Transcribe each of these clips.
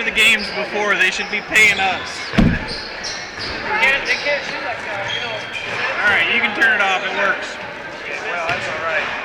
to the games before. They should be paying us. They can't shoot like that, you know. All right, you can turn it off. It works. Well, that's all right.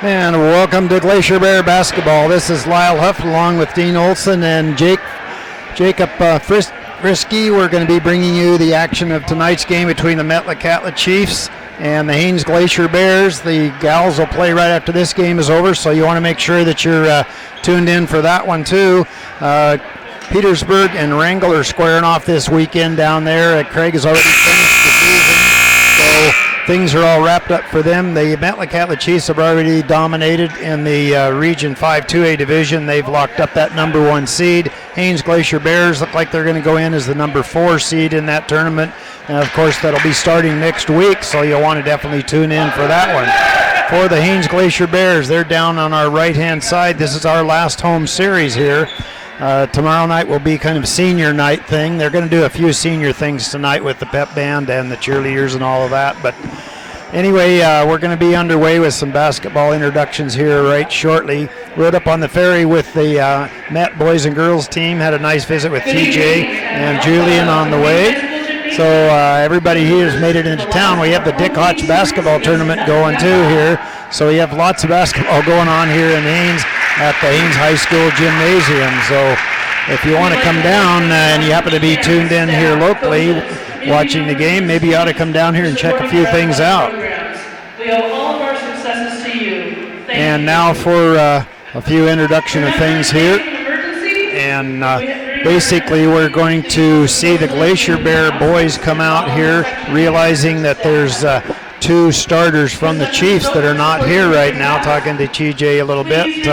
And welcome to Glacier Bear Basketball. This is Lyle Huff along with Dean Olson and Jacob Frisky. We're going to be bringing you the action of tonight's game between the Metlakatla Chiefs and the Haines Glacier Bears. The gals will play right after this game is over, so you want to make sure that you're tuned in for that one too. Petersburg and Wrangell are squaring off this weekend down there. Craig has already finished the season, so things are all wrapped up for them. The Metlakatla Chiefs have already dominated in the Region 5 2A division. They've locked up that number 1 seed. Haines Glacier Bears look like they're going to go in as the number 4 seed in that tournament. And of course, that'll be starting next week, so you'll want to definitely tune in for that one. For the Haines Glacier Bears, they're down on our right-hand side. This is our last home series here. Tomorrow night will be kind of senior night thing. They're going to do a few senior things tonight with the pep band and the cheerleaders and all of that. But anyway, we're going to be underway with some basketball introductions here right shortly. Rode up on the ferry with the Met boys and girls team. Had a nice visit with TJ and Julian on the way. So everybody here has made it into town. We have the Dick Hotch basketball tournament going too here. So we have lots of basketball going on here in Haines at the Haines High School Gymnasium. So if you want to come down and you happen to be tuned in here locally watching the game, maybe you ought to come down here and check a few things out. We owe all of our successes to you. And now for a few introduction of things here. And basically we're going to see the Glacier Bear boys come out here, realizing that there's 2 starters from the Chiefs that are not here right now. Talking to TJ a little bit.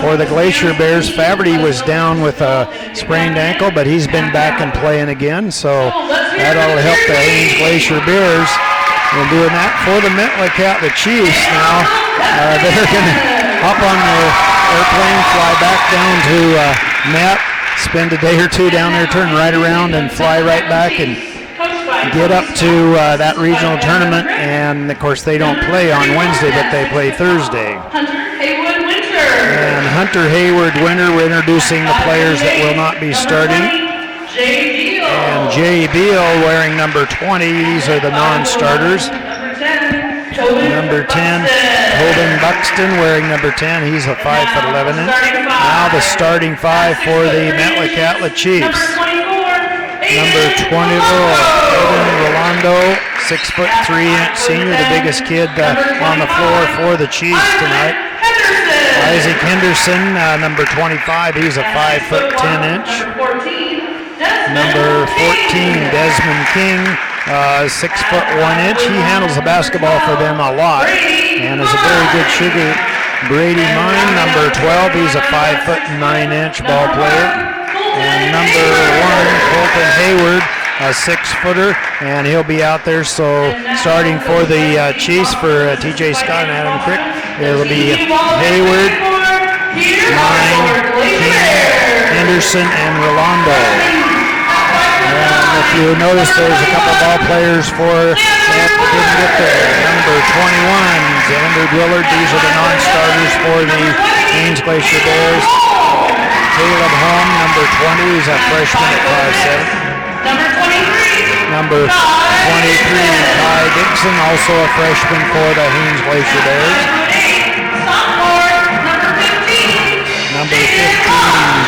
For the Glacier Bears, Faberty was down with a sprained ankle, but he's been back and playing again, so that ought to help the Haines Glacier Bears in doing that. For the Metlakatla Chiefs now, they're going to hop on the airplane, fly back down to Met, spend a day or two down there, turn right around and fly right back and get up to that regional tournament. And of course they don't play on Wednesday, but they play Thursday. And Hunter Hayward Winter, we're introducing the players that will not be starting. And Jay Beal wearing number 20, these are the non-starters. Number 10, Holden Buxton wearing number 10, he's a 5'11" inch. Now the starting 5 for the Metlakatla Chiefs. Number 24, Evan Rolando, 6'3" senior, the biggest kid on the floor for the Chiefs tonight. Isaac Henderson, number 25, he's a 5'10" Number 14, Desmond King, 6'1" He handles the basketball for them a lot and is a very good shooter. Brady Mine, number 12, he's a 5'9" ball player. And number 1, Colton Hayward, a 6-footer, and he'll be out there. So starting for the Chiefs for TJ Scott and Adam Crick, it'll be Hayward, Mine, King, Henderson, and Rolando. And if you notice, there's a couple ball players for that didn't get there. Number 21, Xander Willard. These are the non-starters for the Haines Glacier Bears. Caleb Holm, number 20, he's a freshman at 5'7". Number 23, Ty Dixon, also a freshman for the Haines Glacier Bears. Number 15,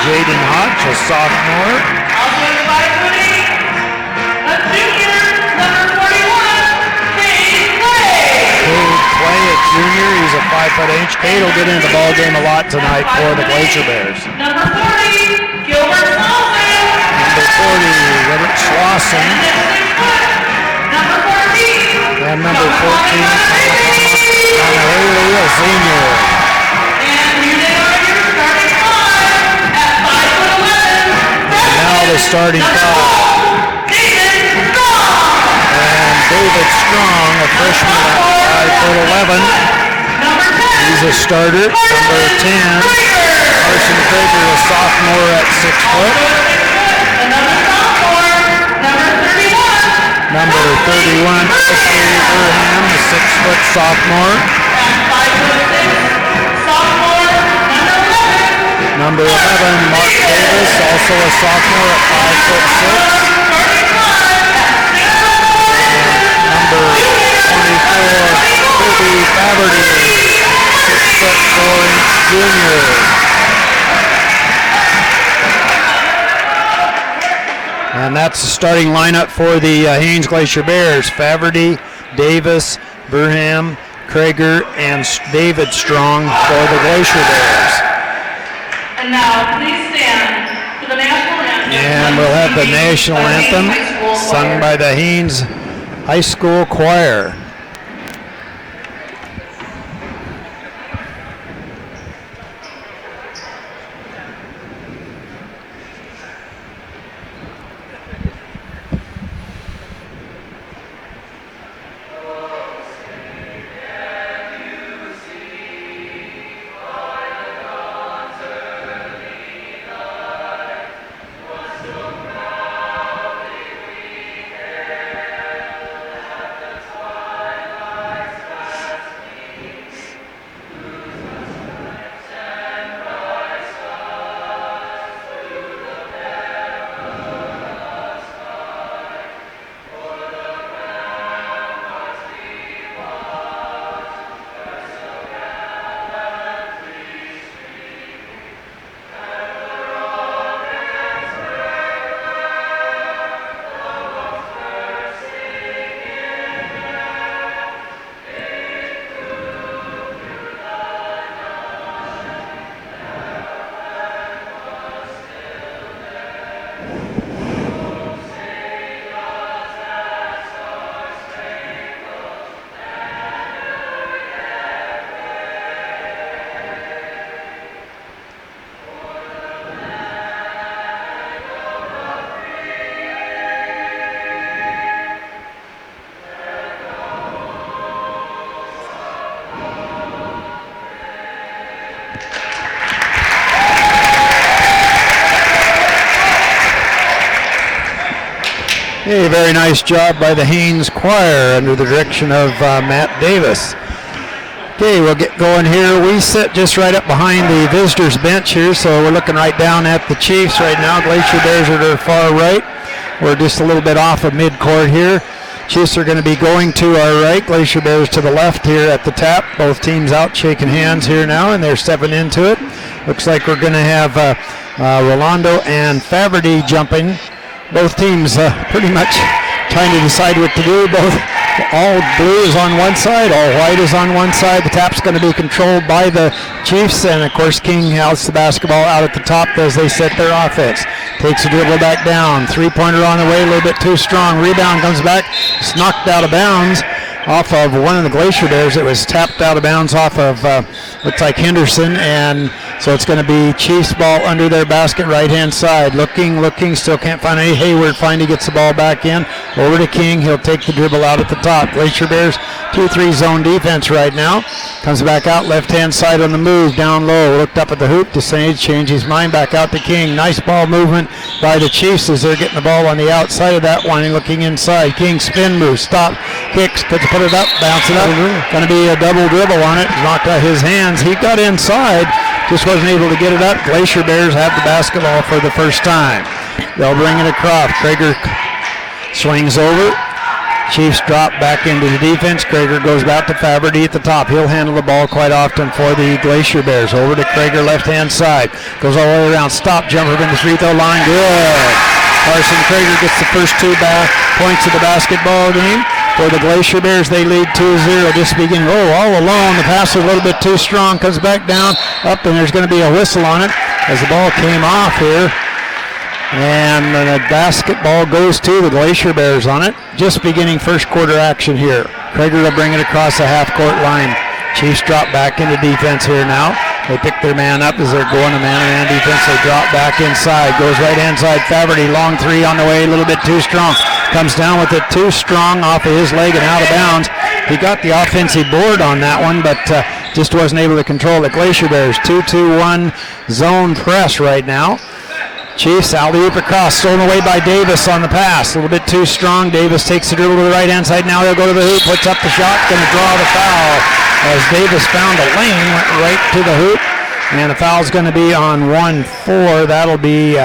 Jaden Hotch, a sophomore. Clay, a junior, he's a 5'8". Cade will get into the ball game a lot tonight for the Glacier Bears. Number 40, Gilbert Slauson. Number 40, Robert Slauson. Number 14. And number 14, Connor Haley, a senior. And you are your starting 5 at 5'11". And now the starting 5. David Strong, a freshman at 5'11". He's a starter. Number 10, Carson Krager, a sophomore at 6 foot. Number 31, Ashley Burham, a 6-foot sophomore. Number 11, Mark Davis, also a sophomore at 5'6". Number 24, Kirby Faberty, 6'8". And that's the starting lineup for the Haines Glacier Bears. Faverty, Davis, Burham, Krager, and David Strong for the Glacier Bears. And now, please stand for the national anthem. And we'll have the national anthem sung by the Haines High School Choir. Hey, very nice job by the Haines Choir under the direction of Matt Davis. Okay, we'll get going here. We sit just right up behind the visitors bench here, so we're looking right down at the Chiefs right now. Glacier Bears are to the far right. We're just a little bit off of midcourt here. Chiefs are going to be going to our right. Glacier Bears to the left here at the tap. Both teams out shaking hands here now, and they're stepping into it. Looks like we're going to have Rolando and Faverty jumping. Both teams pretty much trying to decide what to do. All blue is on one side, all white is on one side. The tap's going to be controlled by the Chiefs, and of course King house the basketball out at the top as they set their offense. Takes a dribble back down. Three-pointer on the way, a little bit too strong. Rebound comes back. It's knocked out of bounds off of one of the Glacier Bears. It was tapped out of bounds off of, looks like Henderson, and so it's going to be Chiefs ball under their basket, right-hand side. Looking, still can't find any. Hayward finally gets the ball back in. Over to King. He'll take the dribble out at the top. Glacier Bears 2-3 zone defense right now. Comes back out left-hand side on the move, down low. Looked up at the hoop. DeSange changed his mind, back out to King. Nice ball movement by the Chiefs as they're getting the ball on the outside of that one and looking inside. King spin move, stop, kicks, put it up, bounce it up. Going to be a double dribble on it. Knocked out his hands. He got inside, just wasn't able to get it up. Glacier Bears have the basketball for the first time. They'll bring it across. Krager swings over. Chiefs drop back into the defense. Krager goes back to Faverty at the top. He'll handle the ball quite often for the Glacier Bears. Over to Krager, left-hand side. Goes all the way around. Stop, jumper from the free throw line. Good. Carson Krager gets the first 2 points of the basketball game. For the Glacier Bears, they lead 2-0. Just beginning, all alone. The pass was a little bit too strong. Comes back down, up, and there's going to be a whistle on it as the ball came off here. And the basketball goes to the Glacier Bears on it. Just beginning first quarter action here. Krager will bring it across the half-court line. Chiefs drop back into defense here now. They pick their man up as they're going to man-to-man defense. They drop back inside. Goes right-hand side. Faverty, long three on the way, a little bit too strong. Comes down with it too strong off of his leg and out of bounds. He got the offensive board on that one, but just wasn't able to control the Glacier Bears. 2-2-1 zone press right now. Chiefs alley-oop across, stolen away by Davis on the pass. A little bit too strong. Davis takes the dribble to the right-hand side. Now he'll go to the hoop, puts up the shot, going to draw the foul. As Davis found a lane, went right to the hoop. And the foul's going to be on 1-4. That'll be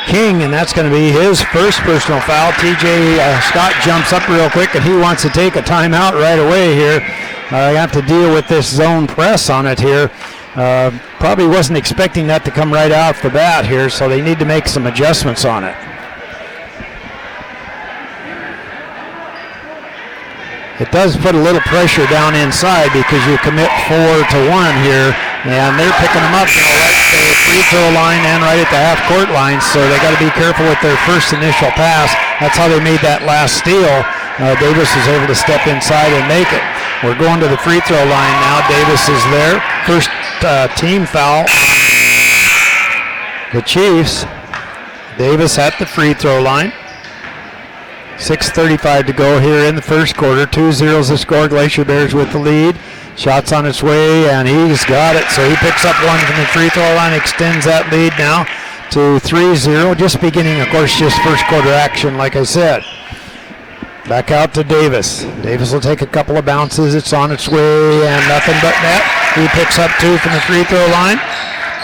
King, and that's going to be his first personal foul. TJ Scott jumps up real quick, and he wants to take a timeout right away here. I have to deal with this zone press on it here. Probably wasn't expecting that to come right off the bat here, so they need to make some adjustments on it. it does put a little pressure down inside because you commit 4-1 here, and they're picking them up, right at the free throw line and right at the half-court line, so they got to be careful with their first initial pass. That's how they made that last steal. Davis was able to step inside and make it. We're going to the free throw line now. Davis is there. First team foul. The Chiefs. Davis at the free throw line. 6:35 to go here in the first quarter. 2-0 the score. Glacier Bears with the lead. Shots on its way, and he's got it. So he picks up one from the free throw line, extends that lead now to 3-0. Just beginning, of course, just first quarter action, like I said. Back out to Davis. Davis will take a couple of bounces. It's on its way, and nothing but net. He picks up two from the free throw line.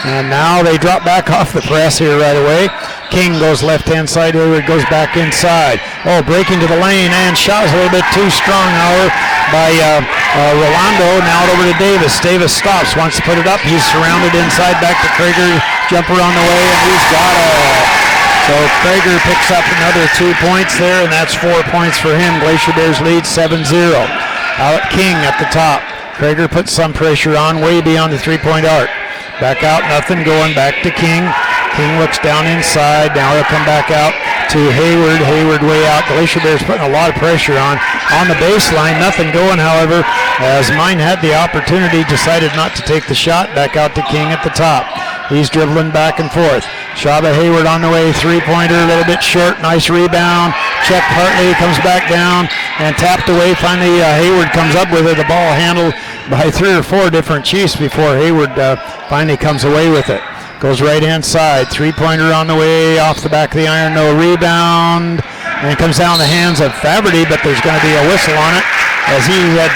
And now they drop back off the press here right away. King goes left-hand side. Hayward goes back inside. Oh, breaking to the lane, and shot was a little bit too strong, however, by Rolando. Now over to Davis. Davis stops, wants to put it up. He's surrounded inside. Back to Krager. Jumper on the way, and he's got it. So Krager picks up another 2 points there, and that's 4 points for him. Glacier Bears lead 7-0. Out King at the top. Krager puts some pressure on, way beyond the three-point arc. Back out, nothing going, back to King. King looks down inside. Now he'll come back out to Hayward. Hayward way out. Glacier Bears putting a lot of pressure on the baseline. Nothing going, however, as Mine had the opportunity, decided not to take the shot. Back out to King at the top. He's dribbling back and forth. Shot by Hayward on the way. Three-pointer, a little bit short. Nice rebound. Check Hartley, comes back down and tapped away. Finally, Hayward comes up with it. The ball handled by 3 or 4 different Chiefs before Hayward finally comes away with it. Goes right-hand side. Three-pointer on the way. Off the back of the iron. No rebound. And it comes down the hands of Faberty, but there's going to be a whistle on it as he had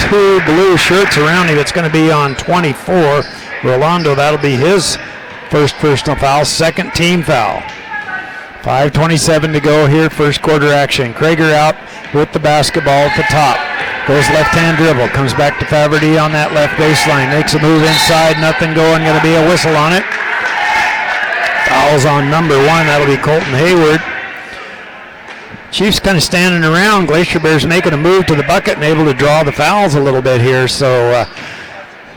2 blue shirts around him. It's going to be on 24. Rolando, that'll be his first personal foul, second team foul. 5:27 to go here, first quarter action. Krager out with the basketball at the top. Goes left-hand dribble, comes back to Faberty on that left baseline. Makes a move inside, nothing going, going to be a whistle on it. Foul's on number 1, that'll be Colton Hayward. Chiefs kind of standing around. Glacier Bears making a move to the bucket and able to draw the fouls a little bit here, so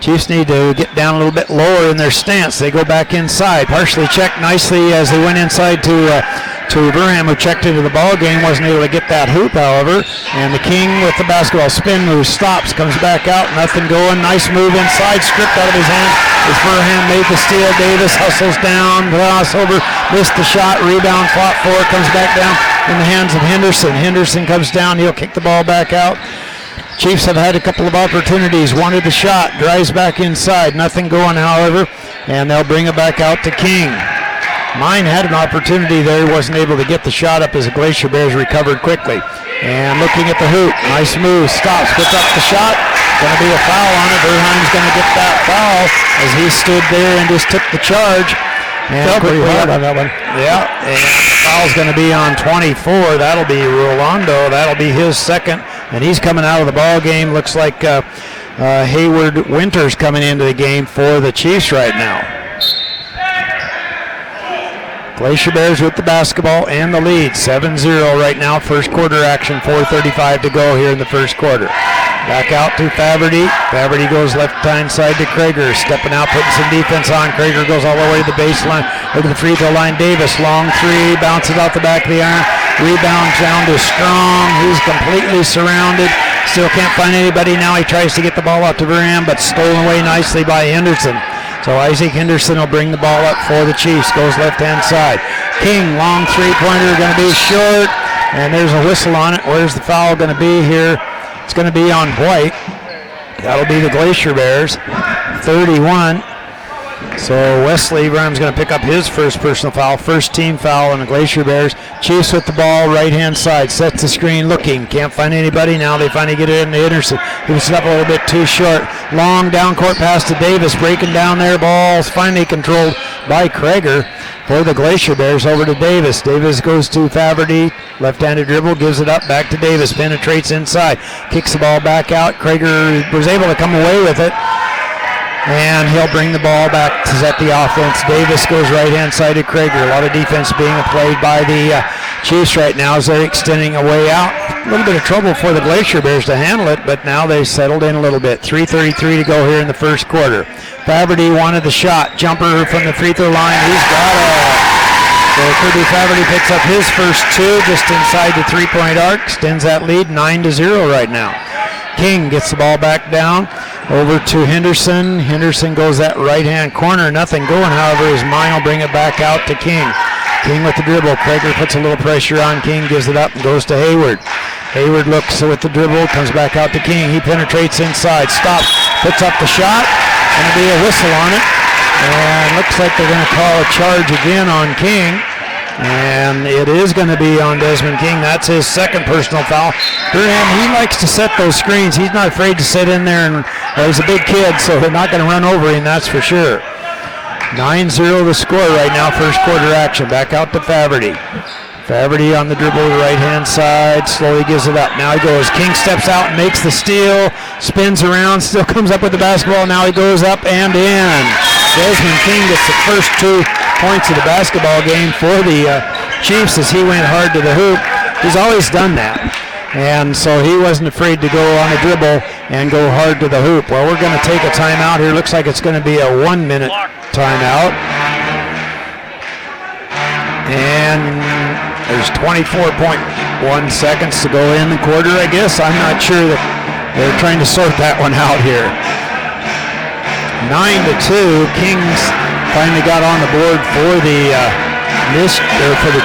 Chiefs need to get down a little bit lower in their stance. They go back inside. Partially checked nicely as they went inside to Burham, who checked into the ball game. Wasn't able to get that hoop, however. And the King with the basketball spin move, stops, comes back out. Nothing going. Nice move inside. Stripped out of his hand as Burham made the steal. Davis hustles down. Crossover. Missed the shot. Rebound. Fought for. Comes back down in the hands of Henderson. Henderson comes down. He'll kick the ball back out. Chiefs have had a couple of opportunities. Wanted the shot. Drives back inside. Nothing going, however. And they'll bring it back out to King. Mine had an opportunity there. He wasn't able to get the shot up as the Glacier Bears recovered quickly. And looking at the hoop. Nice move. Stops. Puts up the shot. Going to be a foul on it. Burheim's going to get that foul as he stood there and just took the charge. And felt pretty hard on that one. Yeah, and the foul's going to be on 24. That'll be Rolando. That'll be his second, and he's coming out of the ball game. Looks like Hayward Winters coming into the game for the Chiefs right now. Glacier Bears with the basketball and the lead. 7-0 right now. First quarter action. 4:35 to go here in the first quarter. Back out to Faberty. Faberty goes left-hand side to Krager. Stepping out, putting some defense on. Krager goes all the way to the baseline, over the free throw line. Davis, long three, bounces out the back of the iron. Rebound down to Strong. He's completely surrounded. Still can't find anybody now. He tries to get the ball out to Burham, but stolen away nicely by Henderson. So Isaac Henderson will bring the ball up for the Chiefs. Goes left-hand side. King, long three-pointer, going to be short. And there's a whistle on it. Where's the foul going to be here? It's going to be on White. That'll be the Glacier Bears. 31. So Wesley Burham's going to pick up his first personal foul. First team foul on the Glacier Bears. Chiefs with the ball, right-hand side. Sets the screen, looking. Can't find anybody. Now they finally get it in to Henderson. He was up a little bit too short. Long down-court pass to Davis. Breaking down their balls. Finally controlled by Krager for the Glacier Bears. Over to Davis. Davis goes to Faberty. Left-handed dribble. Gives it up. Back to Davis. Penetrates inside. Kicks the ball back out. Krager was able to come away with it. And he'll bring the ball back to set the offense. Davis goes right-hand side to Krager. A lot of defense being played by the Chiefs right now as they're extending a way out. A little bit of trouble for the Glacier Bears to handle it, but now they've settled in a little bit. 3:33 to go here in the first quarter. Faberty wanted the shot. Jumper from the free throw line. He's got it. So Kirby Faberty picks up his first two just inside the three-point arc. Extends that lead 9-0 right now. King gets the ball back down over to Henderson. Henderson goes that right-hand corner. Nothing going, however, his mind will bring it back out to King. King with the dribble. Krager puts a little pressure on King, gives it up and goes to Hayward. Hayward looks with the dribble, comes back out to King. He penetrates inside, stops, puts up the shot. Going to be a whistle on it. And looks like they're going to call a charge again on King. And it is going to be on Desmond King. That's his second personal foul. Durham, he likes to set those screens. He's not afraid to sit in there, and he's a big kid, so they're not going to run over him, that's for sure. 9-0 the score right now, first quarter action. Back out to Faberty. Faberty on the dribble, right-hand side, slowly gives it up. Now he goes. King steps out and makes the steal, spins around, still comes up with the basketball. Now he goes up and in. Desmond King gets the first 2 points of the basketball game for the Chiefs as he went hard to the hoop. He's always done that. And so he wasn't afraid to go on the dribble and go hard to the hoop. Well, we're going to take a timeout here. Looks like it's going to be a 1-minute timeout. And there's 24.1 seconds to go in the quarter, I guess. I'm not sure that they're trying to sort that one out here. 9-2. Kings finally got on the board for the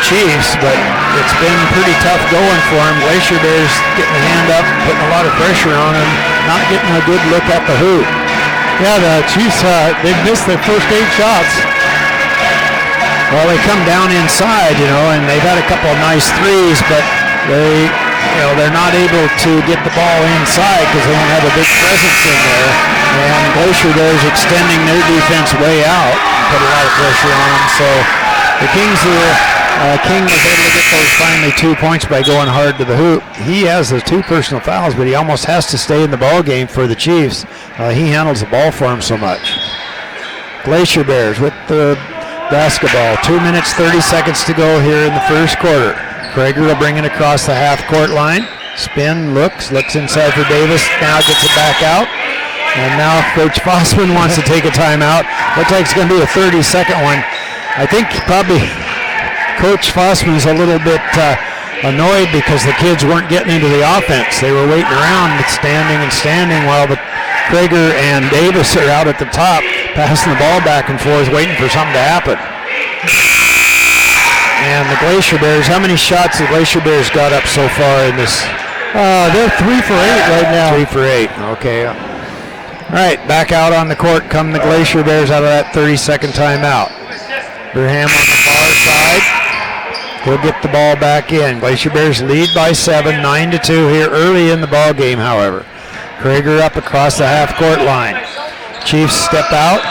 Chiefs, but it's been pretty tough going for them. Glacier Bears getting the hand up, putting a lot of pressure on them, not getting a good look at the hoop. Yeah, the Chiefs, they've missed their first 8 shots. Well, they come down inside, and they've had a couple of nice threes, but they're not able to get the ball inside because they don't have a big presence in there. And Glacier Bears extending their defense way out, put a lot of pressure on them. So the Kings King was able to get those finally 2 points by going hard to the hoop. He has those 2 personal fouls, but he almost has to stay in the ball game for the Chiefs. He handles the ball for him so much. Glacier Bears with the basketball. 2 minutes, 30 seconds to go here in the first quarter. Krager will bring it across the half-court line. Spin, looks inside for Davis. Now gets it back out. And now Coach Fossman wants to take a timeout. Looks like it's going to be a 30-second one. I think probably Coach Fossman's a little bit annoyed because the kids weren't getting into the offense. They were waiting around standing while the Krager and Davis are out at the top passing the ball back and forth waiting for something to happen. And the Glacier Bears, how many shots the Glacier Bears got up so far in this? They're 3 for 8 right now. 3 for 8, okay. All right, back out on the court come the Glacier Bears out of that 30-second timeout. Burham on the far side. He'll get the ball back in. Glacier Bears lead by 7, 9-2 here early in the ball game, however. Krager up across the half-court line. Chiefs step out.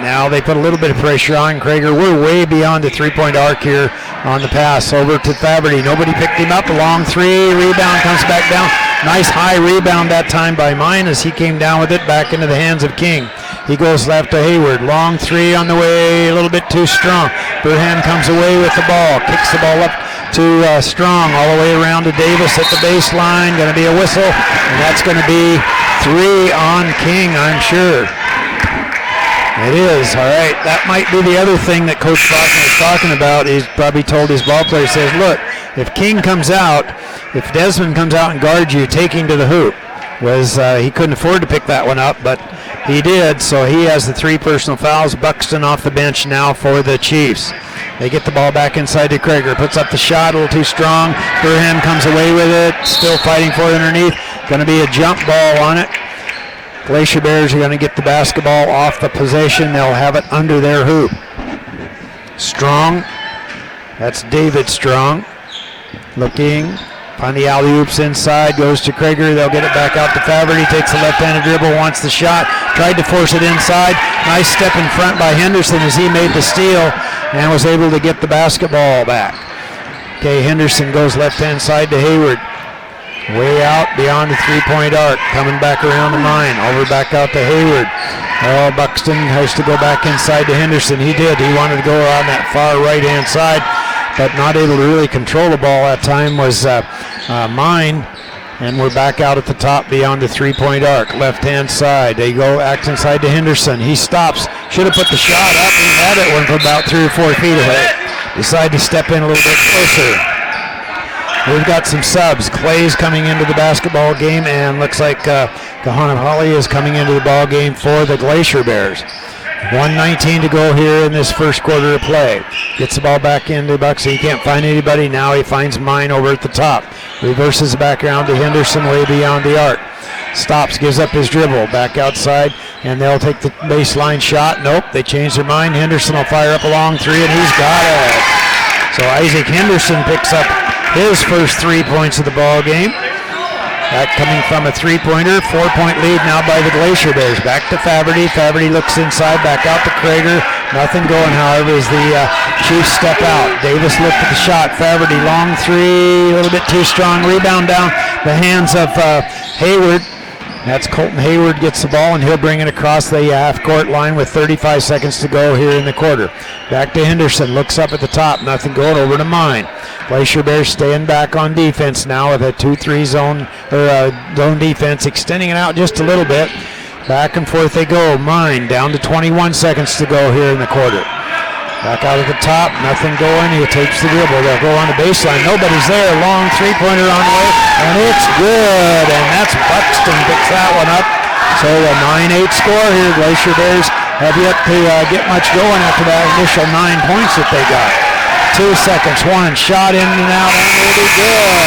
Now they put a little bit of pressure on Krager. We're way beyond the three-point arc here on the pass. Over to Faberty. Nobody picked him up. A long three. Rebound comes back down. Nice high rebound that time by Mine as he came down with it back into the hands of King. He goes left to Hayward. Long three on the way. A little bit too strong. Burham comes away with the ball. Kicks the ball up to Strong all the way around to Davis at the baseline. Going to be a whistle. And that's going to be 3 on King, I'm sure. It is. All right. That might be the other thing that Coach Faulkner was talking about. He's probably told his ball player, says, look, if King comes out, if Desmond comes out and guards you, taking to the hoop. He couldn't afford to pick that one up, but he did, so he has the 3 personal fouls. Buxton off the bench now for the Chiefs. They get the ball back inside to Krager. Puts up the shot, a little too strong. Burham comes away with it, still fighting for it underneath. Going to be a jump ball on it. Glacier Bears are going to get the basketball off the possession. They'll have it under their hoop. Strong. That's David Strong. Looking. On the alley-oops inside. Goes to Krager. They'll get it back out to Faberty. Takes the left-handed dribble. Wants the shot. Tried to force it inside. Nice step in front by Henderson as he made the steal and was able to get the basketball back. Okay, Henderson goes left-hand side to Hayward. Way out beyond the three-point arc. Coming back around the Mine. Over back out to Hayward. Oh, Buxton has to go back inside to Henderson. He did. He wanted to go on that far right-hand side. but not able to really control the ball that time was Mine. And we're back out at the top beyond the three-point arc. Left-hand side. They go act inside to Henderson. He stops. Should have put the shot up. He had it, went from about 3 or 4 feet away. Decide to step in a little bit closer. We've got some subs. Clay's coming into the basketball game, and looks like Kahana Holly is coming into the ball game for the Glacier Bears. 1:19 to go here in this first quarter of play. Gets the ball back into Buxy. He can't find anybody. Now he finds Mine over at the top. Reverses back around to Henderson way beyond the arc. Stops, gives up his dribble. Back outside, and they'll take the baseline shot. Nope, they change their mind. Henderson will fire up a long 3, and he's got it. So Isaac Henderson picks up his first 3 points of the ball game. That coming from a 3-pointer, 4-point lead now by the Glacier Bears. Back to Faberty. Faberty looks inside, back out to Krager. Nothing going, however, as the Chiefs step out. Davis looked at the shot. Faberty, long 3, a little bit too strong. Rebound down the hands of Hayward. That's Colton Hayward gets the ball, and he'll bring it across the half-court line with 35 seconds to go here in the quarter. Back to Henderson, looks up at the top, nothing going, over to Mine. Glacier Bears staying back on defense now with a 2-3 zone, or zone defense, extending it out just a little bit. Back and forth they go. Mine down to 21 seconds to go here in the quarter. Back out at the top, nothing going. He takes the dribble. They'll go on the baseline. Nobody's there. Long 3-pointer on the way, and it's good. And that's Buxton picks that one up. So a 9-8 score here. Glacier Bears have yet to get much going after that initial 9 points that they got. 2 seconds. 1 shot in and out, and it'll be good.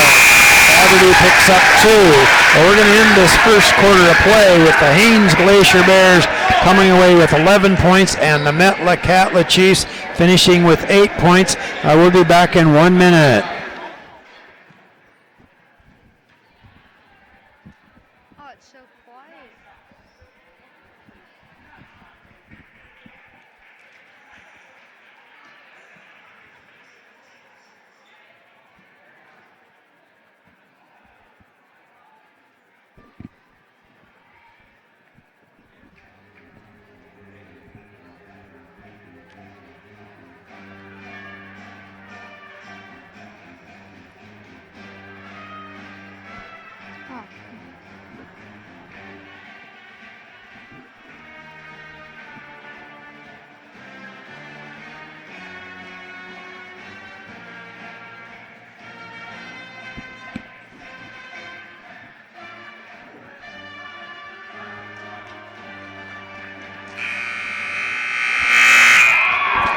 Faberty picks up 2. Well, we're going to end this first quarter of play with the Haines Glacier Bears coming away with 11 points and the Metlakatla Chiefs finishing with 8 points. We'll be back in 1 minute. Oh, it's so quiet.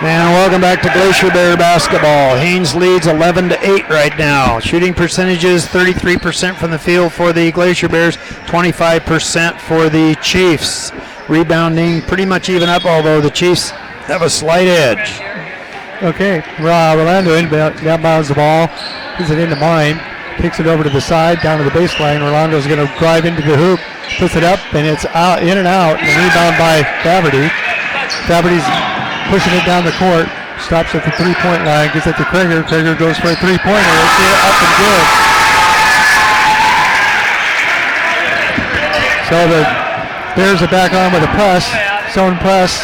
And welcome back to Glacier Bear basketball. Haines leads 11-8 right now. Shooting percentages 33% from the field for the Glacier Bears, 25% for the Chiefs. Rebounding pretty much even up, although the Chiefs have a slight edge. Okay, Rolando inbounds the ball. Gives it into Mine. Kicks it over to the side, down to the baseline. Rolando's going to drive into the hoop. Puts it up, and it's out, in and out. And rebound by Faberty. Faberty's pushing it down the court, stops at the 3-point line, gets it to Krager. Krager goes for a 3-pointer. It's up and good. So the Bears are back on with a press, zone press,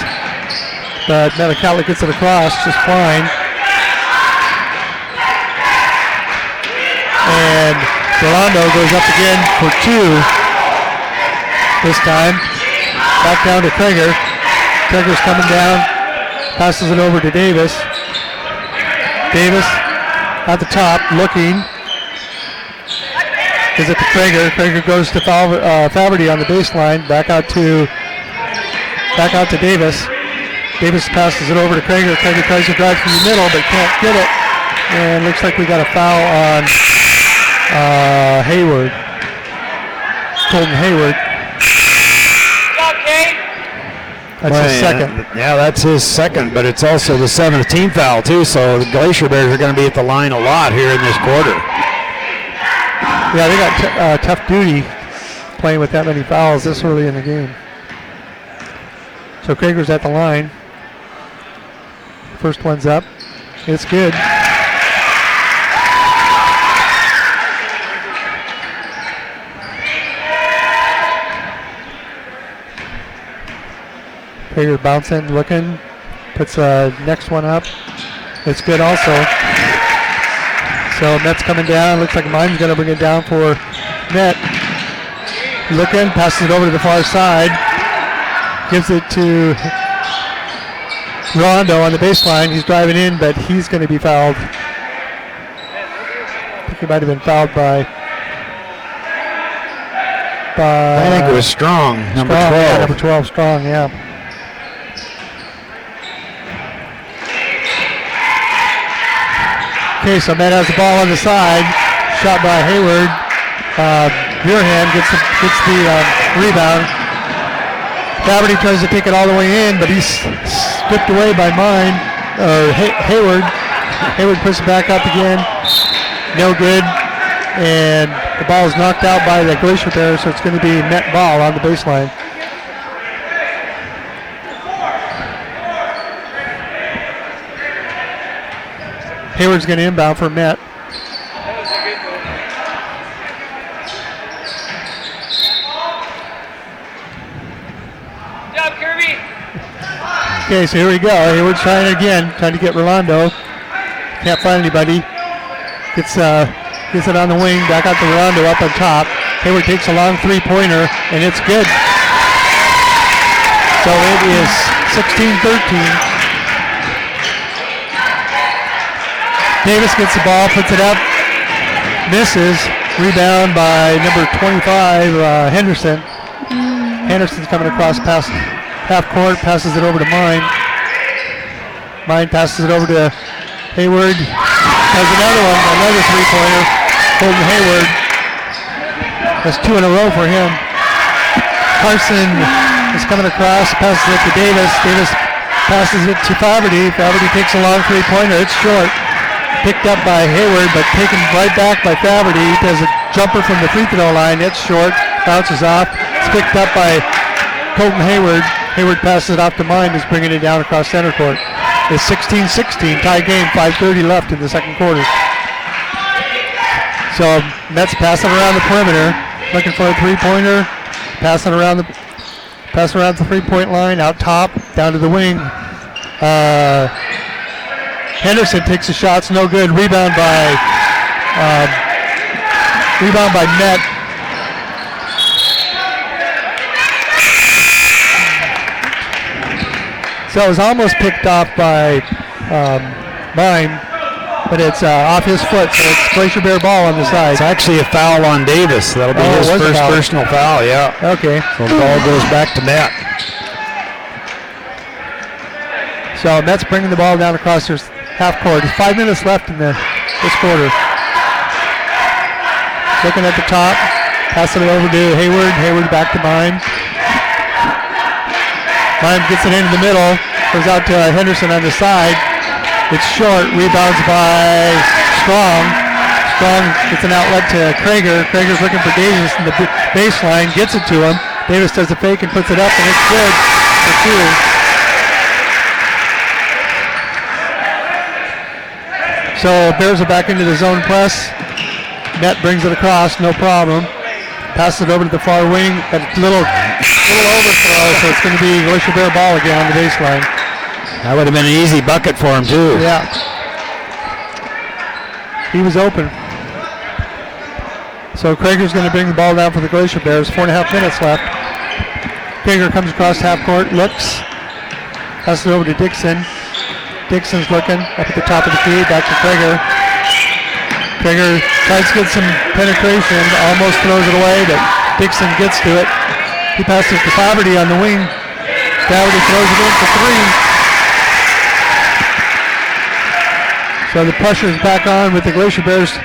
but Metlakatla gets it across just fine. And Rolando goes up again for 2 this time. Back down to Krager. Krager's coming down. Passes it over to Davis. Davis at the top, looking. Gives it to Krager. Krager goes to Faberty on the baseline. Back out to Davis. Davis passes it over to Krager. Krager tries to drive from the middle, but can't get it. And looks like we got a foul on Hayward. Colton Hayward. That's his second. Yeah, that's his second, but it's also the 7th foul, too, so the Glacier Bears are going to be at the line a lot here in this quarter. Yeah, they got tough duty playing with that many fouls this early in the game. So Krager's at the line. First one's up. It's good. Krager bouncing, looking, puts next one up. It's good also. So Met's coming down. Looks like Mine's going to bring it down for Met. Looking, passes it over to the far side. Gives it to Rondo on the baseline. He's driving in, but he's going to be fouled. I think he might have been fouled by I think it was Strong, number 12. Yeah, number 12, Strong, yeah. Okay, so Met has the ball on the side. Shot by Hayward. Muirhan gets the rebound. Faberty tries to take it all the way in, but he's stripped away by Hayward. Hayward puts it back up again. No good. And the ball is knocked out by the Glacier Bears, so it's going to be Met ball on the baseline. Hayward's going to inbound for Met. Good job, Kirby. Okay, so here we go. Hayward's trying again, trying to get Rolando. Can't find anybody. Gets it on the wing, back out to Rolando up on top. Hayward takes a long three-pointer, and it's good. So it is 16-13. Davis gets the ball, puts it up, misses. Rebound by number 25, Henderson. Henderson's coming across past half court, passes it over to Mine. Mine passes it over to Hayward. Has another three-pointer. Colton Hayward. That's 2 in a row for him. Carson is coming across, passes it to Davis. Davis passes it to Faberty. Faberty takes a long three-pointer. It's short. Picked up by Hayward, but taken right back by Faberty. He does a jumper from the free throw line. It's short. Bounces off. It's picked up by Colton Hayward. Hayward passes it off to Mine, who's bringing it down across center court. It's 16-16, tie game, 5:30 left in the second quarter. So Mets passing around the perimeter, looking for a three-pointer, passing around the three-point line, out top, down to the wing. Henderson takes a shot, it's no good. Rebound by Met. So it was almost picked off by Mine, but it's off his foot, so it's Glacier Bear ball on the side. It's actually a foul on Davis. That'll be his first personal foul, yeah. Okay. So the ball goes back to Met. So Met's bringing the ball down across their half court. There's 5 minutes left in this quarter. Looking at the top, passing it over to Hayward. Hayward back to Mine. Mine gets it into the middle, goes out to Henderson on the side. It's short, rebounds by Strong. Strong gets an outlet to Krager. Krager's looking for Davis in the baseline, gets it to him. Davis does a fake and puts it up, and it's good for 2. So Bears are back into the zone press. Met brings it across, no problem. Passes it over to the far wing, got a little overthrow, so it's going to be Glacier Bear ball again on the baseline. That would have been an easy bucket for him, too. Yeah. He was open. So Krager's going to bring the ball down for the Glacier Bears. 4.5 minutes left. Krager comes across half court, looks, passes it over to Dixon. Dixon's looking up at the top of the key, back to Krager. Krager tries to get some penetration, almost throws it away, but Dixon gets to it. He passes to Faberty on the wing. Faberty throws it in for 3. So the pressure is back on with the Glacier Bears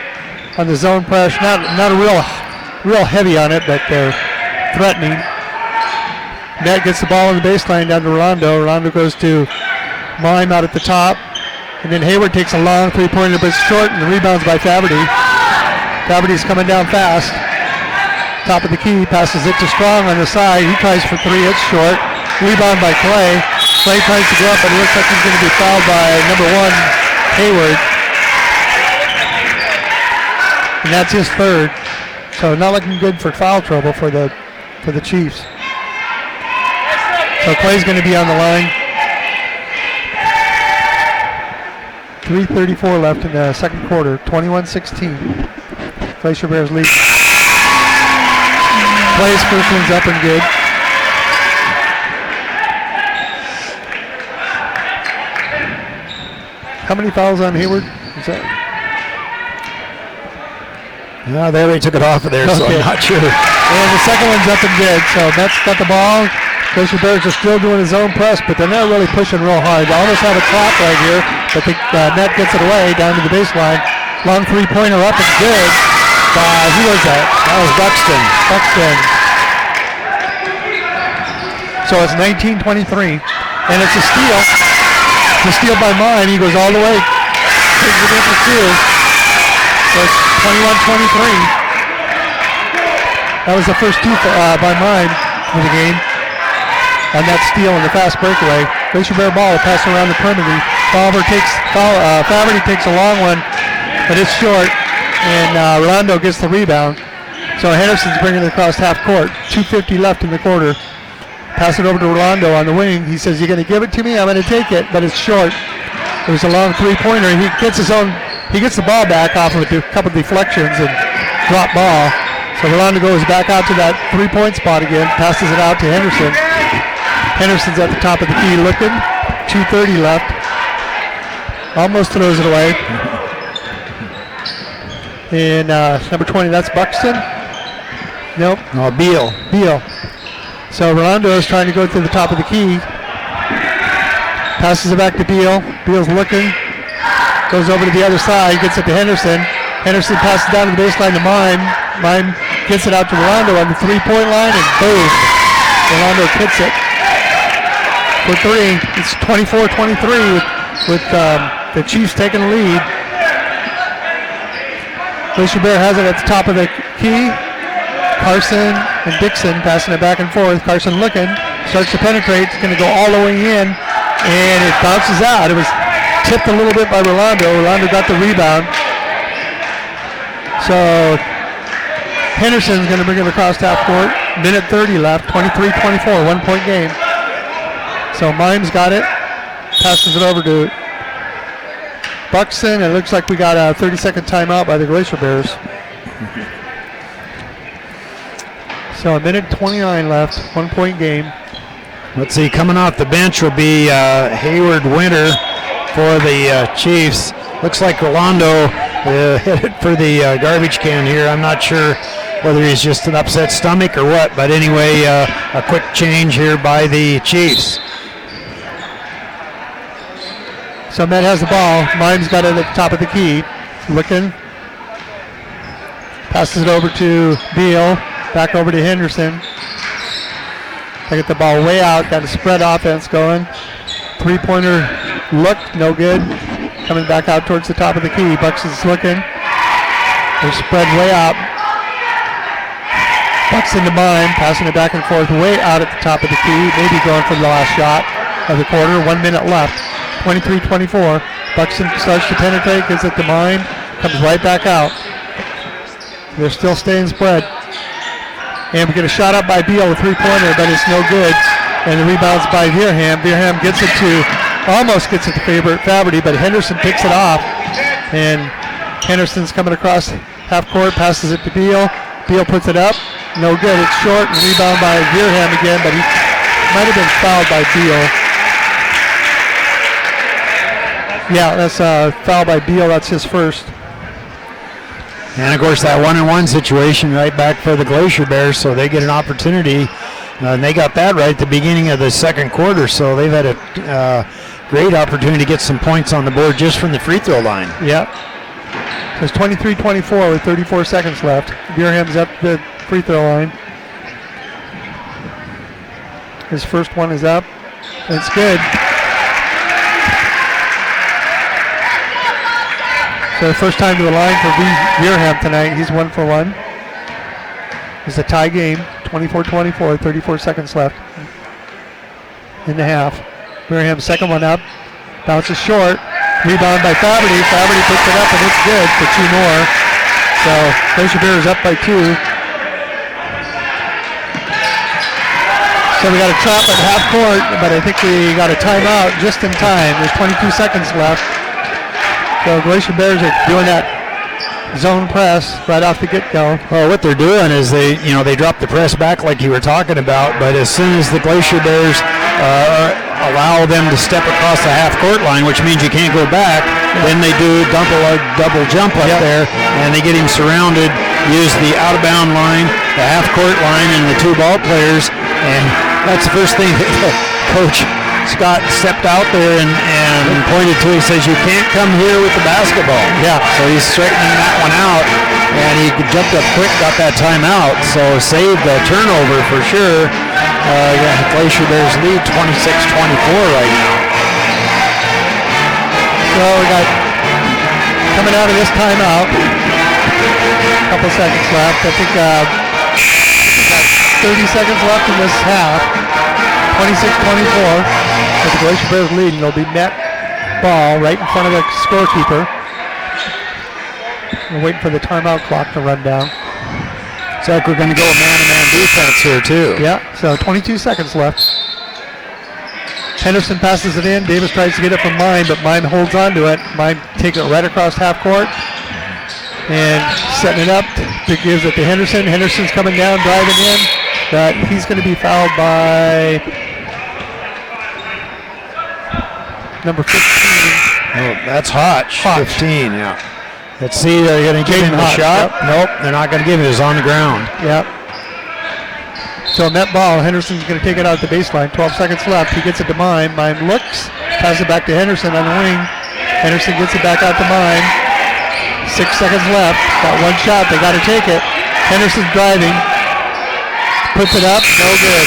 on the zone press. Not a real heavy on it, but they're threatening. Net gets the ball on the baseline down to Rolando. Rolando goes to Mime out at the top. And then Hayward takes a long three-pointer, but it's short, and the rebound's by Faberty. Faberty's coming down fast. Top of the key, passes it to Strong on the side. He tries for 3, it's short. Rebound by Clay. Clay tries to go up, but it looks like he's going to be fouled by number 1, Hayward. And that's his 3rd. So not looking good for foul trouble for the Chiefs. So Clay's going to be on the line. 3:34 left in the second quarter. 21-16. Glacier Bears lead. Plays, first one's up and good. How many fouls on Hayward? Is that? Yeah, they already took it off of there, so I'm not sure. And the second one's up and good. So Met's got the ball. Glacier Bears are still doing his own press, but they're not really pushing real hard. They almost have a trap right here, but the Met gets it away down to the baseline. Long three-pointer up and good. Who was that? That was Buxton. So it's 19-23, and it's a steal. It's a steal by Mine. He goes all the way. Takes it in for two. So it's 21-23. That was the first two by Mine in the game. On that steal and the fast breakaway. Glacier Bear ball passing around the perimeter. Faverty takes a long one, but it's short, and Rolando gets the rebound. So Henderson's bringing it across half court. 2:50 left in the quarter. Pass it over to Rolando on the wing. He says, "You're going to give it to me? I'm going to take it," but it's short. It was a long three-pointer. He gets the ball back off of a couple of deflections and drop ball. So Rolando goes back out to that three-point spot again, passes it out to Henderson. Henderson's at the top of the key looking. 2:30 left. Almost throws it away. And number 20, that's Buxton. Nope. No, Beal. So Rolando is trying to go to the top of the key. Passes it back to Beal. Beal's looking. Goes over to the other side. Gets it to Henderson. Henderson passes down to the baseline to Mime. Mime gets it out to Rolando on the three-point line, and boom. Rolando hits it for three. It's 24-23 with the Chiefs taking the lead. Glacier Bear has it at the top of the key. Carson and Dixon passing it back and forth. Carson looking, starts to penetrate. It's going to go all the way in, and it bounces out. It was tipped a little bit by Rolando. Rolando got the rebound. So Henderson's going to bring it across half court. Minute 30 left, 23-24, 1 point game. So Mimes got it, passes it over to Buxton. It looks like we got a 30-second timeout by the Glacier Bears. So a minute 29 left, 1 point game. Let's see, coming off the bench will be Hayward Winter for the Chiefs. Looks like Rolando hit it for the garbage can here. I'm not sure whether he's just an upset stomach or what, but anyway, a quick change here by the Chiefs. So Met has the ball. Mimes got it at the top of the key. Looking. Passes it over to Beal. Back over to Henderson. They get the ball way out. Got a spread offense going. Three-pointer look, no good. Coming back out towards the top of the key. Bucks is looking. They're spread way out. Bucks into Mime. Passing it back and forth way out at the top of the key. Maybe going for the last shot of the quarter. 1 minute left. 23-24. Buxton starts to penetrate, gets it to Mime, comes right back out. They're still staying spread. And we get a shot up by Beal, a three-pointer, but it's no good. And the rebound's by Veerham. Veerham almost gets it to Faverty, but Henderson picks it off. And Henderson's coming across half court, passes it to Beal. Beal puts it up, no good. It's short, and rebound by Veerham again, but he might have been fouled by Beal. Yeah, that's a foul by Beal. That's his first. And of course, that 1-on-1 situation right back for the Glacier Bears, so they get an opportunity. And they got that right at the beginning of the second quarter, so they've had a great opportunity to get some points on the board just from the free throw line. Yep. So it's 23-24 with 34 seconds left. Beerham's up the free throw line. His first one is up. It's good. So the first time to the line for Veerham tonight. He's 1 for 1. It's a tie game, 24-24, 34 seconds left in the half. Veerham's second one up, bounces short, rebound by Faverty. Faverty picks it up and it's good for 2 more. So Glacier Bears up by 2. So we got a trap at half court, but I think we got a timeout just in time. There's 22 seconds left. So Glacier Bears are doing that zone press right off the get-go. Well, what they're doing is they drop the press back like you were talking about, but as soon as the Glacier Bears allow them to step across the half-court line, which means you can't go back, then they do double jump up there, and they get him surrounded, use the out-of-bound line, the half-court line, and the two ball players, and that's the first thing that Coach Scott stepped out there and pointed to. He says, you can't come here with the basketball. Yeah. So he's straightening that one out, and he jumped up quick, got that timeout, so saved the turnover for sure. Glacier Bears lead 26-24 right now. So we got coming out of this timeout, a couple seconds left. I think got 30 seconds left in this half. 26-24. With the Glacier Bears leading, it'll be net ball right in front of the scorekeeper. We're waiting for the timeout clock to run down. Looks like we're going to go man-to-man defense here too. Yeah, so 22 seconds left. Henderson passes it in. Davis tries to get it from Mine, but Mine holds on to it. Mine takes it right across half court and setting it up. Gives it to Henderson. Henderson's coming down, driving in. But he's going to be fouled by number 15. Oh, that's Hotch. 15, yeah. Let's see, they're going to give him a shot. Yep. Nope, they're not going to give it. It's on the ground. Yep. So net ball, Henderson's going to take it out at the baseline. 12 seconds left. He gets it to Mine. Mine looks, passes it back to Henderson on the wing. Henderson gets it back out to Mine. 6 seconds left. Got one shot. They got to take it. Henderson's driving. Puts it up. No good.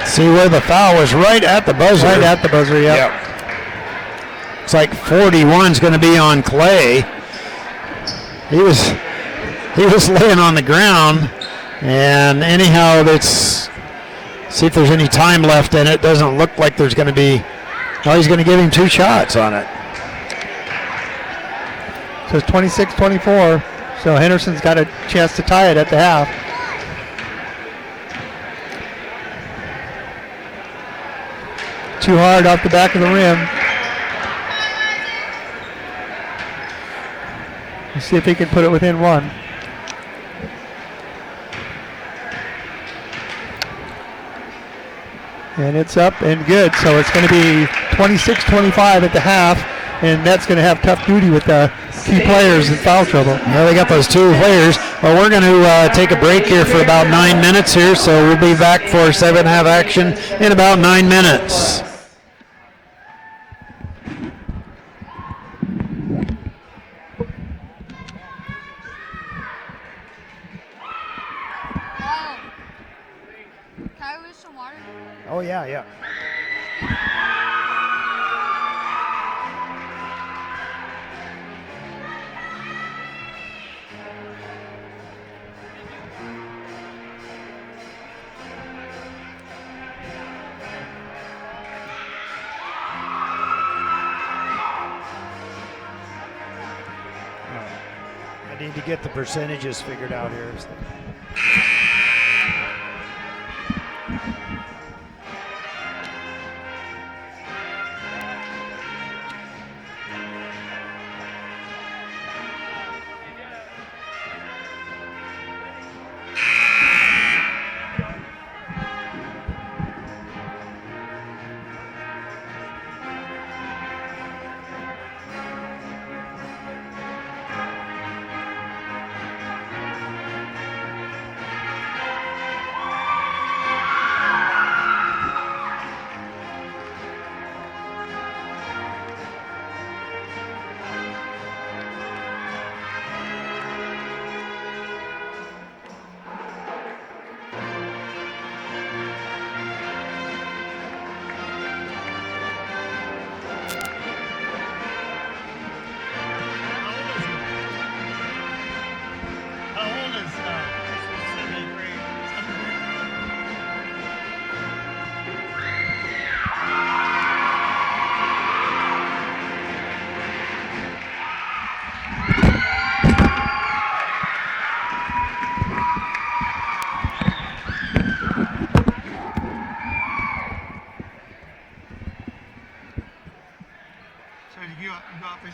See where the foul was right at the buzzer. Right at the buzzer, yep. It's like 41's going to be on Clay. He was laying on the ground, and anyhow, see if there's any time left in it. Doesn't look like there's going to be. No, he's going to give him 2 shots on it. So it's 26-24. So Henderson's got a chance to tie it at the half. Too hard off the back of the rim. Let's see if he can put it within 1. And it's up and good. So it's going to be 26-25 at the half, and that's going to have tough duty with the key players in foul trouble. Well, they got those 2 players. Well, we're going to take a break here for about 9 minutes here, so we'll be back for 7th half action in about 9 minutes. Can I lose some water? Oh, yeah. I need to get the percentages figured out here.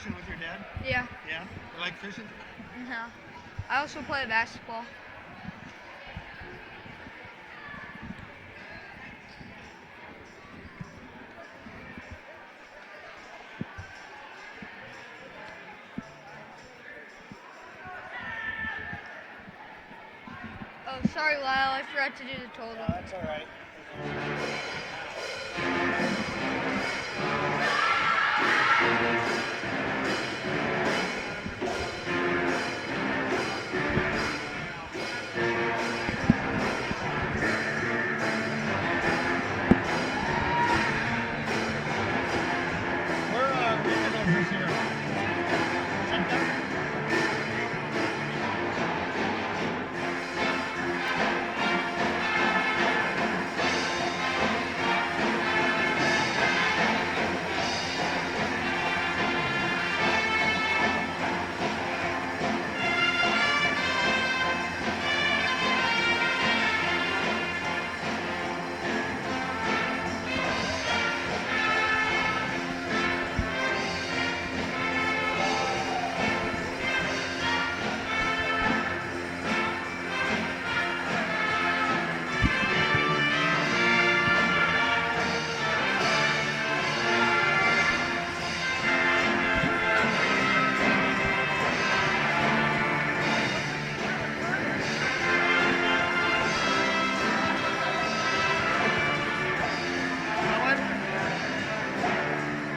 fishing with your dad? Yeah. Yeah. You like fishing? No. I also play basketball. Oh, sorry, Lyle. I forgot to do the total. That's all right. We're regionals this year.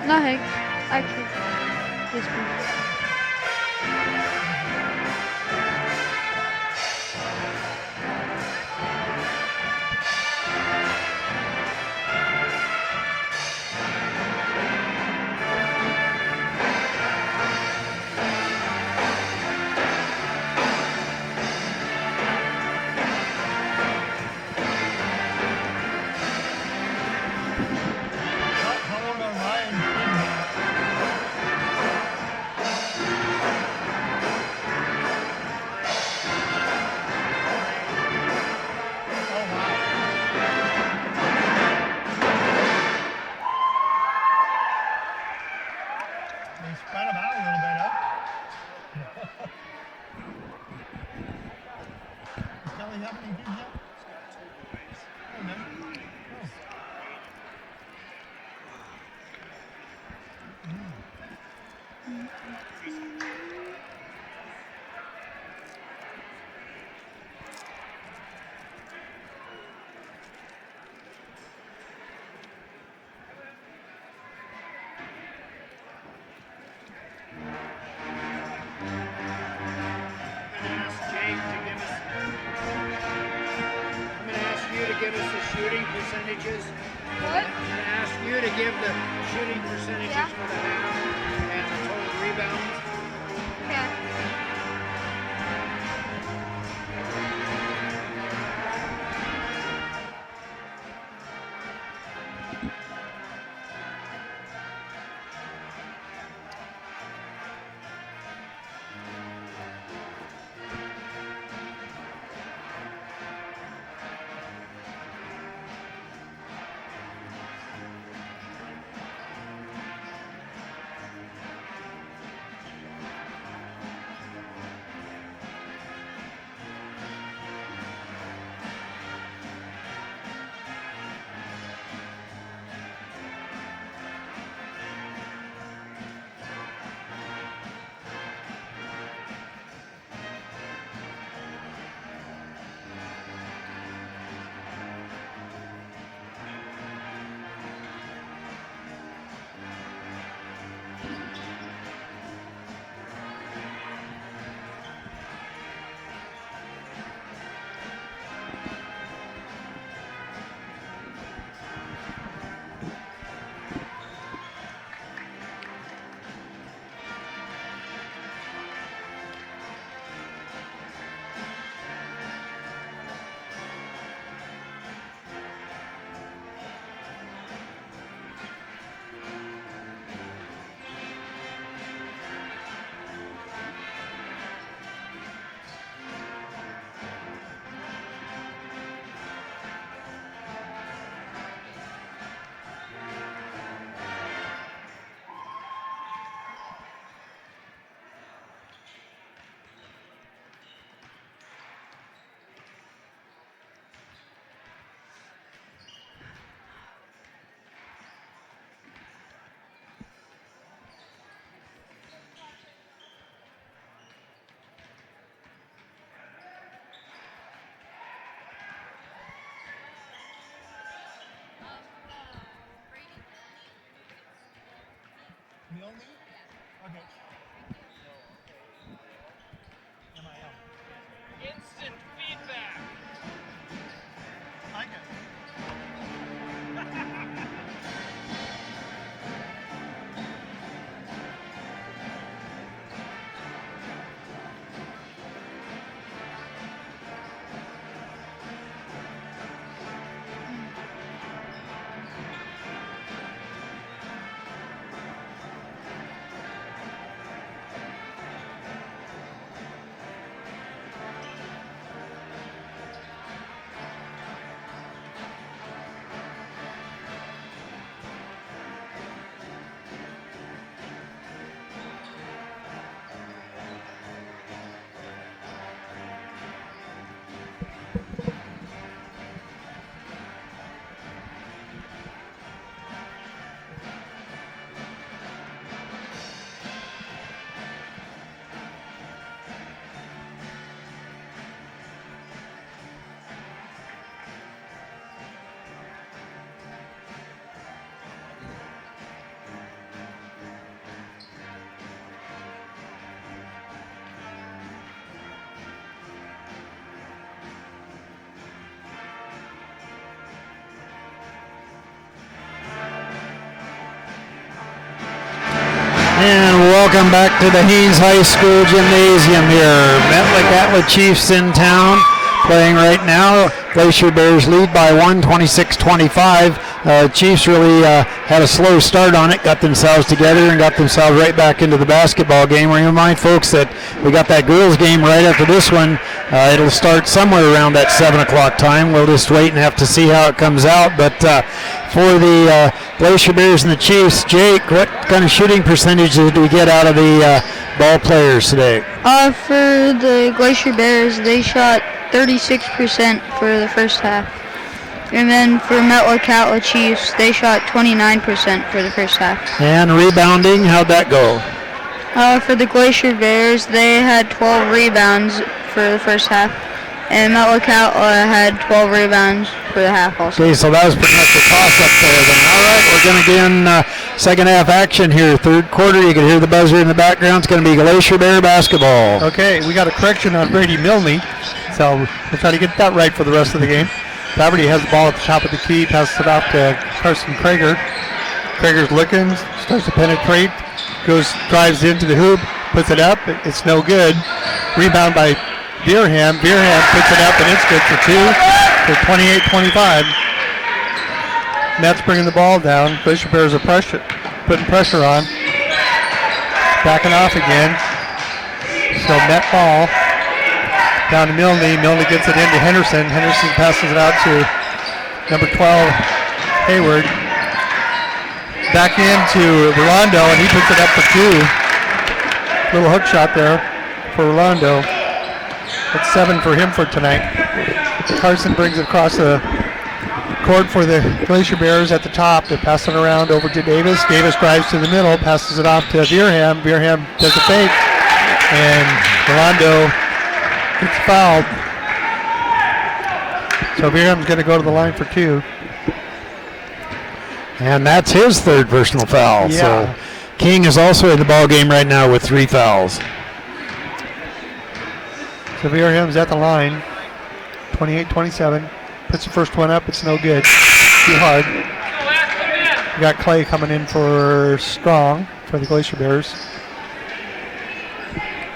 Nothing. Actually, yes, please. How old are Ryan? Oh, wow. They spread them out a little bit, huh? Does Kelly have any kids yet? Oh, no. Oh. I'm going to ask you to give us the shooting percentages. What? I'm going to ask you to give the shooting percentages Yeah. for the half and the total rebounds. Okay. Instant feedback. And welcome back to the Haines High School Gymnasium here. Metlakatla Chiefs in town, playing right now. Glacier Bears lead by 1, 26-25. Chiefs really had a slow start on it, got themselves together and got themselves right back into the basketball game. Remind folks that we got that girls game right after this one. It'll start somewhere around that 7 o'clock time. We'll just wait and have to see how it comes out. But for the Glacier Bears and the Chiefs, Jake, what kind of shooting percentage did we get out of the ball players today? For the Glacier Bears, they shot 36% for the first half. And then for Metlakatla Chiefs, they shot 29% for the first half. And rebounding, how'd that go? For the Glacier Bears, they had 12 rebounds for the first half. And Metlakatla had 12 rebounds for the half also. Okay, so that was pretty much a toss-up there then. All right, we're going to begin second half action here. Third quarter, you can hear the buzzer in the background. It's going to be Glacier Bear basketball. Okay, we got a correction on Brady Milne, so we'll try to get that right for the rest of the game. Faberty has the ball at the top of the key, passes it off to Carson Krager. Krager's looking, starts to penetrate, drives into the hoop, puts it up, it's no good. Rebound by Beerham. Beerham puts it up and it's good for two. For 28-25. Mets bringing the ball down. Glacier Bears are putting pressure on. Backing off again. So Met ball down to Milne. Milne gets it into Henderson. Henderson passes it out to number 12, Hayward. Back into Rolando, and he puts it up for two. Little hook shot there for Rolando. That's 7 for him for tonight. Carson brings it across the court for the Glacier Bears at the top. They pass it around over to Davis. Davis drives to the middle, passes it off to Beerham. Beerham does a fake, and Rolando gets fouled. So Beerham's going to go to the line for two. And that's his third personal foul. Yeah. So King is also in the ball game right now with 3 fouls. So Beerham's at the line, 28-27. Puts the first one up, it's no good. Too hard. We got Clay coming in for Strong for the Glacier Bears.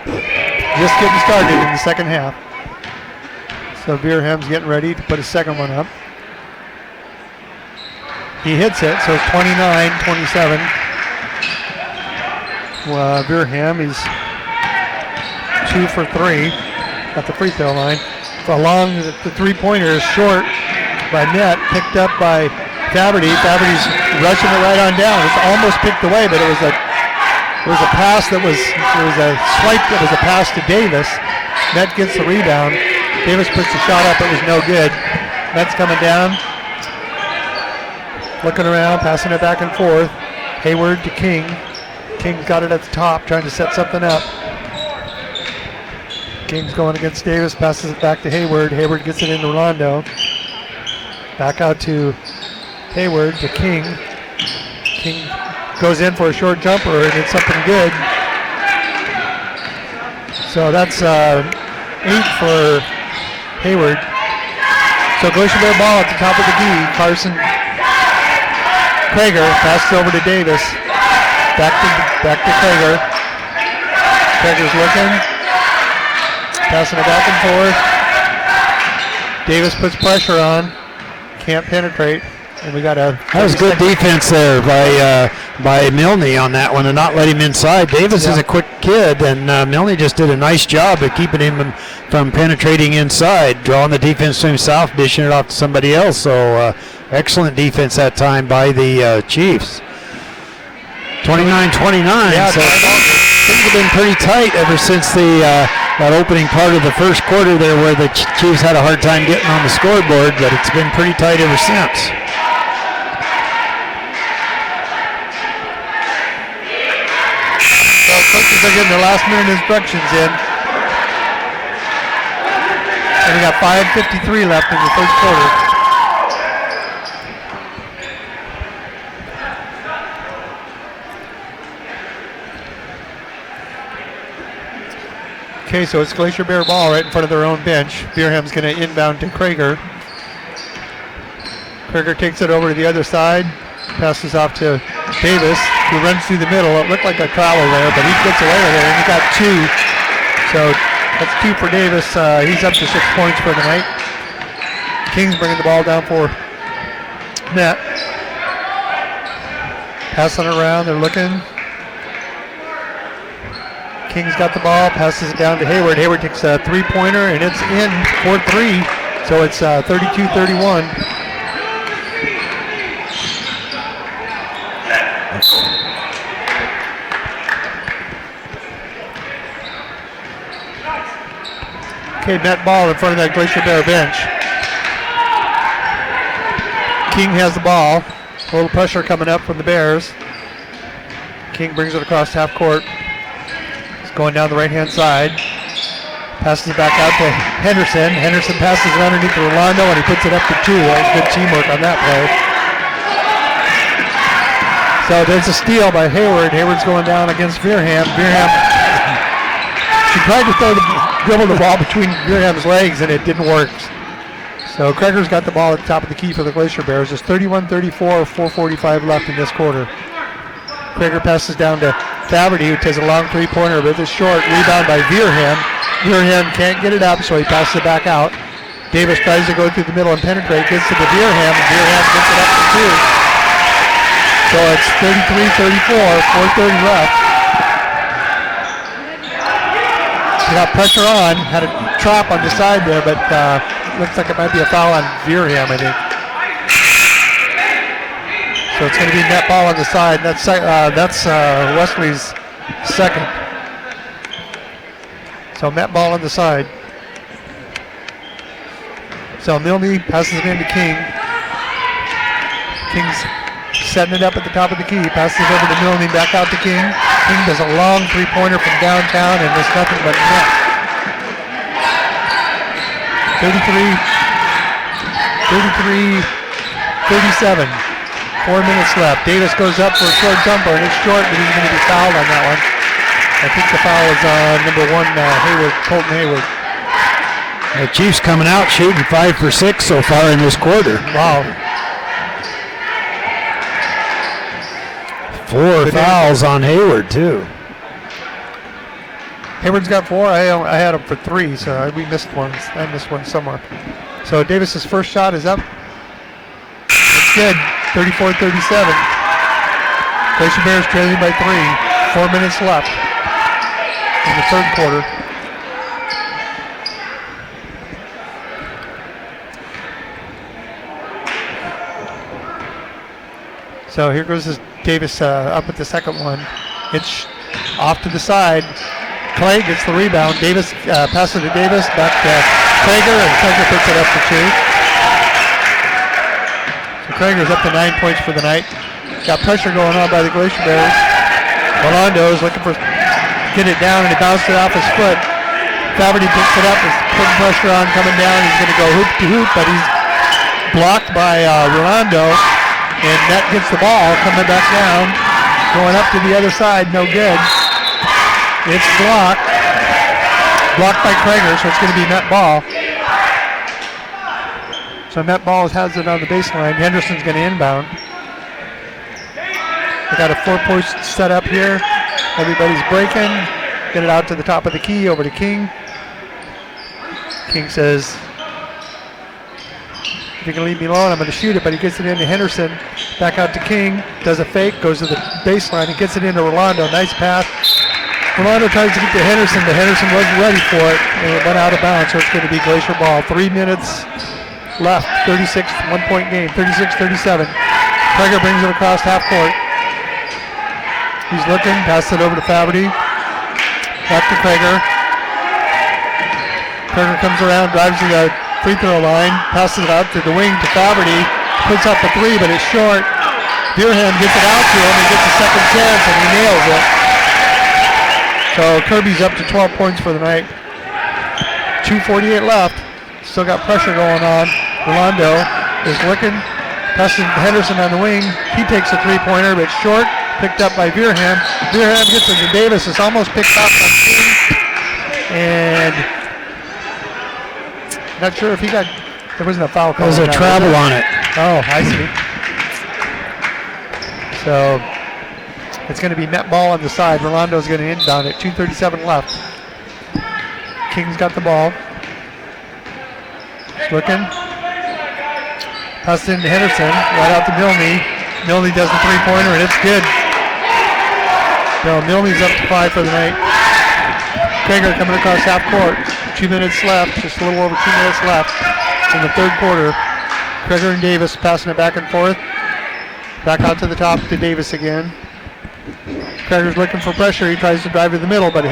Just getting started in the second half. So Beerham's getting ready to put his second one up. He hits it, so it's 29-27. Beerham is 2 for 3 at the free throw line. Along the three-pointer is short by Net, picked up by Faberty. Faberty's rushing it right on down. It's almost picked away, but it was a pass that was a swipe that was a pass to Davis. Net gets the rebound. Davis puts the shot up. It was no good. Net's coming down, looking around, passing it back and forth. Hayward to King. King's got it at the top, trying to set something up. King's going against Davis, passes it back to Hayward. Hayward gets it into Rolando. Back out to Hayward to King. King goes in for a short jumper, and it's something good. So that's 8 for Hayward. So Glacier Bear ball at the top of the key. Carson Krager passes over to Davis. Back to Krager. Krager's looking. Passing it back and forth. Davis puts pressure on. Can't penetrate. And we got a... That was good defense there by Milne on that one and not let him inside. Davis is a quick kid, and Milne just did a nice job of keeping him from penetrating inside, drawing the defense to himself, dishing it off to somebody else. So excellent defense that time by the Chiefs. 29-29. Yeah, so things have been pretty tight ever since that opening part of the first quarter there, where the Chiefs had a hard time getting on the scoreboard, but it's been pretty tight ever since. Coaches are getting their last minute instructions in. And we got 5:53 left in the first quarter. Okay, so it's Glacier Bear ball right in front of their own bench. Beerham's going to inbound to Krager. Krager takes it over to the other side. Passes off to Davis, who runs through the middle. It looked like a travel there, but he gets away with it, and he got 2. So that's 2 for Davis. He's up to 6 points for the night. Kings bringing the ball down for Met. Passing it around, they're looking. Kings got the ball, passes it down to Hayward. Hayward takes a 3-pointer, and it's in for 3. So it's 32-31. Okay, net ball in front of that Glacier Bear bench. King has the ball. A little pressure coming up from the Bears. King brings it across half court. He's going down the right-hand side. Passes it back out to Henderson. Henderson passes it underneath to Rolando, and he puts it up to 2. That was good teamwork on that play. So there's a steal by Hayward. Hayward's going down against Beerham. Beerham, she tried to dribble the ball between Beerham's legs, and it didn't work. So Krager's got the ball at the top of the key for the Glacier Bears. It's 31-34, 4:45 left in this quarter. Krager passes down to Faverty, who takes a long 3-pointer, but it's short. Rebound by Beerham. Beerham can't get it up, so he passes it back out. Davis tries to go through the middle and penetrate. Gets to the Beerham, and Beerham gets it up to 2. So it's 33-34, 4:30 left. He got pressure on, had a trap on the side there, but looks like it might be a foul on Beerham, I think. So it's going to be net ball on the side. That's Wesley's second. So net ball on the side. So Milne passes it into King. King's setting it up at the top of the key. Passes it over to Milne, back out to King. King does a long 3-pointer from downtown, and there's nothing but net. 33-37. 4 minutes left. Davis goes up for a short jumper, and it's short, but he's going to be fouled on that one. I think the foul is on number 1, Hayward, Colton Hayward. The Chiefs coming out shooting 5 for 6 so far in this quarter. Wow. 4 fouls on Hayward, too. Hayward's got 4. I had him for 3, so we missed one. I missed one somewhere. So Davis's first shot is up. It's good. 34-37. Glacier Bears trailing by 3. 4 minutes left in the third quarter. So here goes Davis up with the second one. It's off to the side. Clay gets the rebound. Davis passes to Davis, back to Krager, and Krager puts it up to 2. So Krager's up to 9 points for the night. Got pressure going on by the Glacier Bears. Rolando's looking for get it down, and he bounced it off his foot. Faverty picks it up, is putting pressure on, coming down. He's going to go hoop to hoop, but he's blocked by Rolando. And Net gets the ball, coming back down. Going up to the other side, no good. It's blocked. Blocked by Krager, so it's going to be net ball. So net ball has it on the baseline. Henderson's going to inbound. They got a 4-post set up here. Everybody's breaking. Get it out to the top of the key, over to King. King says, if you're going to leave me alone, I'm going to shoot it, but he gets it into Henderson. Back out to King, does a fake, goes to the baseline, and gets it into Rolando. Nice pass. Rolando tries to get to Henderson, but Henderson wasn't ready for it, and it went out of bounds, so it's going to be Glacier ball. 3 minutes left, 36, 1-point game, 36-37. Krager brings it across half court. He's looking, passes it over to Faberty. Back to Krager. Krager comes around, drives to the free throw line, passes it out to the wing to Faberty, puts up a 3, but it's short. Beerham gets it out to him, he gets a second chance, and he nails it. So Kirby's up to 12 points for the night. 2:48 left. Still got pressure going on. Rolando is looking, passes Henderson on the wing. He takes a 3-pointer, but short. Picked up by Beerham. Beerham gets it to Davis. It's almost picked up by King. And not sure if he got, there wasn't a foul call. There's a travel on it. Oh, I see. So it's going to be net ball on the side. Rolando's going to inbound it. 2:37 left. King's got the ball. He's looking. Passes into Henderson. Right out to Milne. Milne does the 3-pointer, and it's good. So Milne's up to 5 for the night. Krager coming across half court. 2 minutes left. Just a little over 2 minutes left in the third quarter. Krager and Davis passing it back and forth. Back out to the top to Davis again. Krager's looking for pressure. He tries to drive to the middle, but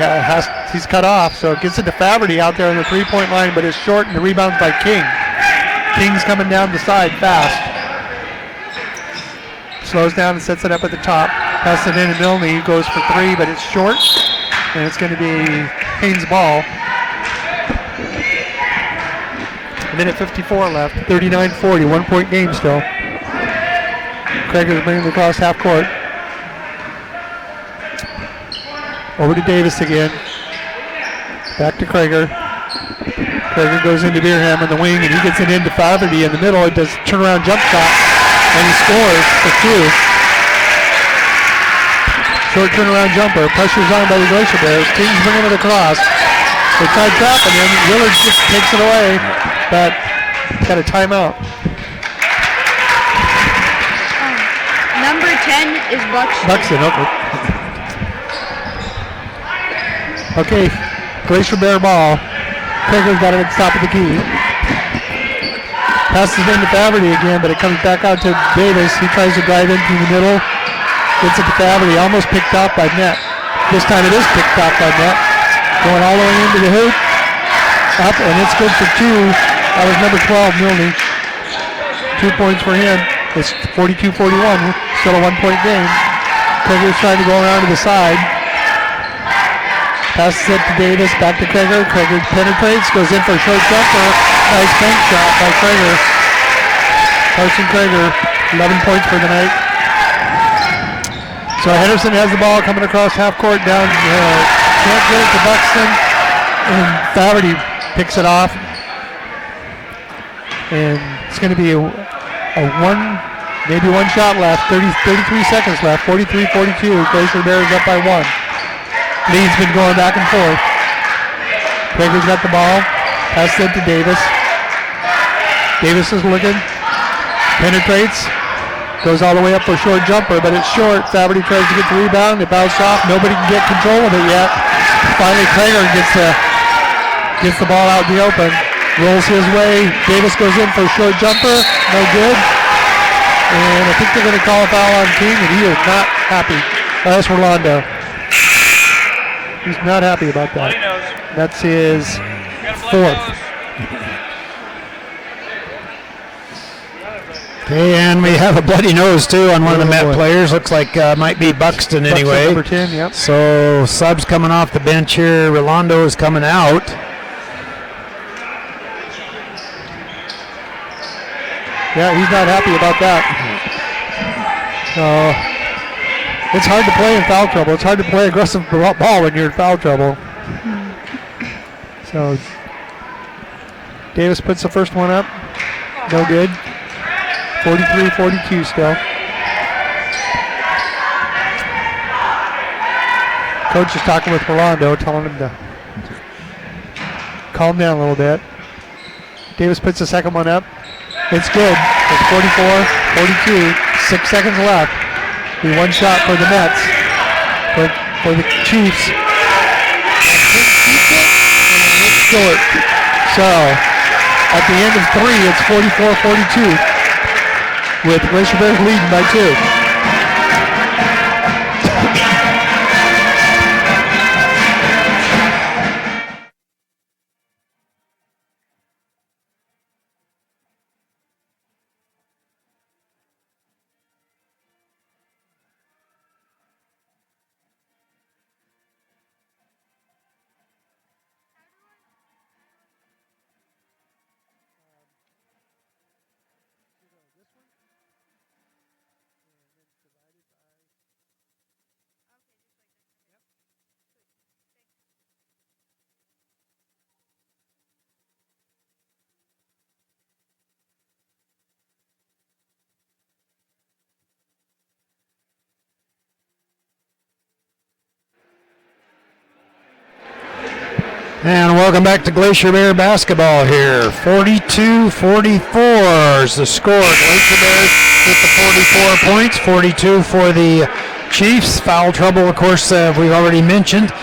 he's cut off. So it gets it to Faberty out there on the 3-point line, but it's short, and the rebound's by King. King's coming down the side fast. Slows down and sets it up at the top. Passes it in to Milne. He goes for 3, but it's short, and it's going to be Haines' ball. A minute 54 left. 39-40. 1-point game still. Krager's bringing it across half court. Over to Davis again. Back to Krager. Krager goes into Beerham on the wing, and he gets it into Faberty in the middle. He does a turnaround jump shot, and he scores for 2. Short turnaround jumper. Pressure's on by the Glacier Bears. King's bringing it across. They tried trapping him. Willard just takes it away, but got a timeout. Number 10 is Buxton. Buxton, okay. Okay, Glacier Bear ball. Krager's got it at the top of the key. Passes it into Faberty again, but it comes back out to Davis. He tries to drive into the middle. Gets it to Faberty, almost picked off by net. This time it is picked off by net. Going all the way into the hoop. Up, and it's good for 2. That was number 12, Milne. 2 points for him. It's 42-41. Still a 1-point game. Krager's trying to go around to the side. Passes it to Davis, back to Krager. Krager penetrates, goes in for a short jumper. Nice bank shot by Krager. Carson Krager, 11 points for the night. So Henderson has the ball coming across half court down. Can't get it to Buxton. And Faberty picks it off. And it's going to be maybe one shot left. 33 seconds left. 43-42. Glacier Bears up by 1. Lead's been going back and forth. Krager's got the ball. Passes it to Davis. Davis is looking. Penetrates. Goes all the way up for a short jumper, but it's short. Faberty tries to get the rebound. It bounced off. Nobody can get control of it yet. Finally, Krager gets the ball out in the open. Rolls his way. Davis goes in for a short jumper. No good. And I think they're going to call a foul on King, and he is not happy. That's Rolando. He's not happy about that. That's his 4th. Okay, and we have a bloody nose too on one of the Met players. Looks like might be Buxton anyway. Number 10, yep. So subs coming off the bench here. Rolando is coming out. Yeah, he's not happy about that. So It's hard to play in foul trouble. It's hard to play aggressive ball when you're in foul trouble. So Davis puts the first one up. No good. 43-42 still. Coach is talking with Rolando, telling him to calm down a little bit. Davis puts the second one up. It's good. It's 44-42. 6 seconds left. Be one shot for the Mets. For the Chiefs. It's short. So at the end of 3, it's 44-42 with Glacier Bears leading by 2. And welcome back to Glacier Bear basketball here. 42-44 is the score. Glacier Bears with the 44 points, 42 for the Chiefs. Foul trouble, of course, we've already mentioned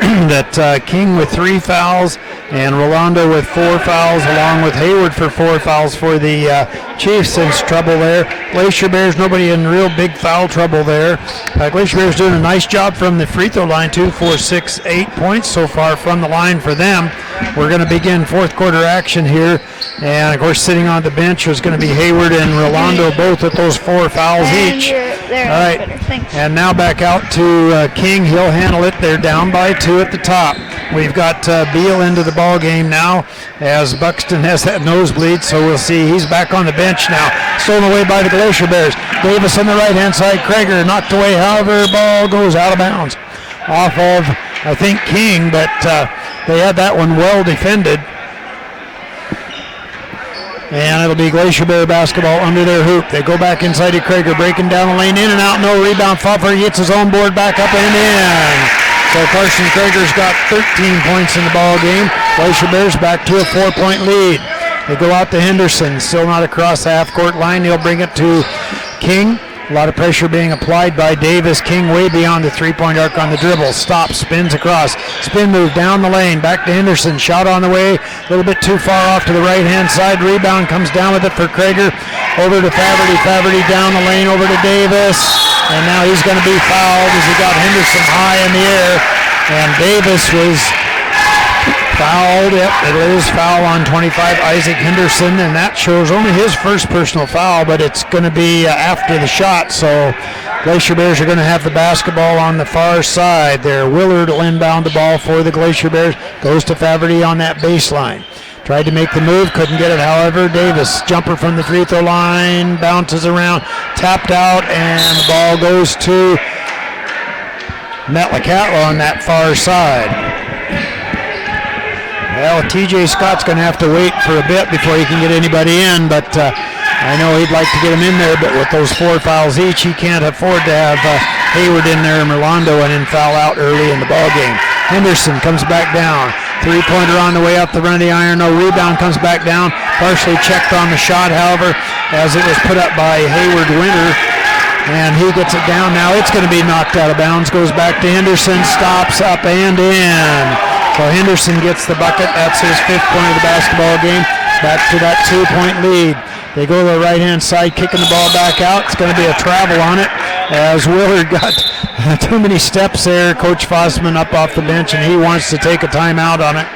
that King with 3 fouls and Rolando with 4 fouls, along with Hayward for 4 fouls for the Chiefs. Since trouble there. Glacier Bears, nobody in real big foul trouble there. Glacier Bears doing a nice job from the free throw line, 2, 4, 6, 8 points so far from the line for them. We're going to begin fourth quarter action here. And, of course, sitting on the bench was going to be Hayward and Rolando, both with those 4 fouls each. All right. And now back out to King. He'll handle it. They're down by 2 at the top. We've got Beal into the ball game now as Buxton has that nosebleed, so we'll see. He's back on the bench now. Stolen away by the Glacier Bears. Davis on the right-hand side. Krager knocked away. However, ball goes out of bounds off of, I think, King, but they had that one well defended. And it'll be Glacier Bear basketball under their hoop. They go back inside to Krager, breaking down the lane, in and out, no rebound. Pfeffer gets his own board back up and in. So Carson Krager's got 13 points in the ball game. Glacier Bears back to a 4-point lead. They go out to Henderson, still not across the half-court line. He'll bring it to King. A lot of pressure being applied by Davis. King way beyond the three-point arc on the dribble. Stops, spins across. Spin move down the lane. Back to Henderson. Shot on the way. A little bit too far off to the right-hand side. Rebound comes down with it for Krager. Over to Faverty. Faverty down the lane over to Davis. And now he's going to be fouled as he got Henderson high in the air. And Davis was fouled. Yep, it is foul on 25, Isaac Henderson, and that shows only his first personal foul, but it's going to be after the shot, so Glacier Bears are going to have the basketball on the far side there. Willard will inbound the ball for the Glacier Bears. Goes to Faverty on that baseline. Tried to make the move, couldn't get it, however. Davis, jumper from the free throw line, bounces around, tapped out, and the ball goes to Metlakatla on that far side. Well, TJ Scott's going to have to wait for a bit before he can get anybody in, but I know he'd like to get him in there, but with those 4 fouls each, he can't afford to have Hayward in there and Rolando and then foul out early in the ballgame. Henderson comes back down. Three-pointer on the way up the run of the iron. No rebound, comes back down. Partially checked on the shot, however, as it was put up by Hayward Winter. And he gets it down. Now it's going to be knocked out of bounds. Goes back to Henderson. Stops up and in. So Henderson gets the bucket. That's his 5th point of the basketball game. Back to that 2-point lead. They go to the right-hand side, kicking the ball back out. It's going to be a travel on it as Willard got too many steps there. Coach Fossman up off the bench, and he wants to take a timeout on it.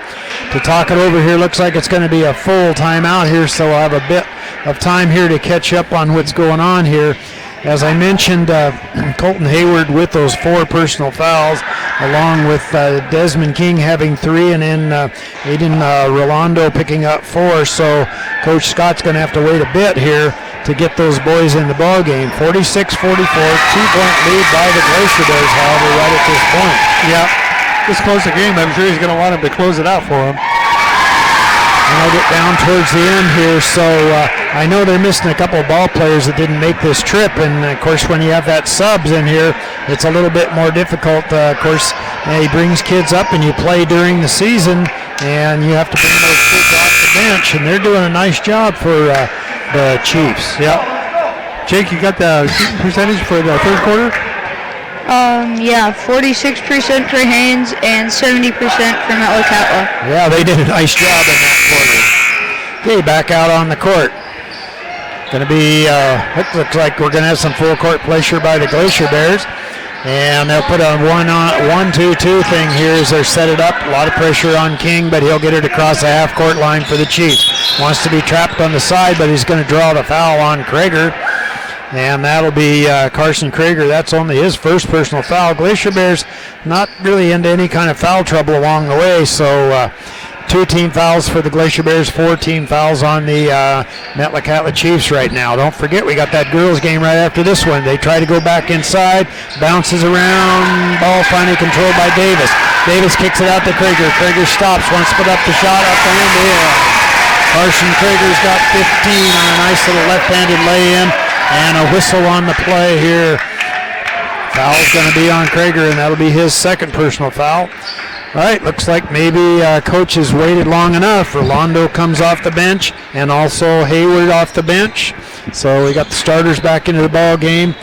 To talk it over here, looks like it's going to be a full timeout here, so we'll have a bit of time here to catch up on what's going on here. as I mentioned, Colton Hayward with those 4 personal fouls, along with Desmond King having 3, and then Aiden Rolando picking up 4. So Coach Scott's going to have to wait a bit here to get those boys in the ball game. 46-44, 2-point lead by the Glacier Bears, however, right at this point. Yeah, this close the game. I'm sure he's going to want him to close it out for him. And I'll get down towards the end here, so I know they're missing a couple of ball players that didn't make this trip, and of course when you have that subs in here, it's a little bit more difficult. Of course, he brings kids up and you play during the season, and you have to bring those kids off the bench, and they're doing a nice job for the Chiefs. Yeah. Jake, you got the shooting percentage for the third quarter? Yeah, 46% for Haines and 70% for Metlakatla. Yeah, they did a nice job in that quarter. Okay, back out on the court. Going to be, it looks like we're going to have some full court pressure by the Glacier Bears. And they'll put a 1-2-2 thing here as they set it up. A lot of pressure on King, but he'll get it across the half-court line for the Chiefs. Wants to be trapped on the side, but he's going to draw the foul on Krager. And that'll be Carson Krager. That's only his first personal foul. Glacier Bears not really into any kind of foul trouble along the way, so 2 team fouls for the Glacier Bears, 4 team fouls on the Metlakatla Chiefs right now. Don't forget, we got that girls game right after this one. They try to go back inside, bounces around, ball finally controlled by Davis. Davis kicks it out to Krager. Krager stops, wants to put up the shot, up and in. Carson Krager's got 15 on a nice little left-handed lay-in. And a whistle on the play here. Foul's going to be on Krager, and that'll be his second personal foul. All right, looks like maybe coach has waited long enough. Rolando comes off the bench, and also Hayward off the bench. So we got the starters back into the ball game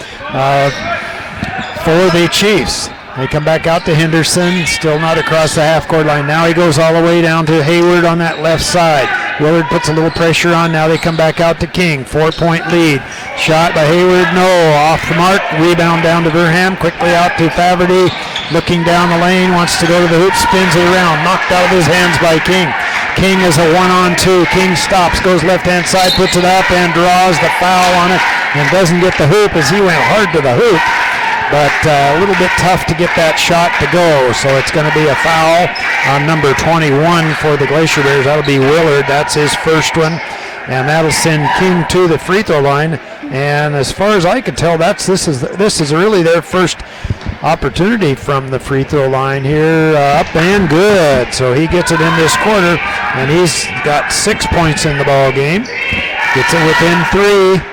for the Chiefs. They come back out to Henderson, still not across the half-court line. Now he goes all the way down to Hayward on that left side. Willard puts a little pressure on. Now they come back out to King. 4-point lead. Shot by Hayward, no. Off the mark. Rebound down to Verham. Quickly out to Faverty. Looking down the lane. Wants to go to the hoop. Spins it around. Knocked out of his hands by King. King is a 1-on-2. King stops. Goes left-hand side. Puts it up and draws the foul on it. And doesn't get the hoop as he went hard to the hoop. But a little bit tough to get that shot to go. So it's going to be a foul on number 21 for the Glacier Bears. That'll be Willard. That's his first one. And that'll send King to the free throw line. And as far as I can tell, this is really their first opportunity from the free throw line here. Up and good. So he gets it in this quarter. And he's got 6 points in the ball game. Gets it within 3.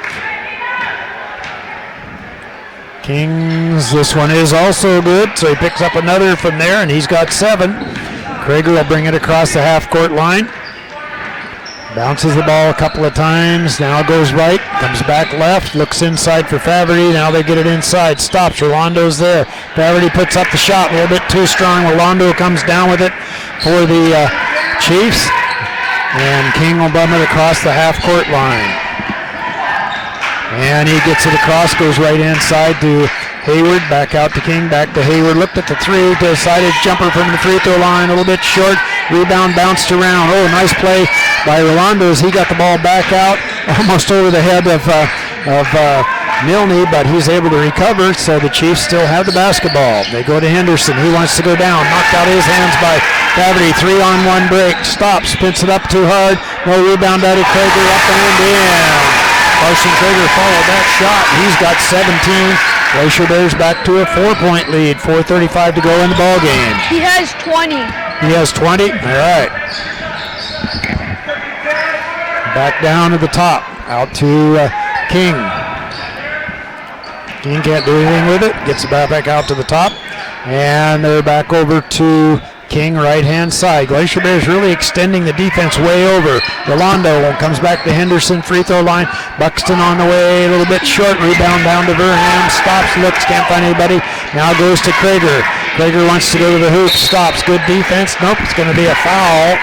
Kings, this one is also good, so he picks up another from there, and he's got 7. Krager will bring it across the half-court line. Bounces the ball a couple of times, now goes right, comes back left, looks inside for Faverty, now they get it inside, stops, Rolando's there. Faverty puts up the shot, a little bit too strong, Rolando comes down with it for the Chiefs, and King will bum it across the half-court line. And he gets it across, goes right inside to Hayward, back out to King, back to Hayward, looked at the 3, decided jumper from the free throw line, a little bit short, rebound bounced around. Oh, nice play by Rolando as he got the ball back out, almost over the head of Milne, but he's able to recover, so the Chiefs still have the basketball. They go to Henderson, he wants to go down, knocked out of his hands by Faverty, 3-on-1 break, stops, spins it up too hard, no rebound out of Krager, up and in. Carson Krager followed that shot. He's got 17. Glacier Bears back to a 4-point lead. 4:35 to go in the ball game. He has 20. He has 20? All right. Back down to the top. Out to King. King can't do anything with it. Gets it back out to the top. And they're back over to King, right-hand side. Glacier Bears really extending the defense way over. Rolando comes back to Henderson, free throw line. Buxton on the way, a little bit short. Rebound down to Verham. Stops, looks, can't find anybody. Now goes to Krager. Krager wants to go to the hoop. Stops, good defense. Nope, it's going to be a foul.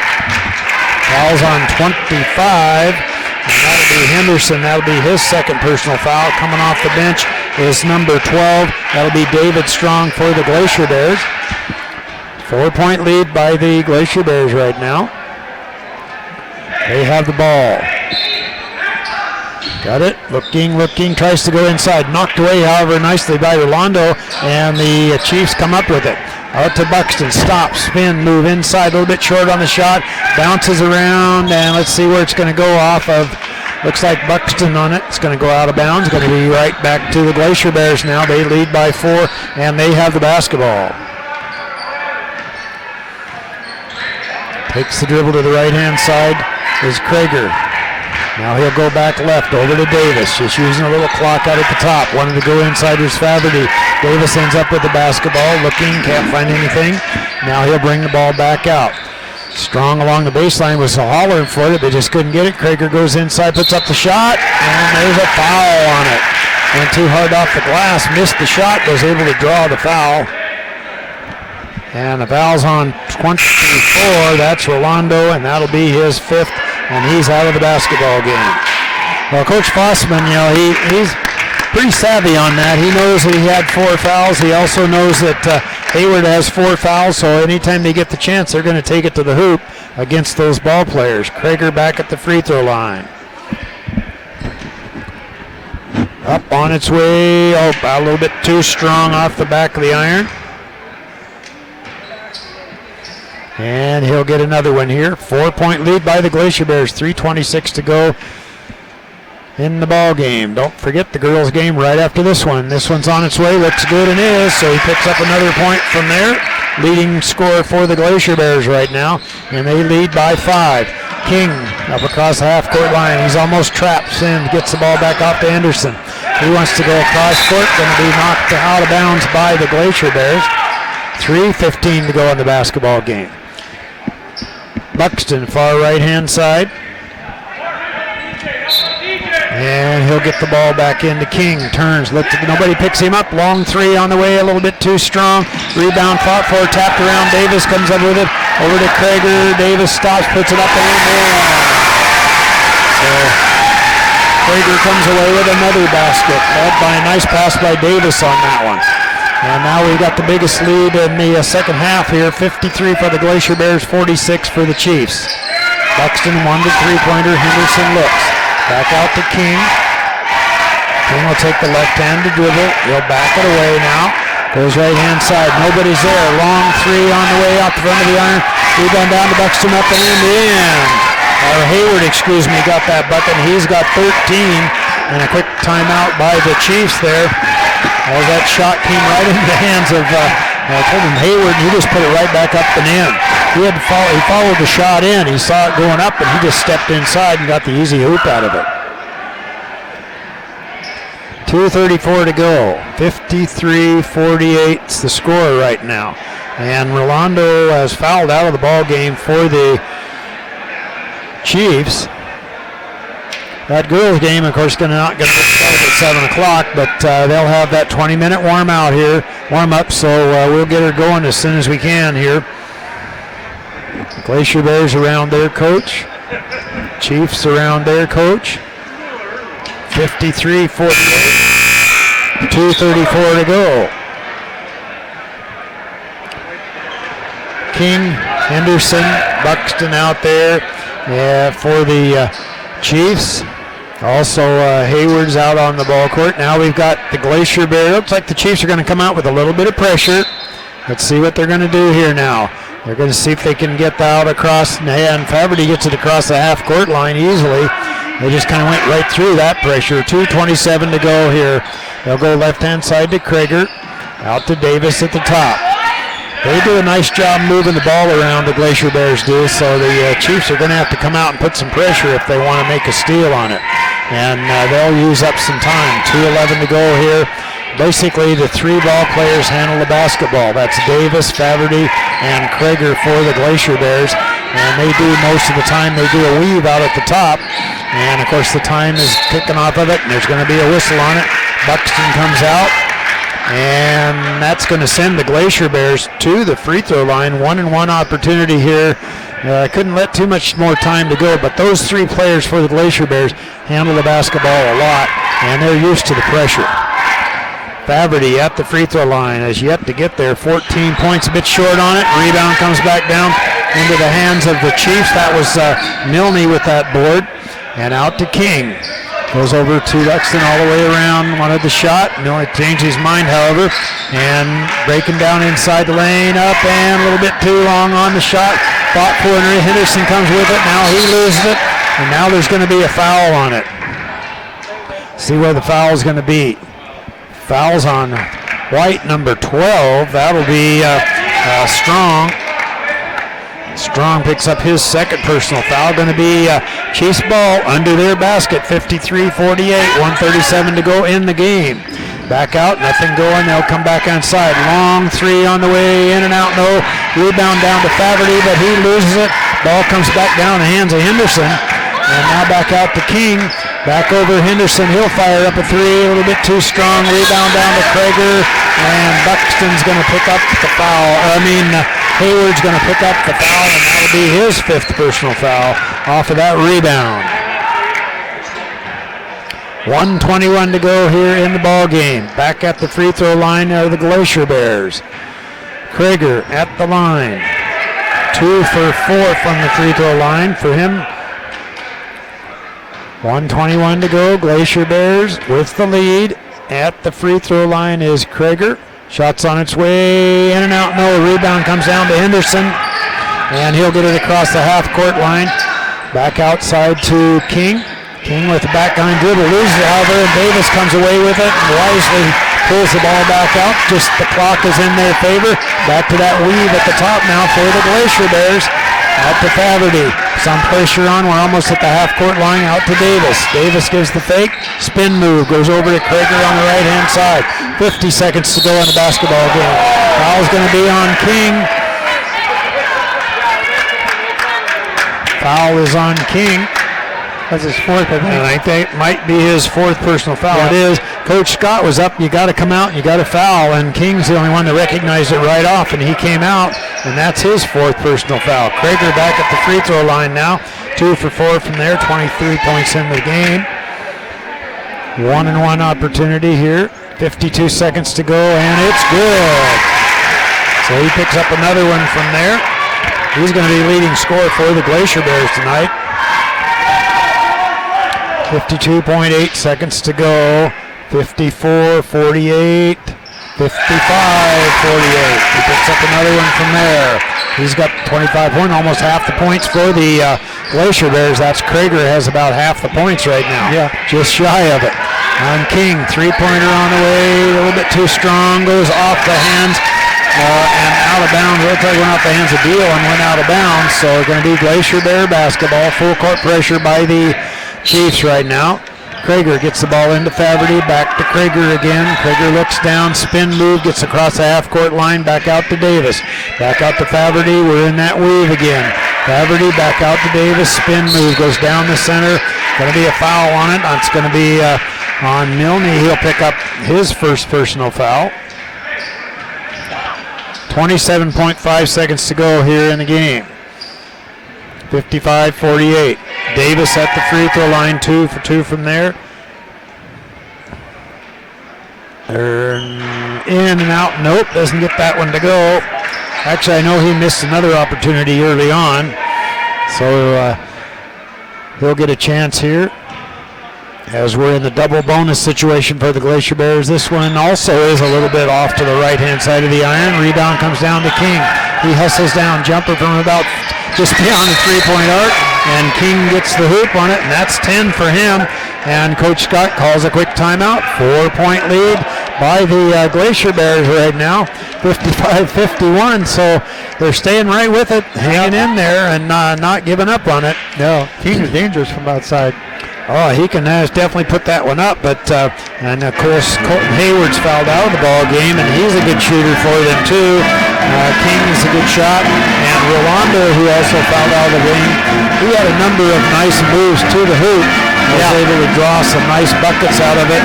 Foul's on 25. And that'll be Henderson. That'll be his second personal foul. Coming off the bench is number 12. That'll be David Strong for the Glacier Bears. 4-point lead by the Glacier Bears right now. They have the ball. Got it. Looking, tries to go inside. Knocked away, however, nicely by Rolando, and the Chiefs come up with it. Out to Buxton. Stop, spin, move inside. A little bit short on the shot. Bounces around, and let's see where it's going to go off of. Looks like Buxton on it. It's going to go out of bounds. Going to be right back to the Glacier Bears now. They lead by 4, and they have the basketball. Takes the dribble to the right-hand side is Krager. Now he'll go back left over to Davis, just using a little clock out at the top. Wanted to go inside, here's Faverty. Davis ends up with the basketball, looking, can't find anything. Now he'll bring the ball back out. Strong along the baseline was hollering for it, they just couldn't get it. Krager goes inside, puts up the shot, and there's a foul on it. Went too hard off the glass, missed the shot, was able to draw the foul. And the foul's on 24, that's Rolando, and that'll be his 5th. And he's out of the basketball game. Well, Coach Fossman, he's pretty savvy on that. He knows that he had 4 fouls. He also knows that Hayward has 4 fouls, so anytime they get the chance, they're going to take it to the hoop against those ball players. Krager back at the free throw line. Up on its way. Oh, a little bit too strong off the back of the iron. And he'll get another one here. 4-point lead by the Glacier Bears. 3:26 to go in the ball game. Don't forget the girls' game right after this one. This one's on its way. Looks good and is. So he picks up another point from there. Leading scorer for the Glacier Bears right now. And they lead by 5. King up across the half-court line. He's almost trapped. Sims gets the ball back off to Anderson. He wants to go across court. Going to be knocked out of bounds by the Glacier Bears. 3:15 to go in the basketball game. Buxton, far right-hand side. And he'll get the ball back into King. Turns, nobody picks him up. Long 3 on the way, a little bit too strong. Rebound fought for, tapped around. Davis comes up with it. Over to Krager. Davis stops, puts it up and in. So Krager comes away with another basket. Led by a nice pass by Davis on that one. And now we've got the biggest lead in the second half here. 53 for the Glacier Bears, 46 for the Chiefs. Buxton won the 3-pointer. Henderson looks. Back out to King. King will take the left-handed dribble. He'll back it away now. Goes right-hand side. Nobody's there. Long 3 on the way out the front of the iron. Rebound down to Buxton, up and in. Hayward, got that bucket. He's got 13. And a quick timeout by the Chiefs there. As that shot came right into the hands of Hayward, and he just put it right back up and in. He followed the shot in. He saw it going up, and he just stepped inside and got the easy hoop out of it. 2:34 to go. 53-48 is the score right now. And Rolando has fouled out of the ball game for the Chiefs. That girls' game, of course, not going to get started at 7 o'clock, but they'll have that 20-minute warm-up, so we'll get her going as soon as we can here. Glacier Bears around their coach. Chiefs around their coach. 53-48. 2:34 to go. King, Henderson, Buxton out there for the Chiefs. Also, Hayward's out on the ball court. Now we've got the Glacier Bears. Looks like the Chiefs are going to come out with a little bit of pressure. Let's see what they're going to do here now. They're going to see if they can get out across, and Faverty gets it across the half-court line easily. They just kind of went right through that pressure. 2:27 to go here. They'll go left-hand side to Krager. Out to Davis at the top. They do a nice job moving the ball around, the Glacier Bears do, so the Chiefs are going to have to come out and put some pressure if they want to make a steal on it. And they'll use up some time. 2:11 to go here. Basically, the 3 ball players handle the basketball. That's Davis, Faverty, and Krager for the Glacier Bears. And they do most of the time, they do a weave out at the top. And, of course, the time is kicking off of it, and there's going to be a whistle on it. Buxton comes out. And that's going to send the Glacier Bears to the free throw line. 1-and-1 opportunity here. Couldn't let too much more time to go, but those 3 players for the Glacier Bears handle the basketball a lot, and they're used to the pressure. Faverty at the free throw line has yet to get there. 14 points, a bit short on it. Rebound comes back down into the hands of the Chiefs. That was Milne with that board. And out to King. Goes over to Lexington all the way around. Wanted the shot. No, it changed his mind, however. And breaking down inside the lane. Up and a little bit too long on the shot. Fought for it. Henderson comes with it. Now he loses it. And now there's going to be a foul on it. See where the foul is going to be. Foul's on White, number 12. That'll be Strong. Strong picks up his second personal foul. Going to be Chiefs ball under their basket. 53-48. 1:37 to go in the game. Back out, nothing going. They'll come back inside. Long three on the way, in and out, no. Rebound down to Faverty, but he loses it. Ball comes back down in the hands of Henderson. And now back out to King. Back over Henderson. He'll fire up a three. A little bit too strong. Rebound down to Krager. And Buxton's going to pick up the foul. Hayward's going to pick up the foul, and that'll be his fifth personal foul off of that rebound. 1:21 to go here in the ball game. Back at the free throw line are the Glacier Bears. Krager at the line. 2 for 4 from the free throw line for him. 1:21 to go. Glacier Bears with the lead. At the free throw line is Krager. Shots on its way, in and out, no. Rebound comes down to Henderson, and he'll get it across the half-court line. Back outside to King. King with the backline dribble, loses it, however, and Davis comes away with it and wisely pulls the ball back out. Just the clock is in their favor. Back to that weave at the top now for the Glacier Bears. Out to Faverty. Some pressure on. We're almost at the half-court line. Out to Davis. Davis gives the fake. Spin move. Goes over to Krager on the right-hand side. 50 seconds to go in the basketball game. Foul's going to be on King. Foul is on King. That's his fourth, I think. And I think it might be his fourth personal foul. Yeah. It is. Coach Scott was up. You got to come out. You got to foul. And King's the only one that recognized it right off. And he came out. And that's his fourth personal foul. Krager back at the free throw line now. 2 for 4 from there. 23 points in the game. 1-and-1 opportunity here. 52 seconds to go. And it's good. So he picks up another one from there. He's going to be leading scorer for the Glacier Bears tonight. 52.8 seconds to go. 54-48. 55-48. He picks up another one from there. He's got 25 points, almost half the points for the Glacier Bears. That's Krager has about half the points right now. Yeah. Just shy of it. On King, three-pointer on the way. A little bit too strong. Goes off the hands and out of bounds. Looks like went off the hands of Deal and went out of bounds. So it's going to be Glacier Bear basketball. Full court pressure by the Chiefs right now. Krager gets the ball into Faverty, back to Krager again. Krager looks down, spin move, gets across the half-court line, back out to Davis. Back out to Faverty, we're in that weave again. Faverty back out to Davis, spin move, goes down the center. Going to be a foul on it. It's going to be on Milne. He'll pick up his first personal foul. 27.5 seconds to go here in the game. 55-48. Davis at the free throw line, 2 for 2 from there. In and out, nope, doesn't get that one to go. Actually, I know he missed another opportunity early on, so he'll get a chance here. As we're in the double bonus situation for the Glacier Bears. This one also is a little bit off to the right-hand side of the iron. Rebound comes down to King. He hustles down, jumper from about just beyond the three-point arc, and King gets the hoop on it, and that's 10 for him. And Coach Scott calls a quick timeout. 4-point lead by the Glacier Bears right now, 55-51. So they're staying right with it, hanging in there, and not giving up on it. No, King is dangerous from outside. Oh, he can definitely put that one up, but and of course Colton Hayward's fouled out of the ball game, and he's a good shooter for them too. King is a good shot, and Rolando, who also fouled out of the game, he had a number of nice moves to the hoop. Was able to draw some nice buckets out of it,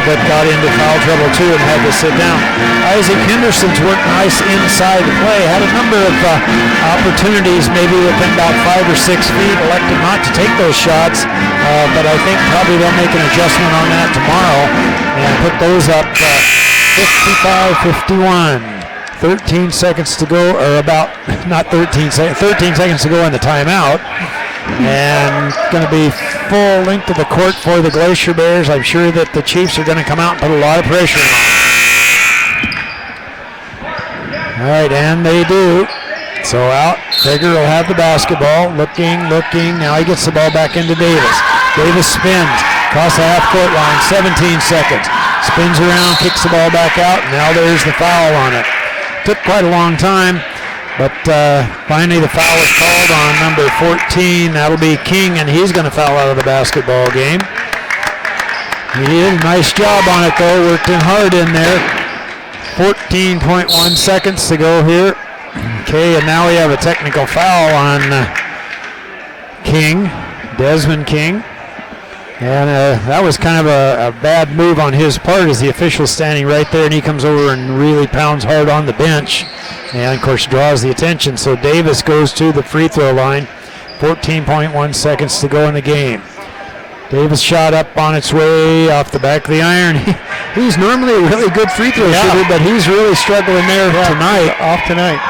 but got into foul trouble too and had to sit down. Isaac Henderson's worked nice inside the play, had a number of opportunities, maybe within about 5 or 6 feet, elected not to take those shots, but I think probably they'll make an adjustment on that tomorrow and put those up 55-51. 13 seconds to go, or about, not 13 seconds, 13 seconds to go in the timeout. And going to be full length of the court for the Glacier Bears. I'm sure that the Chiefs are going to come out and put a lot of pressure on. All right, and they do. So out, Krieger will have the basketball. Looking. Now he gets the ball back into Davis. Davis spins across the half-court line, 17 seconds. Spins around, kicks the ball back out. Now there's the foul on it. Took quite a long time, but finally the foul is called on number 14. That'll be King, and he's going to foul out of the basketball game. He did a nice job on it, though. Worked in hard in there. 14.1 seconds to go here. Okay, and now we have a technical foul on King, Desmond King. And that was kind of a bad move on his part as the official's standing right there, and he comes over and really pounds hard on the bench and, of course, draws the attention. So Davis goes to the free throw line. 14.1 seconds to go in the game. Davis shot up on its way off the back of the iron. He's normally a really good free throw shooter, but he's really struggling there tonight. Off tonight.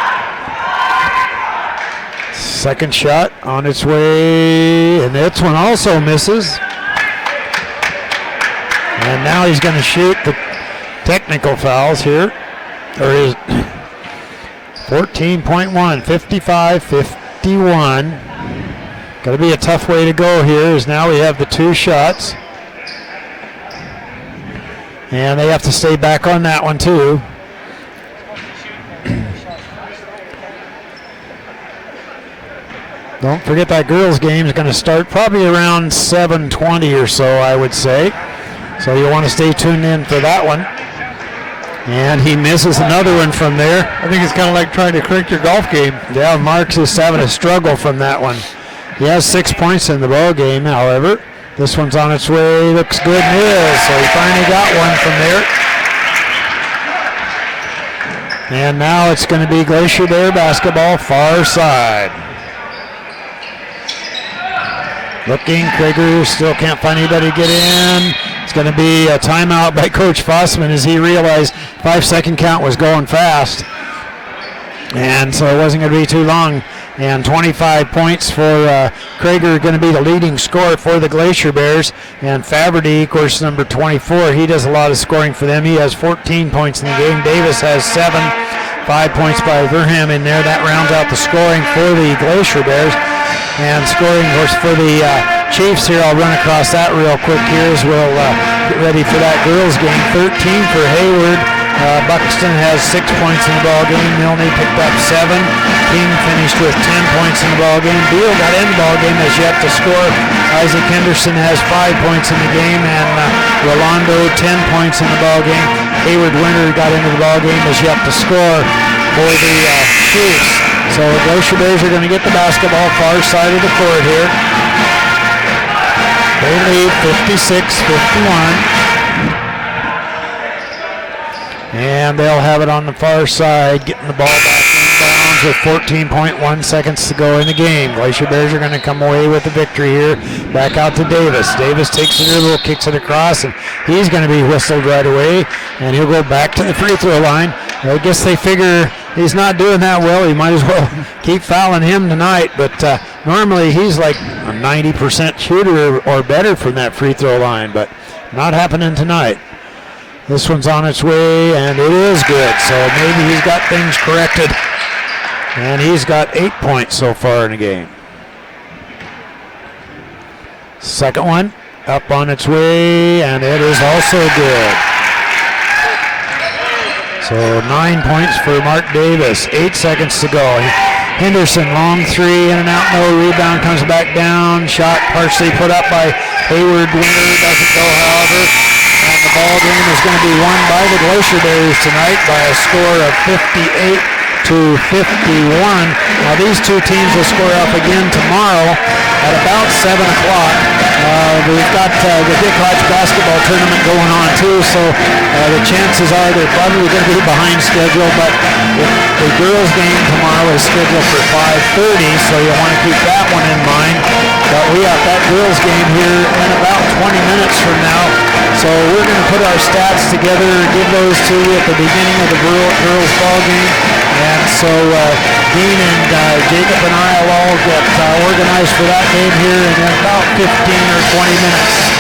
Second shot on its way, and this one also misses. And now he's going to shoot the technical fouls here. Or is 14.1, 55-51. Going to be a tough way to go here, as now we have the two shots. And they have to stay back on that one too. Don't forget that girls' game is going to start probably around 7:20 or so, I would say. So you'll want to stay tuned in for that one. And he misses another one from there. I think it's kind of like trying to correct your golf game. Yeah, Marks is having a struggle from that one. He has 6 points in the ball game, however. This one's on its way. Looks good and is. So he finally got one from there. And now it's going to be Glacier Bear basketball, far side. Looking, Krieger still can't find anybody to get in. It's going to be a timeout by Coach Fossman as he realized 5-second count was going fast. And so it wasn't going to be too long. And 25 points for Krieger, going to be the leading scorer for the Glacier Bears. And Faberty, of course, number 24, he does a lot of scoring for them. He has 14 points in the game. Davis has 7. 5 points by Verham in there. That rounds out the scoring for the Glacier Bears. And scoring, of course, for the Chiefs here. I'll run across that real quick here as we'll get ready for that girls game. 13 for Hayward. Buxton has 6 points in the ball game. Milne picked up 7. King finished with 10 points in the ball game. Beal got in the ball game, has yet to score. Isaac Henderson has 5 points in the game, and Rolando 10 points in the ball game. Hayward Winter got into the ball game, has yet to score for the Chiefs. So the Glacier Bears are going to get the basketball far side of the court here. They lead 56-51. And they'll have it on the far side, getting the ball back inbounds with 14.1 seconds to go in the game. Glacier Bears are going to come away with the victory here. Back out to Davis. Davis takes the dribble, kicks it across, and he's going to be whistled right away. And he'll go back to the free throw line. I guess they figure he's not doing that well. He might as well keep fouling him tonight. But normally he's like a 90% shooter or better from that free throw line, but not happening tonight. This one's on its way, and it is good. So maybe he's got things corrected. And he's got 8 points so far in the game. Second one up on its way, and it is also good. So 9 points for Mark Davis. 8 seconds to go. Henderson, long three, in and out, no rebound, comes back down. Shot partially put up by Hayward Winter, doesn't go, however. And the ball game is going to be won by the Glacier Bears tonight by a score of 58-51. Now these two teams will score up again tomorrow at about 7 o'clock. We've got the Dick Hodge basketball tournament going on too, so the chances are they're probably going to be behind schedule, but the girls game tomorrow is scheduled for 5:30, so you'll want to keep that one in mind. But we have that girls game here in about 20 minutes from now, so we're going to put our stats together, give those to you at the beginning of the girls ball game. And so Dean and Jacob and I will all get organized for that game here in about 15 or 20 minutes.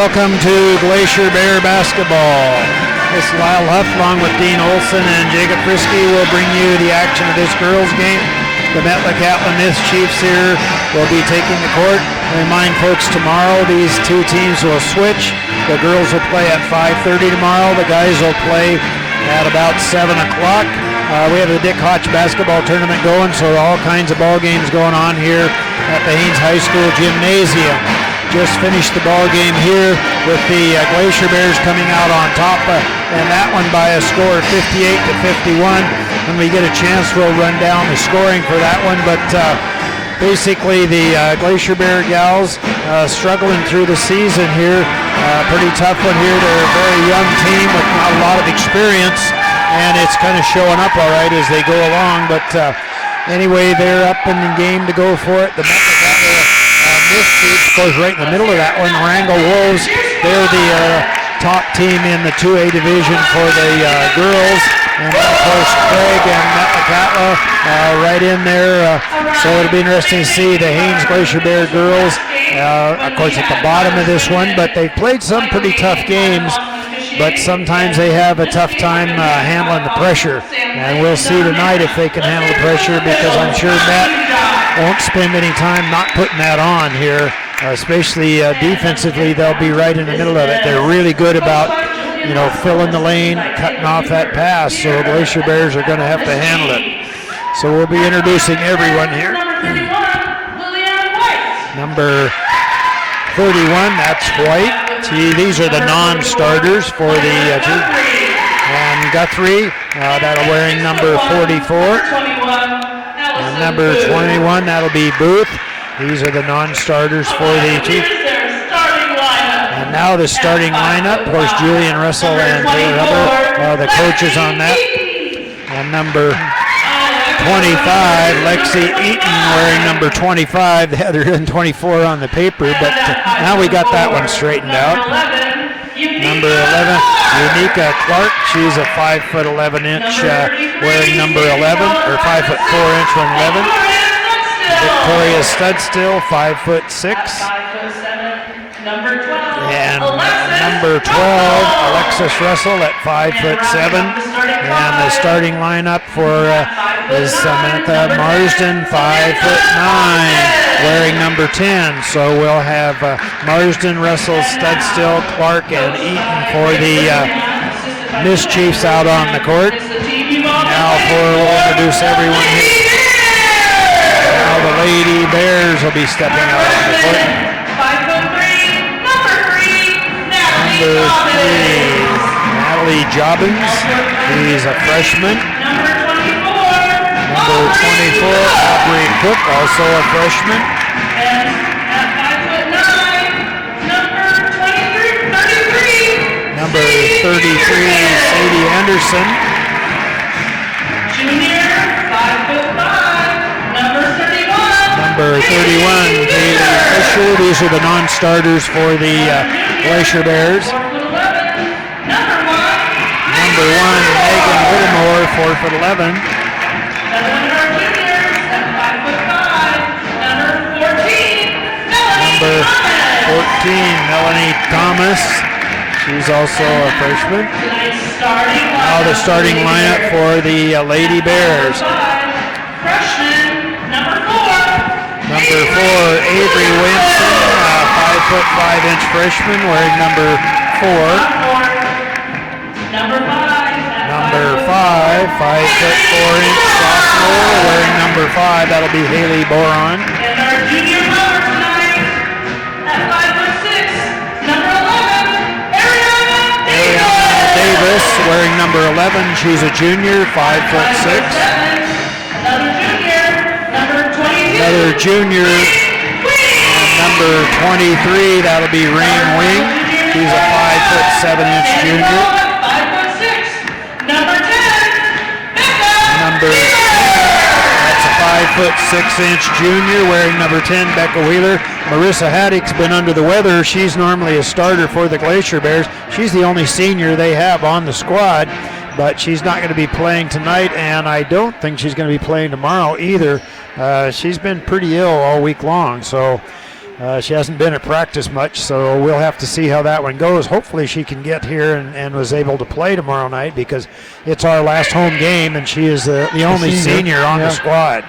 welcome to Glacier Bear basketball. This is Lyle Huff along with Dean Olson and Jacob Frisky will bring you the action of this girls game. The Metlakatla Chiefs here will be taking the court. Remind folks, tomorrow these two teams will switch. The girls will play at 5:30 tomorrow. The guys will play at about 7 o'clock. We have the Dick Hotch basketball tournament going, so all kinds of ball games going on here at the Haines High School Gymnasium. Just finished the ball game here with the Glacier Bears coming out on top, and that one by a score of 58-51. When we get a chance, we'll run down the scoring for that one, but basically the Glacier Bear gals struggling through the season here. Pretty tough one here. They're a very young team with not a lot of experience, and it's kind of showing up all right as they go along, but anyway, they're up in the game to go for it. The Metlakatla Chiefs goes right in the middle of that one. Wrangell Wolves, they're the top team in the 2A division for the girls. And then, of course, Craig and Metlakatla right in there. So it'll be interesting to see the Haines Glacier Bear girls, of course, at the bottom of this one. But they've played some pretty tough games. But sometimes they have a tough time handling the pressure. And we'll see tonight if they can handle the pressure, because I'm sure Matt won't spend any time not putting that on here. Especially defensively, they'll be right in the middle of it. They're really good about, filling the lane, cutting off that pass. So Glacier Bears are going to have to handle it. So we'll be introducing everyone here. Number 31, that's White. See, these are the non-starters for the team. And Guthrie, that'll wearing number 44. And number 21, that'll be Booth. These are the non-starters for the Chiefs. And now the starting lineup, of course, Julian Russell and Taylor Hubbard are the coaches on that. And number 25, Lexi Eaton wearing number 25. They had her in 24 on the paper, but now we got that one straightened out. Number 11, Unica Clark. She's a 5'11" wearing number 11, or 5'4" wearing 11. Victoria Studstill, 5'6". And number 12, Alexis Russell at 5'7". And the starting lineup for is Samantha Marsden, 5'9", wearing number 10. So we'll have Marsden, Russell, Studstill, Clark, and Eaton for the Miss Chiefs out on the court. Now we'll introduce everyone here. Now the Lady Bears will be stepping out on the court. 5'3", number 3, Number 3, Natalie Jobbins. She's a freshman. Number 24, Number 24, Aubrey Cook, also a freshman. and at 5'9", number 33. Number 33, Sadie Anderson. Junior, 5'5", number 31. Number 31, Haley Fisher. These are the non-starters for the Glacier Bears. 4'11", number 1. Number 1, Megan Whittemore, 4'11". Another one of our juniors at 5'5", number 14, Number Melanie 14, Melanie Thomas. She's also a freshman. Tonight's starting Now the starting lineup for the Lady Bears. Freshman, number 4. Number 4, Avery Winston, 5'5" freshman, wearing number 4. Number 5. Number 5, 5'4" sophomore, wearing number 5. That'll be Haley Boron. And our junior number tonight at 5'6", number 11, Ariana Davis, wearing number 11. She's a junior, 5'6". Another junior, number 22. Another junior, number 23. That'll be Rain Wing. She's a 5'7" junior. 5'6", number 10, Becca. Number 10, that's a 5'6" junior, wearing number 10, Becca Wheeler. Marissa Haddock's been under the weather. She's normally a starter for the Glacier Bears. She's the only senior they have on the squad, but she's not going to be playing tonight, and I don't think she's going to be playing tomorrow either. She's been pretty ill all week long, so She hasn't been at practice much, so we'll have to see how that one goes. Hopefully she can get here and was able to play tomorrow night, because it's our last home game, and she is the only senior on the squad.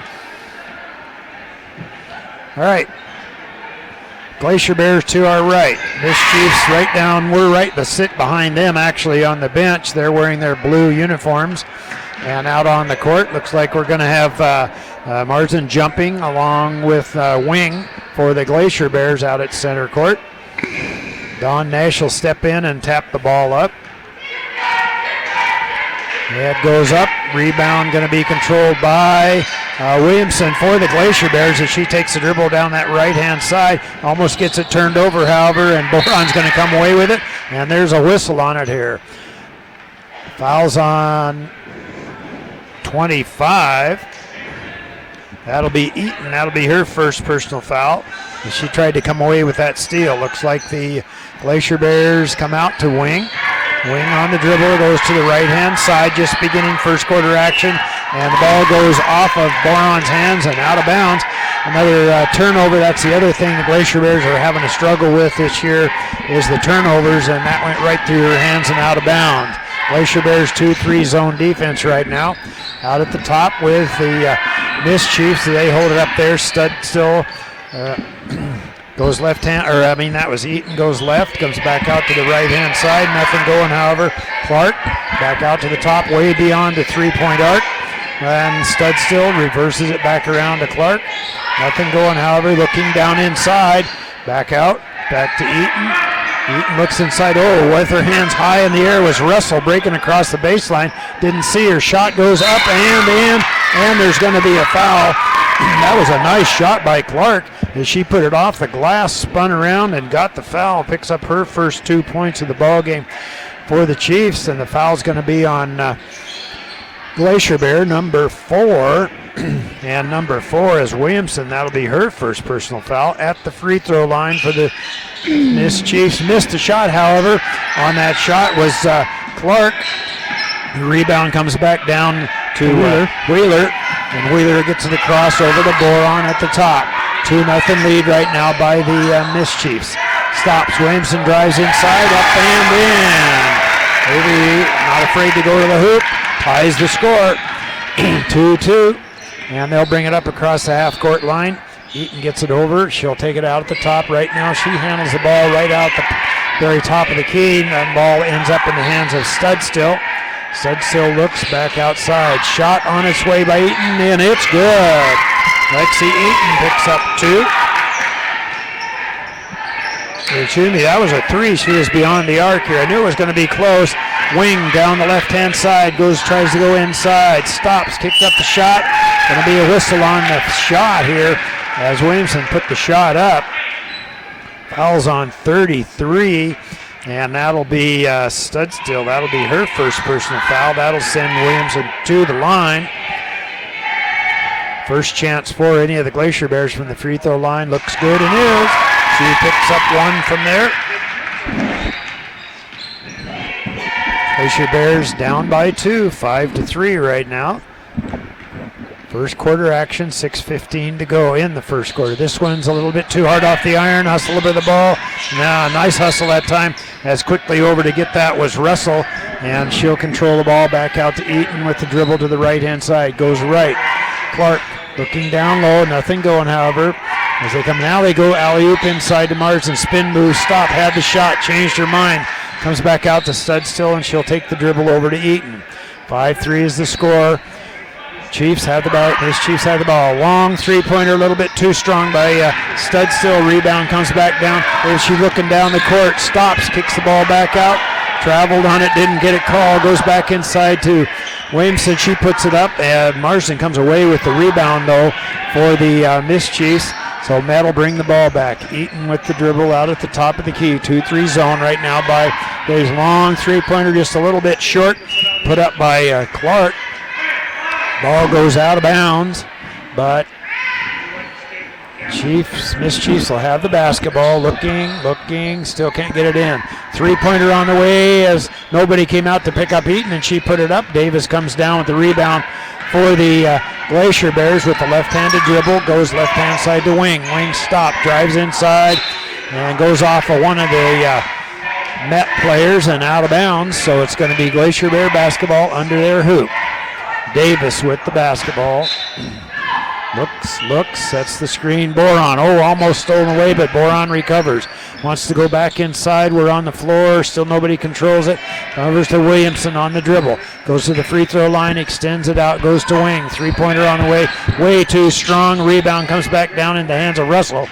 All right. Glacier Bears to our right. Miss Chiefs right down. We're right to sit behind them, actually, on the bench. They're wearing their blue uniforms. And out on the court, looks like we're going to have Marsden jumping along with Wing for the Glacier Bears out at center court. Don Nash will step in and tap the ball up. It goes up. Rebound going to be controlled by Williamson for the Glacier Bears as she takes the dribble down that right-hand side. Almost gets it turned over, however, and Boron's going to come away with it. And there's a whistle on it here. Fouls on 25. That'll be Eaton. That'll be her first personal foul. And she tried to come away with that steal. Looks like the Glacier Bears come out to Wing. Wing on the dribble, goes to the right-hand side, just beginning first quarter action, and the ball goes off of Boron's hands and out of bounds. Another turnover. That's the other thing the Glacier Bears are having a struggle with this year, is the turnovers, and that went right through her hands and out of bounds. Glacier Bears 2-3 zone defense right now. Out at the top with the Miss Chiefs. They hold it up there. Stud still goes left hand, that was Eaton, goes left, comes back out to the right hand side. Nothing going, however. Clark back out to the top, way beyond the three-point arc. And Stud still reverses it back around to Clark. Nothing going, however. Looking down inside. Back out, back to Eaton. Eaton looks inside. Oh, with her hands high in the air was Russell breaking across the baseline. Didn't see her. Shot goes up and in, and there's going to be a foul. That was a nice shot by Clark as she put it off the glass, spun around, and got the foul. Picks up her first 2 points of the ball game for the Chiefs, and the foul's going to be on Glacier Bear, number 4. And number 4 is Williamson. That'll be her first personal foul at the free throw line for the Miss Chiefs. Missed the shot, however. On that shot was Clark. The rebound comes back down to Wheeler. And Wheeler gets it across over to Boron at the top. 2-0 lead right now by the Miss Chiefs. Stops. Williamson drives inside, up and in. Maybe not afraid to go to the hoop. Ties the score. 2-2. And they'll bring it up across the half-court line. Eaton gets it over. She'll take it out at the top right now. She handles the ball right out the very top of the key. That ball ends up in the hands of Stud still. Stud still looks back outside. Shot on its way by Eaton, and it's good. Lexi Eaton picks up 2. Excuse me, that was a 3. She was beyond the arc here. I knew it was going to be close. Wing down the left-hand side, tries to go inside, stops, kicks up the shot. Going to be a whistle on the shot here as Williamson put the shot up. Fouls on 33, and that'll be Stud still. That'll be her first personal foul. That'll send Williamson to the line. First chance for any of the Glacier Bears from the free throw line. Looks good and is. She picks up 1 from there. Glacier Bears down by 2, 5-3 right now. First quarter action, 6:15 to go in the first quarter. This one's a little bit too hard off the iron. Hustle over the ball. Now, nice hustle that time. As quickly over to get that was Russell, and she'll control the ball back out to Eaton with the dribble to the right-hand side. Goes right. Clark looking down low. Nothing going, however. As they come now, they go alley-oop inside to Marsden. Spin move, stop, had the shot, changed her mind. Comes back out to Stud still, and she'll take the dribble over to Eaton. 5-3 is the score. Chiefs have the ball. Miss Chiefs have the ball. Long three-pointer, a little bit too strong by Stud still. Rebound comes back down. Is she looking down the court? Stops, kicks the ball back out. Traveled on it, didn't get it called. Goes back inside to Williamson. She puts it up, and Marsden comes away with the rebound, though, for the Miss Chiefs. So Matt will bring the ball back. Eaton with the dribble out at the top of the key. 2-3 zone right now by his long three-pointer, just a little bit short. Put up by Clark. Ball goes out of bounds, but Miss Chiefs will have the basketball. Looking, still can't get it in. Three-pointer on the way as nobody came out to pick up Eaton, and she put it up. Davis comes down with the rebound for the Glacier Bears with the left-handed dribble, goes left-hand side to Wing. Wing stop, drives inside, and goes off of one of the Met players and out of bounds. So it's going to be Glacier Bear basketball under their hoop. Davis with the basketball. Looks, sets the screen. Boron, almost stolen away, but Boron recovers. Wants to go back inside. We're on the floor. Still nobody controls it. Covers to Williamson on the dribble. Goes to the free throw line, extends it out, goes to Wing. Three-pointer on the way. Way too strong. Rebound comes back down in the hands of Russell.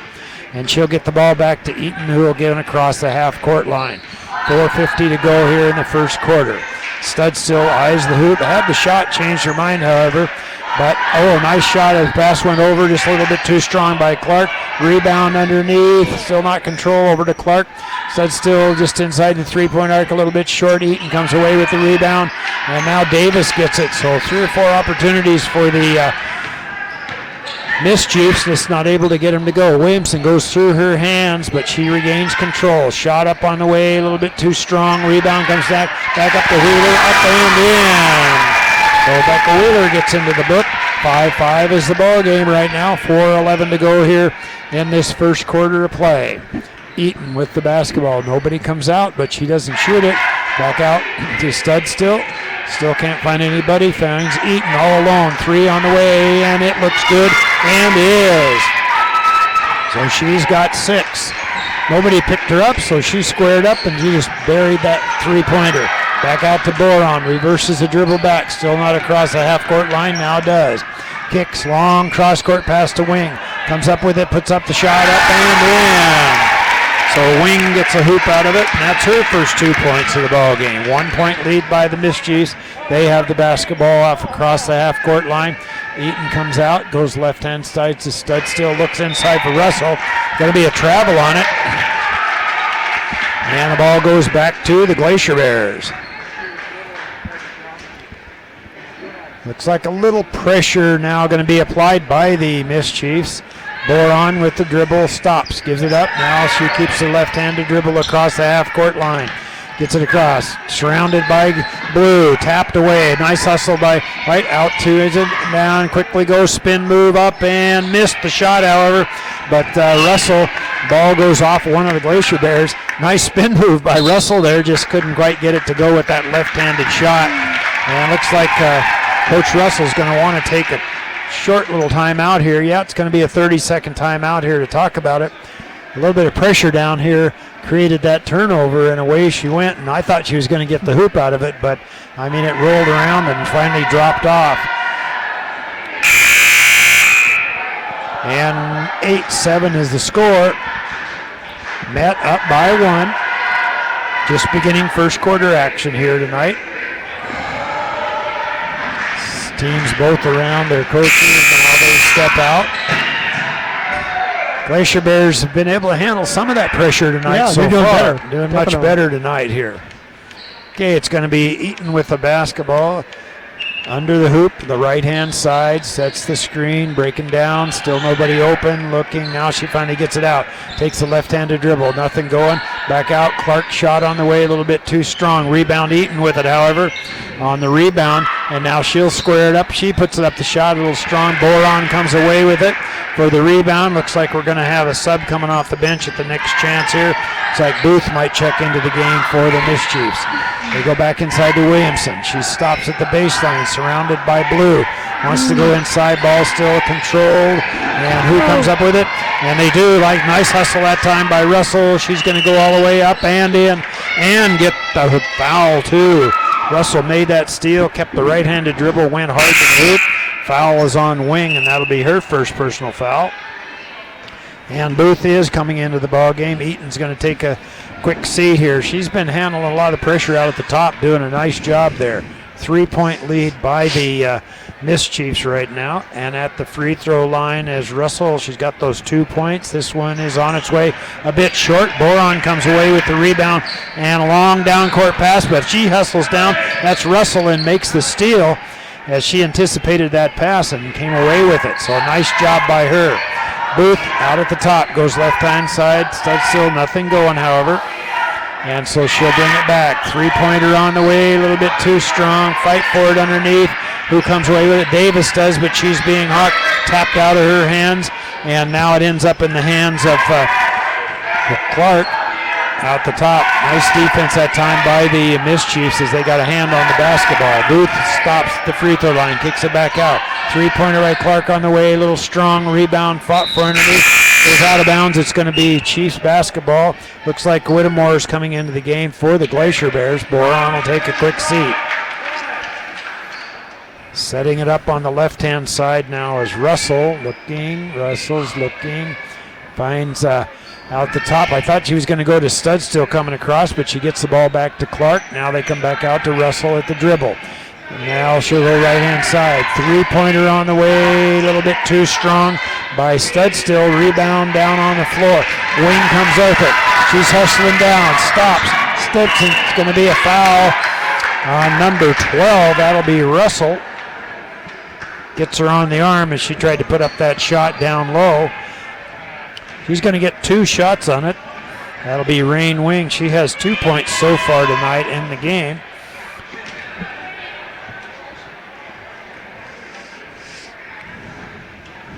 And she'll get the ball back to Eaton, who will get it across the half-court line. 4:50 to go here in the first quarter. Stud still eyes the hoop. Had the shot, changed her mind, however. But, nice shot as pass went over, just a little bit too strong by Clark. Rebound underneath, still not control, over to Clark. Stud still just inside the three-point arc, a little bit short. Eaton comes away with the rebound, and now Davis gets it. So 3 or 4 opportunities for the Miss Chiefs, just not able to get him to go. Williamson goes through her hands, but she regains control. Shot up on the way, a little bit too strong. Rebound comes back up to Wheeler, up and in. So Becca Wheeler gets into the book. 5-5 is the ball game right now. 4:11 to go here in this first quarter of play. Eaton with the basketball. Nobody comes out, but she doesn't shoot it. Back out to Stud still. Still can't find anybody. Finds Eaton all alone. 3 on the way, and it looks good, and is. So she's got 6. Nobody picked her up, so she squared up, and she just buried that three-pointer. Back out to Boron, reverses the dribble back, still not across the half-court line, now does. Kicks, long cross-court pass to Wing. Comes up with it, puts up the shot, up and in. So Wing gets a hoop out of it, and that's her first 2 points of the ball game. 1 point lead by the Miss Chiefs. They have the basketball off across the half-court line. Eaton comes out, goes left-hand side to Stud, still looks inside for Russell. Going to be a travel on it. And the ball goes back to the Glacier Bears. Looks like a little pressure now going to be applied by the Miss Chiefs. Boron with the dribble, stops, gives it up. Now she keeps the left-handed dribble across the half-court line. Gets it across, surrounded by Blue, tapped away. Nice hustle by right out to it, down, quickly goes, spin move up and missed the shot, however. But Russell, ball goes off one of the Glacier Bears. Nice spin move by Russell there, just couldn't quite get it to go with that left-handed shot. And it looks like Coach Russell's going to want to take a short little timeout here. Yeah, it's going to be a 30-second timeout here to talk about it. A little bit of pressure down here created that turnover, and away she went, and I thought she was going to get the hoop out of it, but I mean, it rolled around and finally dropped off. And 8-7 is the score. Met up by 1. Just beginning first quarter action here tonight. Teams both around their coaches, and how they step out. Glacier Bears have been able to handle some of that pressure tonight so far. Doing much better tonight here. Okay, it's going to be Eaton with the basketball. Under the hoop, the right-hand side, sets the screen, breaking down, still nobody open, looking, now she finally gets it out. Takes the left-handed dribble, nothing going, back out, Clark shot on the way, a little bit too strong. Rebound Eaton with it, however, on the rebound, and now she'll square it up. She puts it up the shot, a little strong. Boron comes away with it for the rebound. Looks like we're going to have a sub coming off the bench at the next chance here. Looks like Booth might check into the game for the Miss Chiefs. They go back inside to Williamson. She stops at the baseline, surrounded by Blue. Wants to go inside, ball still controlled. And who comes up with it? And they do. Nice hustle that time by Russell. She's going to go all the way up and in and get the foul too. Russell made that steal, kept the right-handed dribble, went hard to the hoop. Foul is on Wing, and that'll be her first personal foul. And Booth is coming into the ball game. Eaton's going to take a quick seat here. She's been handling a lot of pressure out at the top, doing a nice job there. 3-point lead by the Miss Chiefs right now. And at the free throw line is Russell. She's got those 2 points. This one is on its way a bit short. Boron comes away with the rebound and a long down court pass, but she hustles down. That's Russell and makes the steal as she anticipated that pass and came away with it. So a nice job by her. Booth out at the top, goes left-hand side, still nothing going, however. And so she'll bring it back. Three-pointer on the way, a little bit too strong. Fight for it underneath. Who comes away with it? Davis does, but she's being tapped out of her hands, and now it ends up in the hands of Clark out the top. Nice defense that time by the Miss Chiefs as they got a hand on the basketball. Booth stops at the free throw line, kicks it back out. Three-pointer by Clark on the way, a little strong rebound, fought for underneath. Goes out of bounds. It's going to be Chiefs basketball. Looks like Whittemore is coming into the game for the Glacier Bears. Boron will take a quick seat. Setting it up on the left-hand side now is Russell looking. Russell's looking. Finds out the top. I thought she was going to go to Studstill coming across, but she gets the ball back to Clark. Now they come back out to Russell at the dribble. And now she'll go right-hand side. Three-pointer on the way, a little bit too strong by Studstill. Rebound down on the floor. Wing comes with it. She's hustling down, stops, steps, and it's going to be a foul on number 12. That'll be Russell. Gets her on the arm as she tried to put up that shot down low. She's going to get 2 shots on it. That'll be Rain Wing. She has 2 points so far tonight in the game.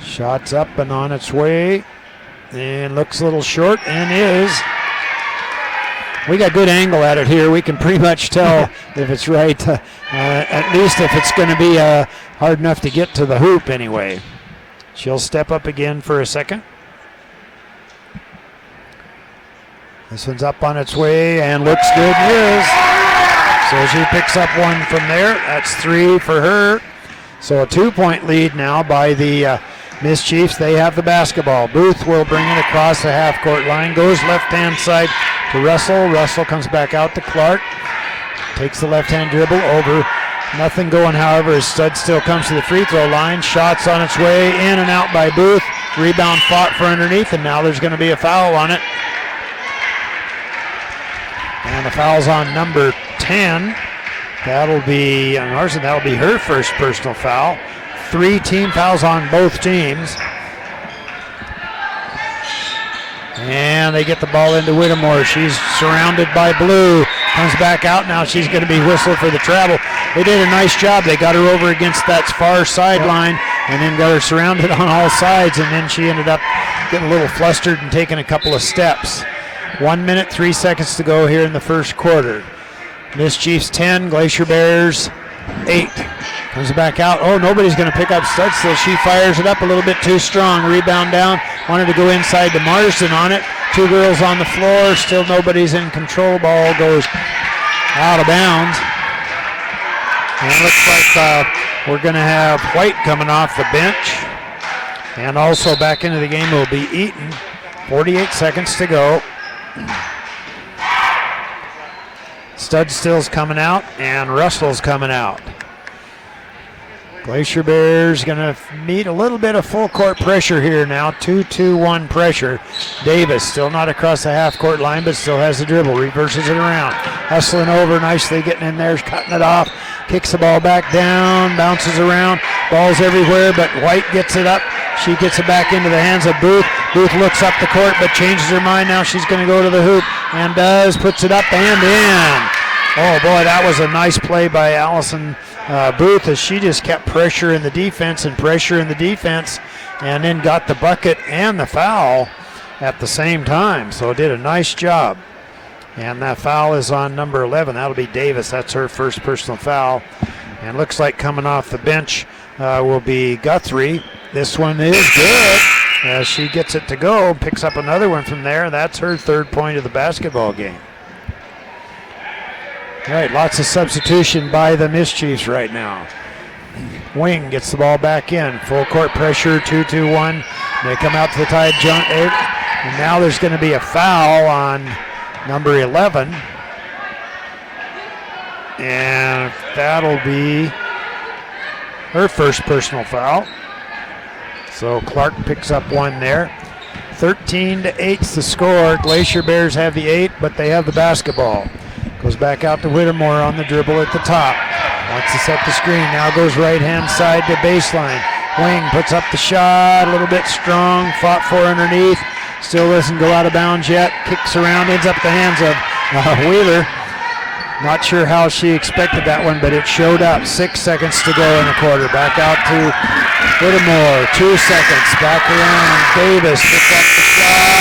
Shot's up and on its way. And looks a little short and is. We got good angle at it here. We can pretty much tell if it's right. At least if it's going to be hard enough to get to the hoop anyway. She'll step up again for a second. This one's up on its way and looks good. It is. So she picks up 1 from there. That's 3 for her. So a 2-point lead now by the Miss Chiefs. They have the basketball. Booth will bring it across the half-court line. Goes left-hand side to Russell. Russell comes back out to Clark. Takes the left-hand dribble over. Nothing going, however, as Studstill comes to the free throw line. Shots on its way, in and out by Booth. Rebound fought for underneath, and now there's going to be a foul on it. And the foul's on number 10. That'll be Larson. That'll be her first personal foul. 3 team fouls on both teams. And they get the ball into Whittemore. She's surrounded by blue. Comes back out now. She's going to be whistled for the travel. They did a nice job. They got her over against that far sideline and then got her surrounded on all sides. And then she ended up getting a little flustered and taking a couple of steps. 1 minute, 3 seconds to go here in the first quarter. Miss Chiefs 10, Glacier Bears 8. Comes back out. Oh, nobody's going to pick up Studstill. She fires it up a little bit too strong. Rebound down. Wanted to go inside to Marsden on it. 2 girls on the floor. Still nobody's in control. Ball goes out of bounds. And it looks like we're going to have White coming off the bench. And also back into the game will be Eaton. 48 seconds to go. Studstill's coming out and Russell's coming out. Glacier Bears going to meet a little bit of full court pressure here now. 2-2-1 pressure. Davis still not across the half court line, but still has the dribble. Reverses it around. Hustling over, nicely getting in there, cutting it off. Kicks the ball back down, bounces around. Ball's everywhere, but White gets it up. She gets it back into the hands of Booth. Booth looks up the court, but changes her mind. Now she's going to go to the hoop and does. Puts it up and in. Oh, boy, that was a nice play by Allison Booth as she just kept pressure in the defense and then got the bucket and the foul at the same time. So did a nice job. And that foul is on number 11. That'll be Davis. That's her first personal foul. And looks like coming off the bench will be Guthrie. This one is good as she gets it to go. Picks up another one from there. That's her 3rd point of the basketball game. All right, lots of substitution by the Miss Chiefs right now. Wing gets the ball back in. Full court pressure, 2-2-1. They come out to the tied jump. And now there's going to be a foul on number 11. And that'll be her first personal foul. So Clark picks up 1 there. 13-8's the score. Glacier Bears have the 8, but they have the basketball. Goes back out to Whittemore on the dribble at the top. Wants to set the screen. Now goes right-hand side to baseline. Wing puts up the shot. A little bit strong. Fought for underneath. Still doesn't go out of bounds yet. Kicks around. Ends up the hands of Wheeler. Not sure how she expected that one, but it showed up. 6 seconds to go in the quarter. Back out to Whittemore. 2 seconds. Back around. Davis picks up the shot and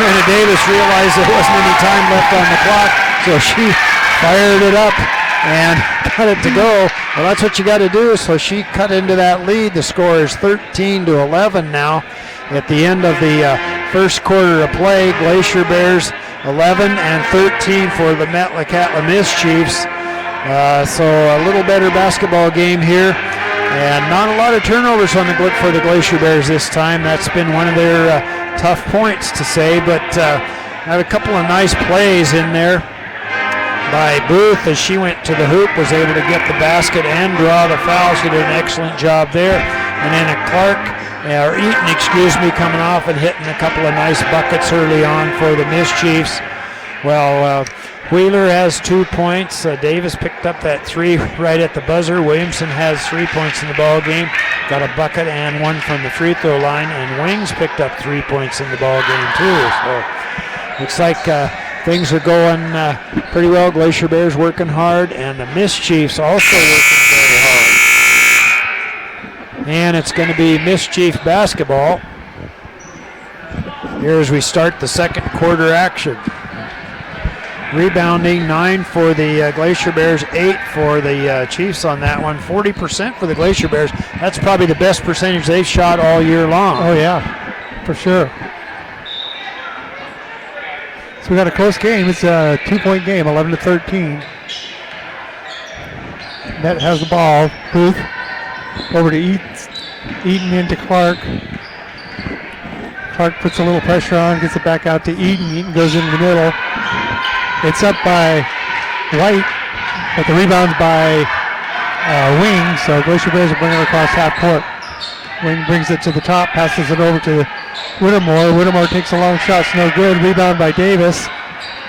good. And Davis realized there wasn't any time left on the clock, so she fired it up and got it to go. Well, that's what you got to do. So she cut into that lead. The score is 13-11 now at the end of the first quarter of play. Glacier Bears 11 and 13 for the Metlakatla Chiefs. So a little better basketball game here, and not a lot of turnovers on for the Glacier Bears this time. That's been one of their tough points to say, but had a couple of nice plays in there by Booth as she went to the hoop, was able to get the basket and draw the foul. She did an excellent job there. And then Eaton, coming off and hitting a couple of nice buckets early on for the Chiefs. Well, Wheeler has 2 points. Davis picked up that 3 right at the buzzer. Williamson has 3 points in the ball game. Got a bucket and 1 from the free throw line. And Wings picked up 3 points in the ball game too. So looks like things are going pretty well. Glacier Bears working hard, and the Chiefs also working very hard. And it's going to be Chief basketball here as we start the second quarter action. Rebounding 9 for the Glacier Bears, 8 for the Chiefs on that one. 40% for the Glacier Bears. That's probably the best percentage they've shot all year long. Oh yeah, for sure. So we got a close game. It's a 2-point game, 11-13. Net has the ball. Booth over to Eaton into Clark. Clark puts a little pressure on, gets it back out to Eaton. Eaton goes into the middle. It's up by White, but the rebound's by Wing, so Glacier Bears will bring it across half court. Wing brings it to the top, passes it over to Whittemore. Whittemore takes a long shot, it's no good. Rebound by Davis.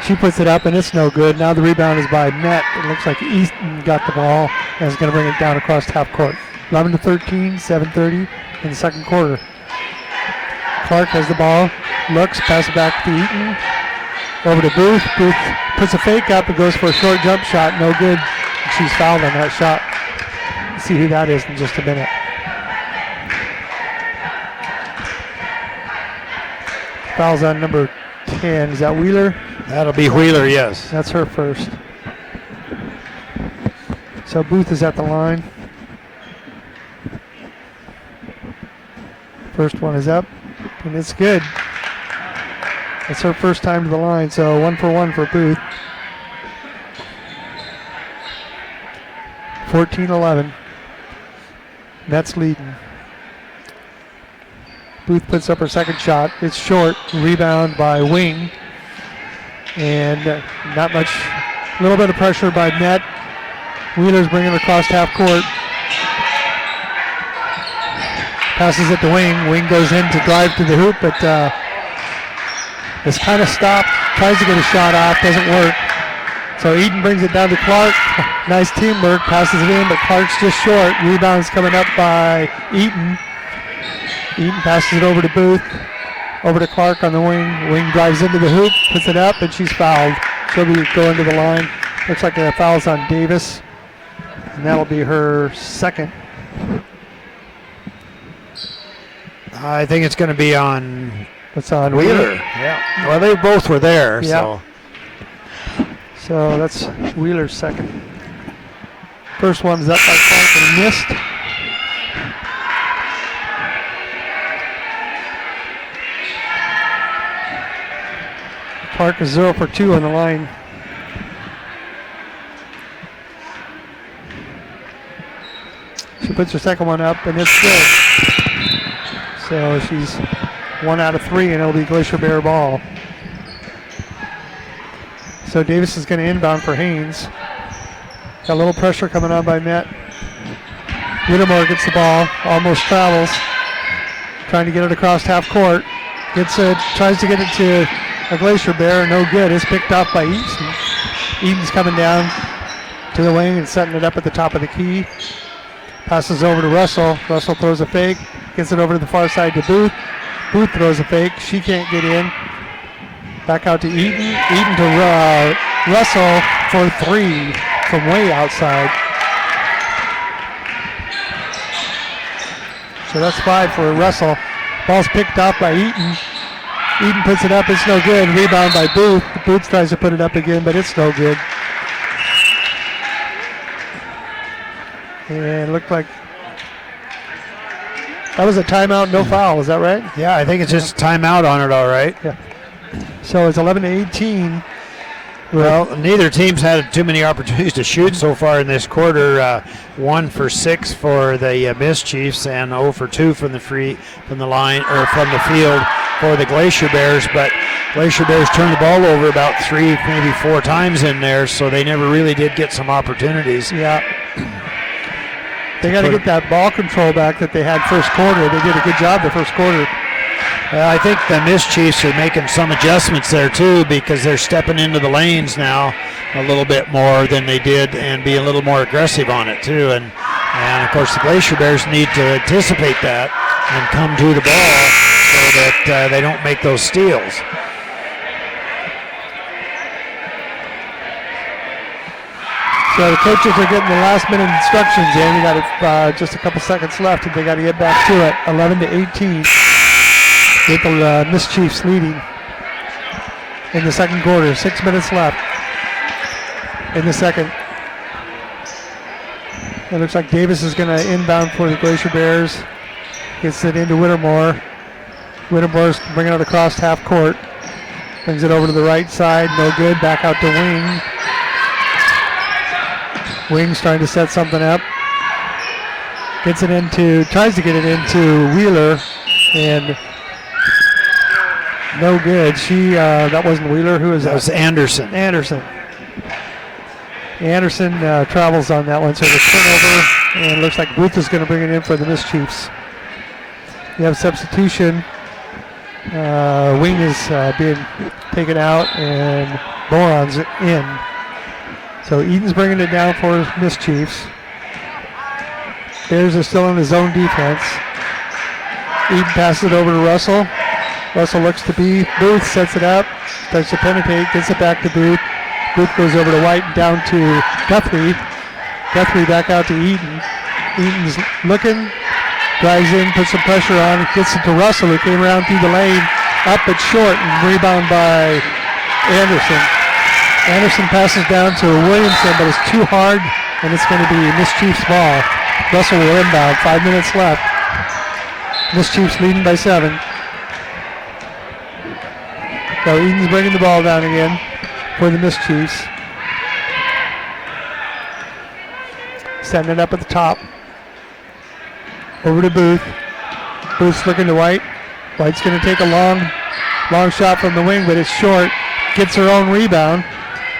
She puts it up and it's no good. Now the rebound is by Met. It looks like Easton got the ball and is going to bring it down across half court. 11-13, 7:30 in the second quarter. Clark has the ball, looks, pass it back to Eaton. Over to Booth. Booth puts a fake up and goes for a short jump shot. No good. She's fouled on that shot. Let's see who that is in just a minute. Fouls on number 10. Is that Wheeler? That'll be Wheeler, yes. That's her first. So Booth is at the line. First one is up, and it's good. It's her first time to the line, so 1 for 1 for Booth. 14-11. That's leading. Booth puts up her second shot. It's short. Rebound by Wing. And not much. A little bit of pressure by Net. Wheeler's bringing it across half court. Passes it to Wing. Wing goes in to drive to the hoop, but it's kind of stopped. Tries to get a shot off. Doesn't work. So Eden brings it down to Clark. Nice teamwork. Passes it in, but Clark's just short. Rebound's coming up by Eaton. Eaton passes it over to Booth. Over to Clark on the wing. Wing drives into the hoop, puts it up, and she's fouled. She'll be going to the line. Looks like the foul's on Davis. And that'll be her second. I think it's going to be on Wheeler. Yeah. Well, they both were there. Yeah. So that's Wheeler's second. First one's up by Clark and missed. Clark is 0 for 2 on the line. She puts her second one up and it's good. So she's 1 out of 3 and it'll be Glacier Bear ball. So Davis is going to inbound for Haines. Got a little pressure coming on by Met. Whittemore gets the ball, almost travels. Trying to get it across half court. Gets it, tries to get it to a Glacier Bear, no good. It's picked off by Easton. Eaton's coming down to the wing and setting it up at the top of the key. Passes over to Russell. Russell throws a fake. Gets it over to the far side to Booth. Booth throws a fake. She can't get in. Back out to Eaton. Eaton to Russell for 3 from way outside. So that's 5 for Russell. Ball's picked off by Eaton. Eaton puts it up. It's no good. Rebound by Booth. Booth tries to put it up again, but it's no good. And it looked like that was a timeout, no foul. Is that right? Yeah, I think it's just timeout on it, all right. Yeah. So it's 11-18. Well, neither team's had too many opportunities to shoot so far in this quarter. 1 for 6 for the Miss Chiefs and 0 for 2 from the line or from the field for the Glacier Bears. But Glacier Bears turned the ball over about 3, maybe 4 times in there, so they never really did get some opportunities. Yeah. They got to get that ball control back that they had first quarter. They did a good job the first quarter. I think the Miss Chiefs are making some adjustments there too, because they're stepping into the lanes now a little bit more than they did and be a little more aggressive on it too. And of course the Glacier Bears need to anticipate that and come to the ball so that they don't make those steals. So the coaches are getting the last minute instructions in. We got just a couple seconds left and they got to get back to it. 11-18. With the Miss Chiefs leading in the second quarter. 6 minutes left in the second. It looks like Davis is going to inbound for the Glacier Bears. Gets it into Whittemore. Whittemore's bringing it across half court. Brings it over to the right side. No good. Back out to Wing. Wing's trying to set something up. Tries to get it into Wheeler. And no good. That wasn't Wheeler. Who is that? That was Anderson. Anderson travels on that one, so the turnover, and it looks like Booth is going to bring it in for the Miss Chiefs. You have substitution. Wing is being taken out, and Boron's in. So Eaton's bringing it down for Miss Chiefs. Bears are still in the zone defense. Eaton passes it over to Russell. Russell looks to Booth, sets it up, starts to penetrate, gets it back to Booth. Booth goes over to White and down to Guthrie. Guthrie back out to Eaton. Eaton's looking, drives in, puts some pressure on, gets it to Russell, who came around through the lane, up but short, and rebound by Anderson. Anderson passes down to Williamson, but it's too hard, and it's going to be Miss Chiefs ball. Russell will inbound, 5 minutes left. Miss Chiefs leading by 7. So Eaton's bringing the ball down again for the Miss Chiefs. Setting it up at the top. Over to Booth. Booth's looking to White. White's going to take a long shot from the wing, but it's short. Gets her own rebound.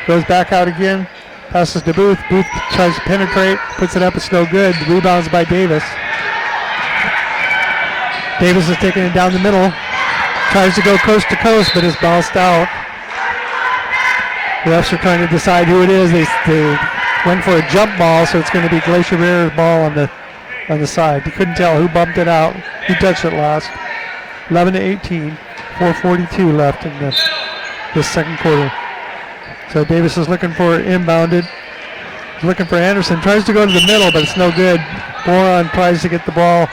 Goes back out again. Passes to Booth. Booth tries to penetrate. Puts it up. It's no good. Rebounds by Davis. Davis is taking it down the middle. Tries to go coast to coast, but is bounced out. The refs are trying to decide who it is. They went for a jump ball, so it's going to be Glacier Bears ball on the side. You couldn't tell who bumped it out. Who touched it last. 11-18. 4:42 left in this second quarter. So Davis is looking for it inbounded. He's looking for Anderson. Tries to go to the middle, but it's no good. Boron tries to get the ball.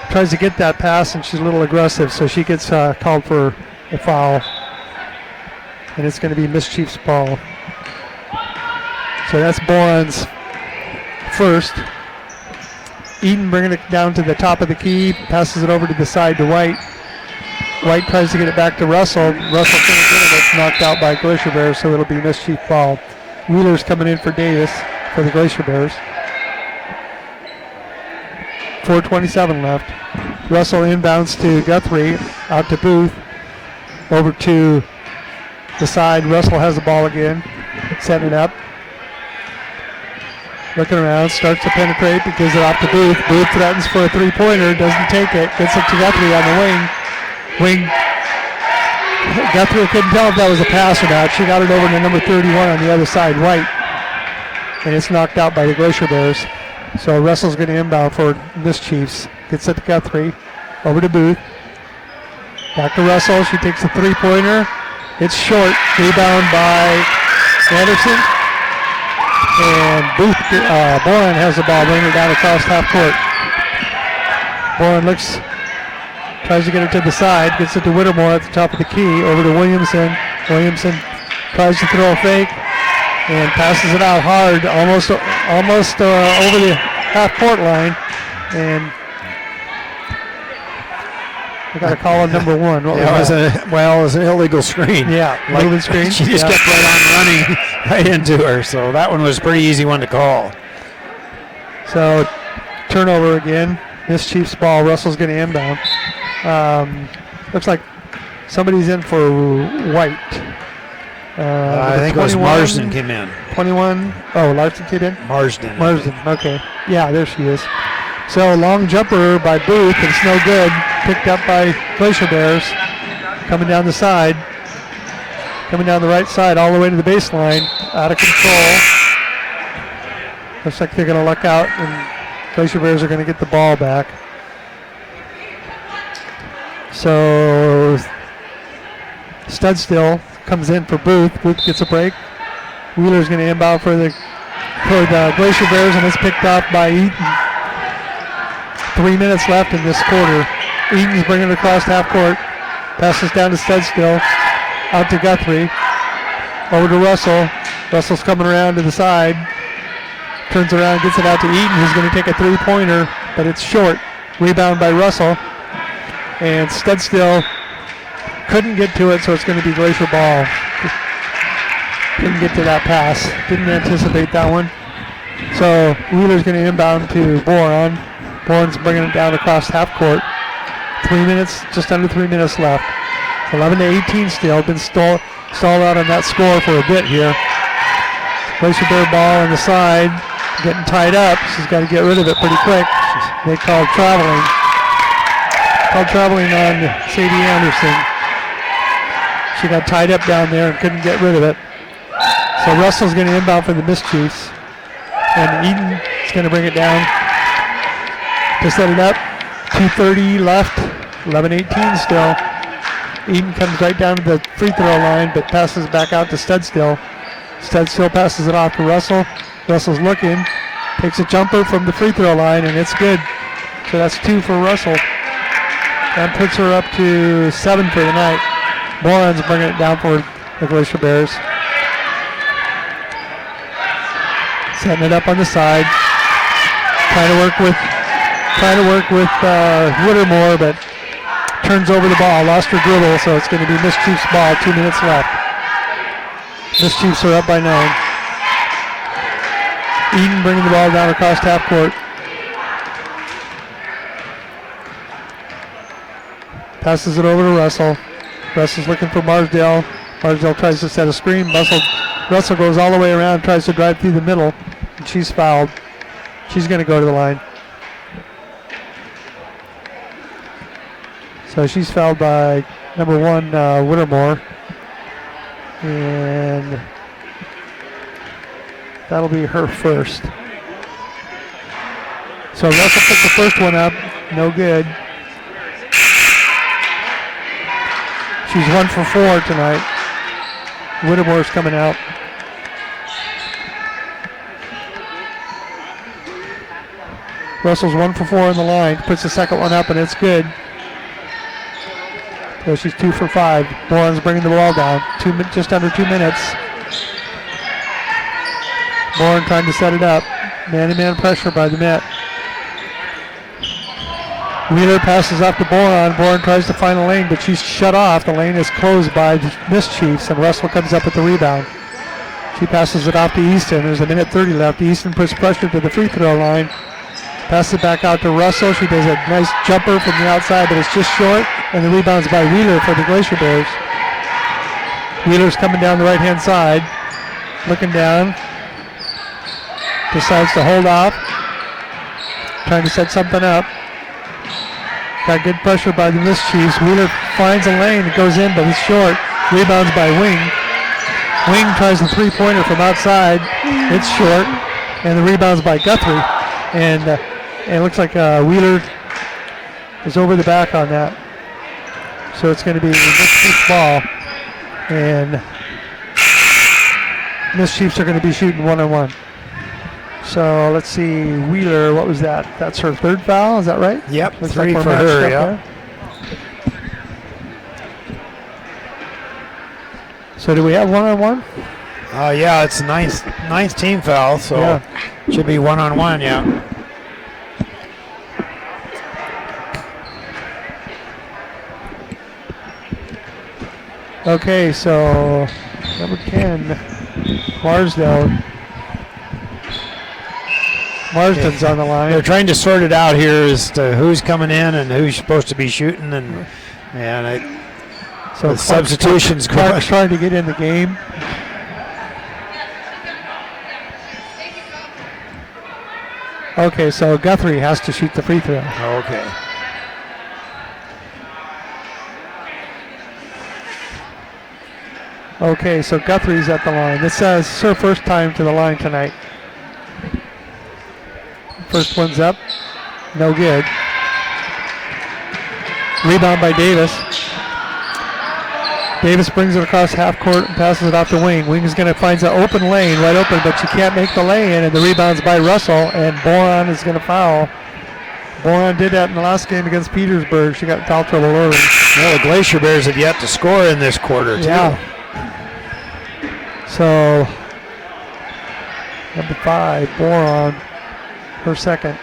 Tries to get that pass, and she's a little aggressive, so she gets called for a foul. And it's going to be Miss Chiefs ball. So that's Boron's first. Eaton bringing it down to the top of the key, passes it over to the side to White. White tries to get it back to Russell. Russell can't get it. It's knocked out by Glacier Bears, so it'll be Miss Chiefs ball. Wheeler's coming in for Davis for the Glacier Bears. 4:27 left. Russell inbounds to Guthrie, out to Booth, over to the side. Russell has the ball again, setting it up. Looking around, starts to penetrate, but gives it off to Booth. Booth threatens for a three-pointer, doesn't take it, gets it to Guthrie on the wing. Guthrie couldn't tell if that was a pass or not. She got it over to number 31 on the other side, White. And it's knocked out by the Glacier Bears. So Russell's going to inbound for Miss Chiefs. Gets it to Guthrie. Over to Booth. Back to Russell. She takes a three-pointer. It's short. Rebound by Anderson. And Boren has the ball, bringing it down across half court. Boren tries to get it to the side, gets it to Whittemore at the top of the key, over to Williamson. Williamson tries to throw a fake and passes it out hard, almost over the half court line. And I got to call on number one. What was that? It was an illegal screen. Yeah, moving screen. She just kept right on running right into her. So that one was a pretty easy one to call. So turnover again. This Chiefs ball. Russell's going to inbound. Looks like somebody's in for White. I think it was Marsden came in. 21. Oh, Larson came in? Marsden. Okay. Yeah, there she is. So long jumper by Booth. It's no good. Picked up by Glacier Bears. Coming down the side. Coming down the right side all the way to the baseline. Out of control. Looks like they're going to luck out and Glacier Bears are going to get the ball back. So Studstill comes in for Booth. Booth gets a break. Wheeler's going to inbound for the Glacier Bears, and it's picked up by Eaton. 3 minutes left in this quarter. Eaton's bringing it across half court. Passes down to Studstill. Out to Guthrie. Over to Russell. Russell's coming around to the side. Turns around, gets it out to Eaton, who's going to take a three-pointer, but it's short. Rebound by Russell. And Studstill couldn't get to it, so it's going to be Glacier ball. Couldn't get to that pass. Didn't anticipate that one. So Wheeler's going to inbound to Boron. Boron's bringing it down across half court. 3 minutes, just under 3 minutes left. 11-18 still. Been stalled out on that score for a bit here. Glacier Bear ball on the side. Getting tied up. She's got to get rid of it pretty quick. They called traveling. Called traveling on Sadie Anderson. She got tied up down there and couldn't get rid of it. So Russell's going to inbound for the Mischiefs. And Eden is going to bring it down to set it up. 2:30 left. 11-18 still. Eden comes right down to the free throw line, but passes back out to Studstill. Studstill passes it off to Russell. Russell's looking. Takes a jumper from the free throw line, and it's good. So that's 2 for Russell. That puts her up to 7 for the night. Boron's bringing it down for the Glacier Bears. Setting it up on the side. Trying to work with Whittemore, but turns over the ball. Lost her dribble, so it's going to be Mischiefs ball. 2 minutes left. Mischiefs are up by 9. Eden bringing the ball down across half court. Passes it over to Russell. Russell's looking for Marsdale. Marsdale tries to set a screen. Russell goes all the way around, tries to drive through the middle, and she's fouled. She's going to go to the line. So she's fouled by number 1, Whittemore. And that'll be her first. So Russell put the first one up. No good. She's 1 for 4 tonight. Whittemore's coming out. Russell's 1 for 4 on the line. Puts the second one up, and it's good. So she's 2 for 5. Boren's bringing the ball down. Just under 2 minutes. Boren trying to set it up. Man-to-man pressure by the Met. Wheeler passes off to Boren. Boren tries to find a lane, but she's shut off. The lane is closed by the Mischiefs, and Russell comes up with the rebound. She passes it off to Easton. There's 1:30 left. Easton puts pressure to the free throw line. Passes it back out to Russell. She does a nice jumper from the outside, but it's just short, and the rebound's by Wheeler for the Glacier Bears. Wheeler's coming down the right-hand side, looking down. Decides to hold off. Trying to set something up. Got good pressure by the Mischiefs. Wheeler finds a lane. It goes in, but it's short. Rebounds by Wing. Wing tries the three-pointer from outside. It's short. And the rebounds by Guthrie. And it looks like Wheeler is over the back on that. So it's going to be the Mischiefs ball. And Miss Chiefs are going to be shooting 1-on-1. So let's see, Wheeler, what was that? That's her third foul, is that right? Yep, Looks 3 we're for matched her, up yeah. there. So do we have 1-on-1? Yeah, it's ninth team foul, so Yeah. should be 1-on-1, yeah. Okay, so number 10, Marsden's on the line. They're trying to sort it out here as to who's coming in and who's supposed to be shooting, So the substitutions Clark's trying to get in the game. Okay, so Guthrie has to shoot the free throw. Okay. Okay, so Guthrie's at the line. This is her first time to the line tonight. First one's up. No good. Rebound by Davis. Davis brings it across half court and passes it off the wing. Wing is going to find an open lane, wide open, but she can't make the lay in, and the rebound's by Russell, and Boron is going to foul. Boron did that in the last game against Petersburg. She got in foul trouble early. Well, the Glacier Bears have yet to score in this quarter, too. Yeah. So, number 5, Boron, her second.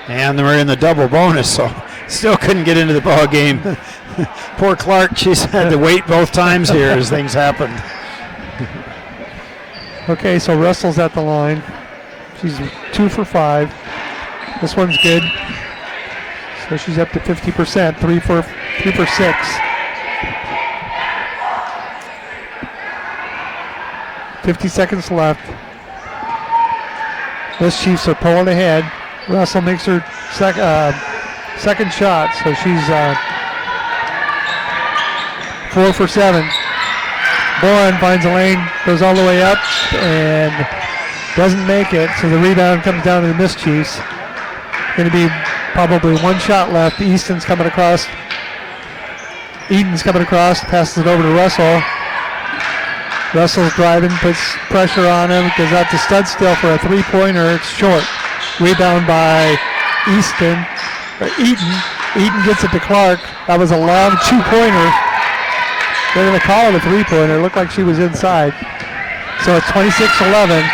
And we're in the double bonus, so still couldn't get into the ball game. Poor Clark, she's had to wait both times here as things happened. Okay, so Russell's at the line. She's 2 for 5. This one's good. So she's up to 50%, 3 for 6. 50 seconds left. Those Chiefs are pulling ahead. Russell makes her second shot, so she's 4 for 7. Boren finds a lane, goes all the way up, and doesn't make it, so the rebound comes down to the Miss Chiefs. Going to be probably one shot left. Eden's coming across, passes it over to Russell. Russell's driving, puts pressure on him, goes out to Studstill for a three-pointer. It's short. Rebound by Easton. Eden gets it to Clark. That was a long two-pointer. They're going to call it a three-pointer. It looked like she was inside. So it's 26-11.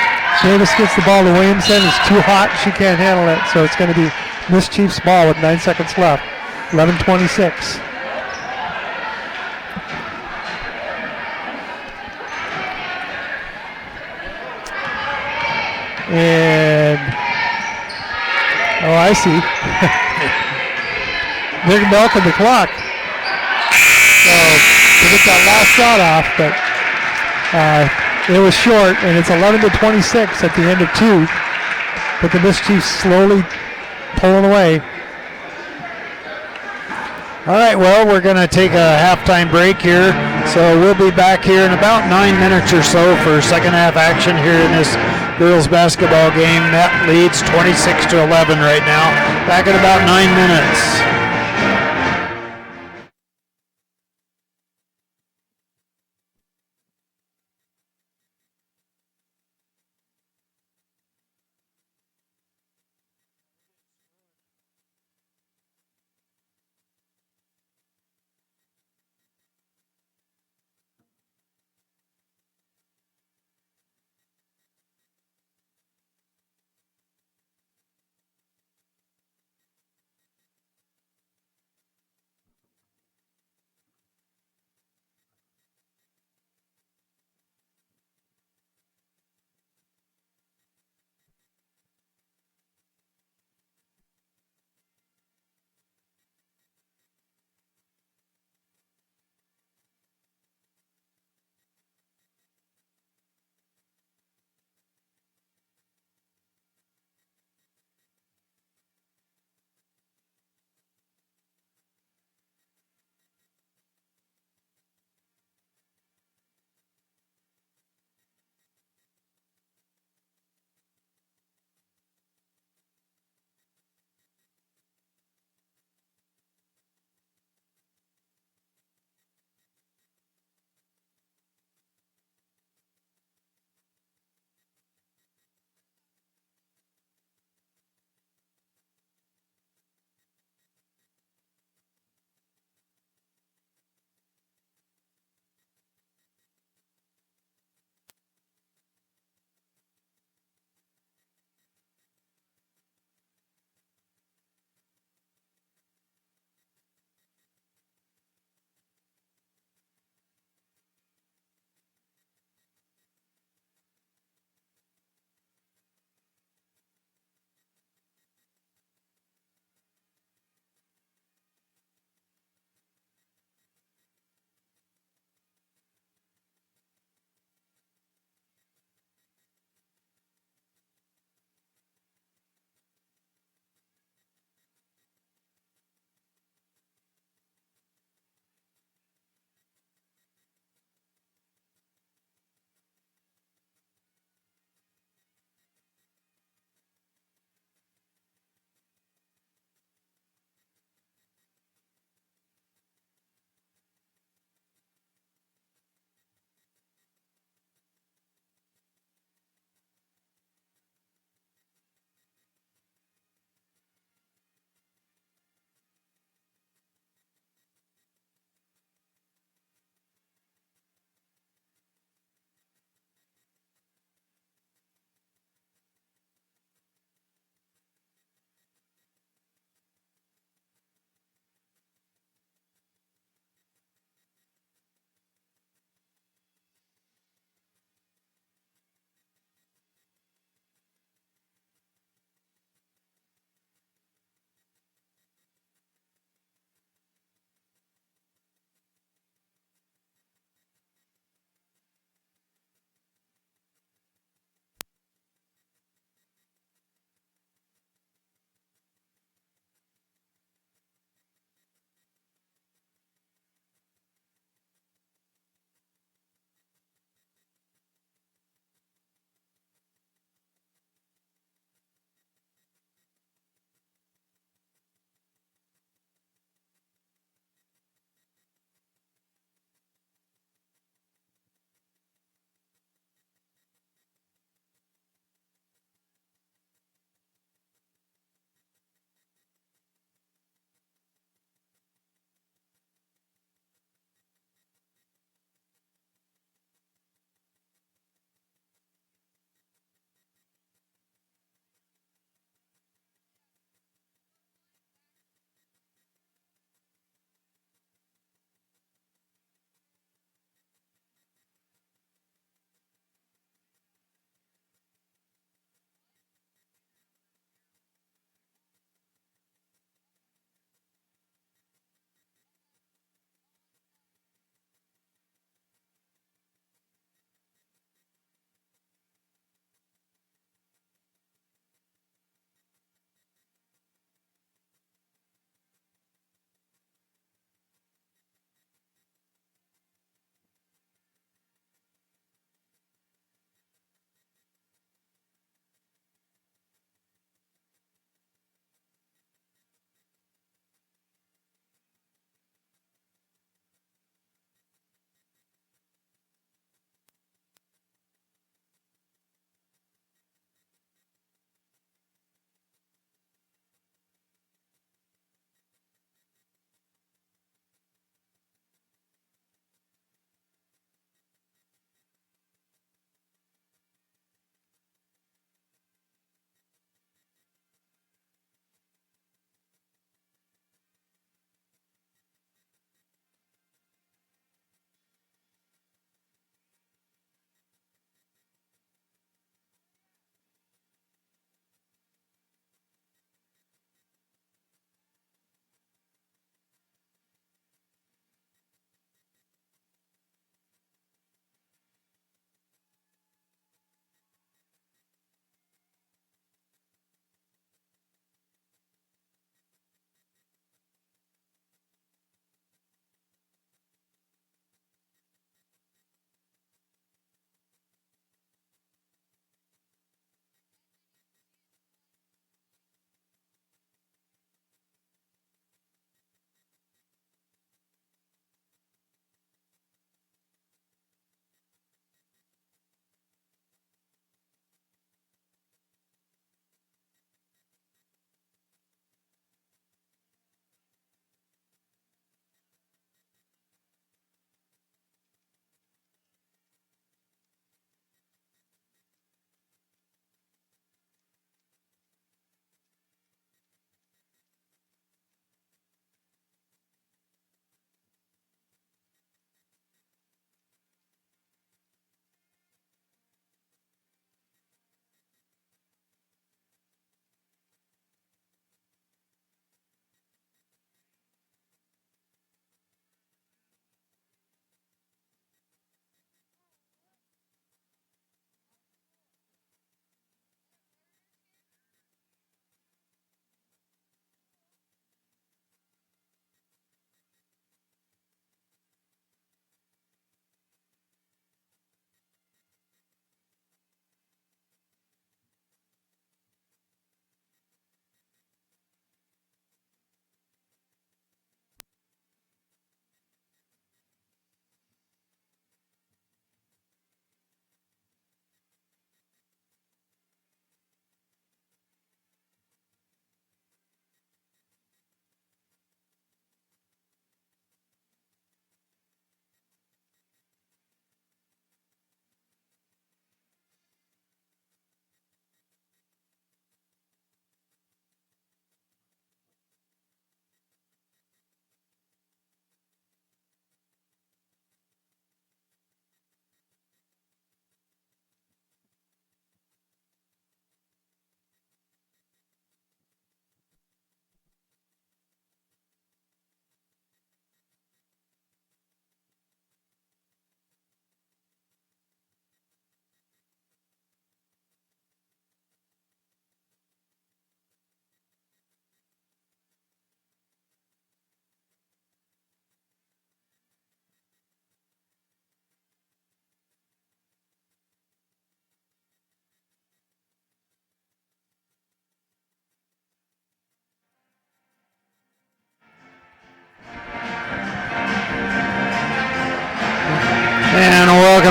Davis gets the ball to Williamson. It's too hot. She can't handle it. So it's going to be Miss Chiefs ball with 9 seconds left. 11:26. And, oh, I see. They're milking the clock. So to get that last shot off, but it was short, and it's 11-26 at the end of 2. But the Miss Chiefs slowly pulling away. All right, well, we're going to take a halftime break here. So we'll be back here in about 9 minutes or so for second half action here in this girls basketball game. Met leads 26-11 right now. Back in about 9 minutes.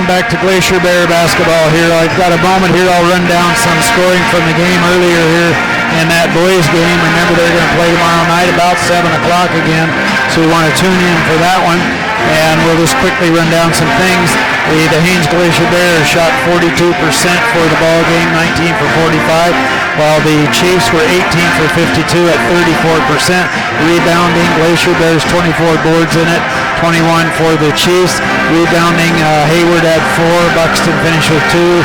welcome back to Glacier Bear basketball here. I've got a moment here. I'll run down some scoring from the game earlier here in that boys game. Remember, they're going to play tomorrow night about 7 o'clock again, so we want to tune in for that one. And we'll just quickly run down some things. The Haines Glacier Bears shot 42% for the ball game, 19 for 45, while the Chiefs were 18 for 52 at 34%. Rebounding, Glacier Bears 24 boards in it, 21 for the Chiefs. Rebounding, Hayward had 4, Buxton finished with 2.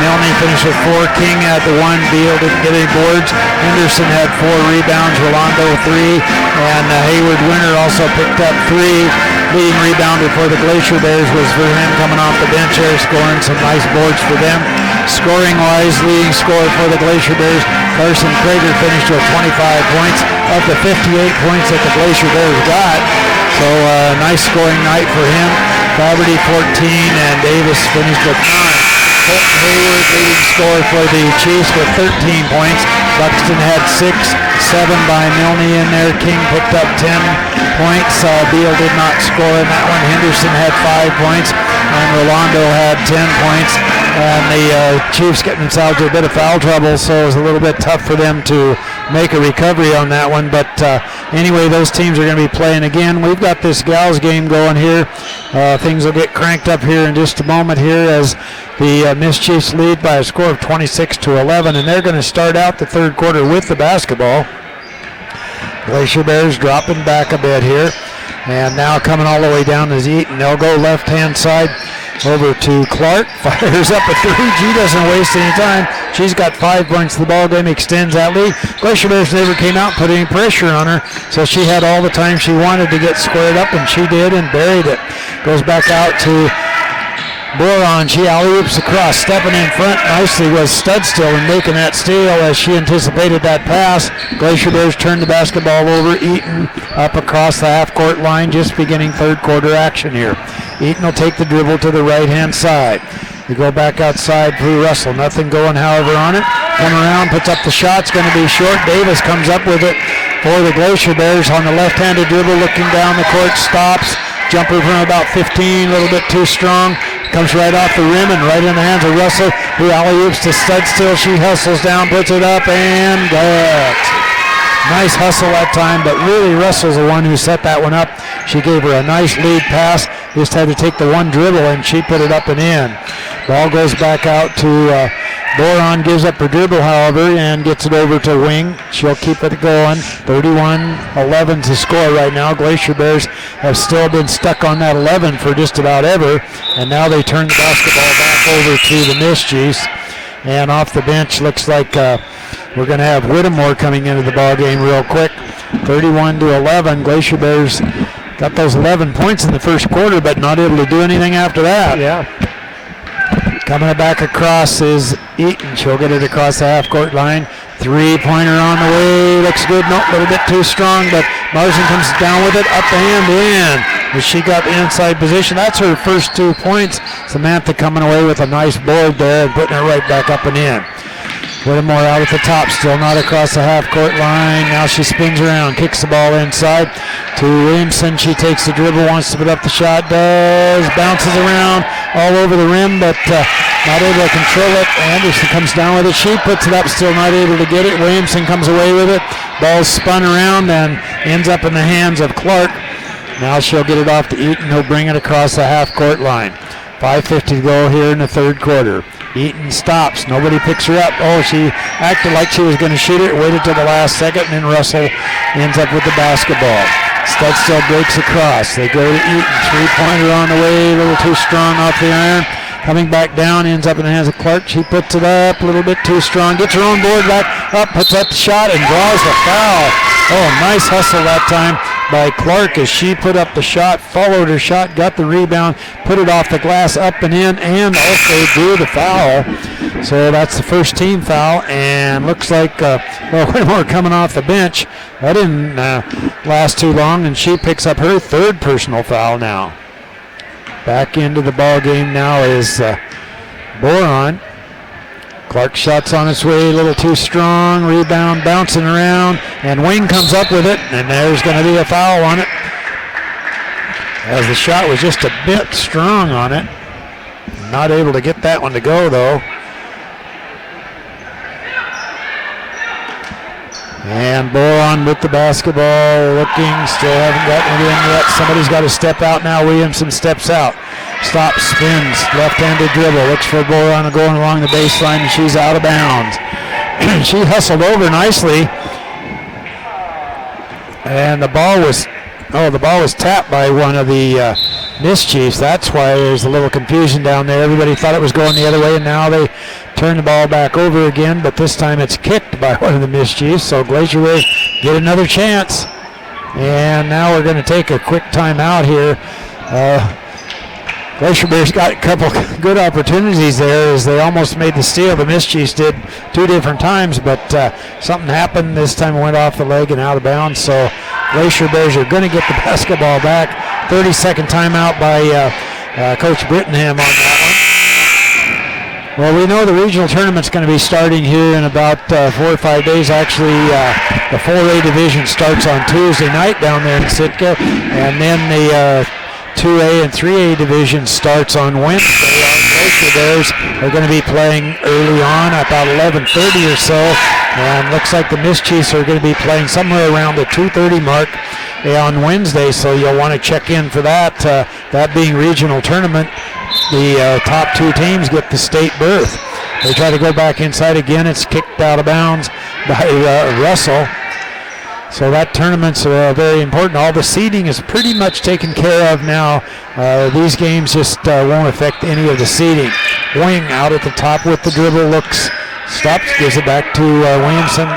Milne finished with 4. King had the 1. Beal didn't get any boards. Henderson had 4 rebounds. Rolando 3. And Hayward Winter also picked up 3. Leading rebounder for the Glacier Bears was for him coming off the bench there, scoring some nice boards for them. Scoring-wise, leading scorer for the Glacier Bears, Carson Krager finished with 25 points of the 58 points that the Glacier Bears got. So nice scoring night for him. Faberty 14 and Davis finished with 9. Colton Hayward leading scorer for the Chiefs with 13 points. Buxton had 6, 7 by Milne in there. King picked up 10 points. Beal did not score in that one. Henderson had 5 points, and Rolando had 10 points. And the Chiefs getting themselves in a bit of foul trouble, so it was a little bit tough for them to make a recovery on that one. But anyway, those teams are going to be playing again. We've got this gals game going here. Things will get cranked up here in just a moment here as the Miss Chiefs lead by a score of 26-11, and they're going to start out the third quarter with the basketball. Glacier Bears dropping back a bit here, and now coming all the way down is Eaton. They'll go left-hand side over to Clark. Fires up a 3. She doesn't waste any time. She's got 5 points. The ball game extends that lead. Glacier Bears never came out and put any pressure on her, so she had all the time she wanted to get squared up, and she did and buried it. Goes back out to Boron. She alley-oops across, stepping in front nicely was Studstill and making that steal as she anticipated that pass. Glacier Bears turned the basketball over. Eaton up across the half-court line, just beginning third quarter action here. Eaton will take the dribble to the right-hand side. We go back outside for Russell. Nothing going, however, on it. Come around, puts up the shot. It's going to be short. Davis comes up with it for the Glacier Bears on the left-handed dribble, looking down the court, stops. Jumper from about 15, a little bit too strong. Comes right off the rim and right in the hands of Russell, who alley-oops to Studstill. She hustles down, puts it up, and gets. Nice hustle that time, but really Russell's the one who set that one up. She gave her a nice lead pass. Just had to take the one dribble, and she put it up and in. Ball goes back out to Boron, gives up her dribble, however, and gets it over to Wing. She'll keep it going. 31-11 to score right now. Glacier Bears have still been stuck on that 11 for just about ever, and now they turn the basketball back over to the Miss Chiefs. And off the bench, looks like we're going to have Whittemore coming into the ball game real quick. 31-11. Glacier Bears got those 11 points in the first quarter, but not able to do anything after that. Yeah. Coming back across is Eaton. She'll get it across the half-court line. Three-pointer on the way. Looks good. Nope, a little bit too strong, but Marsden comes down with it. Up and in. But she got the inside position. That's her first 2 points. Samantha coming away with a nice board there and putting it right back up and in. Whittemore out at the top, still not across the half-court line. Now she spins around, kicks the ball inside to Williamson. She takes the dribble, wants to put up the shot, does, bounces around all over the rim, but not able to control it. Anderson comes down with it. She puts it up, still not able to get it. Williamson comes away with it. Ball's spun around and ends up in the hands of Clark. Now she'll get it off to Eaton, who'll bring it across the half-court line. 5:50 to go here in the third quarter. Eaton stops. Nobody picks her up. Oh, she acted like she was going to shoot it. Waited till the last second, and then Russell ends up with the basketball. Studstill breaks across. They go to Eaton. Three-pointer on the way. A little too strong off the iron. Coming back down, ends up in the hands of Clark. She puts it up a little bit too strong. Gets her own board back up, puts up the shot, and draws the foul. Oh, nice hustle that time by Clark as she put up the shot, followed her shot, got the rebound, put it off the glass, up and in, and also drew the foul. So that's the first team foul, and looks like Whittemore coming off the bench. That didn't last too long, and she picks up her third personal foul now. Back into the ball game now is Boron. Clark shot's on its way, a little too strong. Rebound bouncing around, and Wing comes up with it, and there's going to be a foul on it, as the shot was just a bit strong on it. Not able to get that one to go, though. And Boron with the basketball, looking, still haven't gotten it in yet. Somebody's got to step out now. Williamson steps out, stops, spins, left-handed dribble, looks for Boron going along the baseline, and she's out of bounds. She hustled over nicely, and the ball was tapped by one of the Chiefs. That's why there's a little confusion down there. Everybody thought it was going the other way, and now they turn the ball back over again, but this time it's kicked by one of the Chiefs, so Glacier Bears get another chance. And now we're going to take a quick timeout here. Glacier Bears got a couple good opportunities there as they almost made the steal. The Chiefs did 2 different times, but something happened. This time it went off the leg and out of bounds, so Glacier Bears are going to get the basketball back. 30-second timeout by Coach Brittenham on that one. Well, we know the regional tournament's going to be starting here in about 4 or 5 days. Actually, the 4A division starts on Tuesday night down there in Sitka, and then the 2A and 3A division starts on Wednesday. Our Glacier Bears are going to be playing early on, about 11:30 or so, and looks like the Chiefs are going to be playing somewhere around the 2:30 mark on Wednesday, so you'll want to check in for that. That being regional tournament, the top 2 teams get the state berth. They try to go back inside again. It's kicked out of bounds by Russell. So that tournament's very important. All the seeding is pretty much taken care of now. These games just won't affect any of the seeding. Wing out at the top with the dribble, looks, stops, gives it back to Williamson.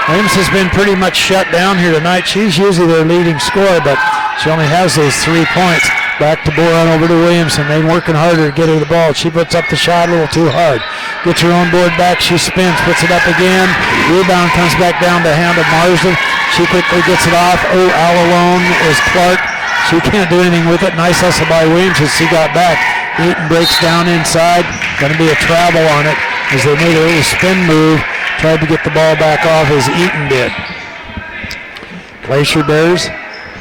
Williamson's been pretty much shut down here tonight. She's usually their leading scorer, but she only has those 3 points. Back to Boron, over to Williamson. They're working harder to get her the ball. She puts up the shot a little too hard. Gets her own board back. She spins, puts it up again. Rebound comes back down the hand of Marsden. She quickly gets it off. Oh, all alone is Clark. She can't do anything with it. Nice hustle by Williams as she got back. Eaton breaks down inside. Going to be a travel on it as they made a little spin move. Tried to get the ball back off as Eaton did. Glacier Bears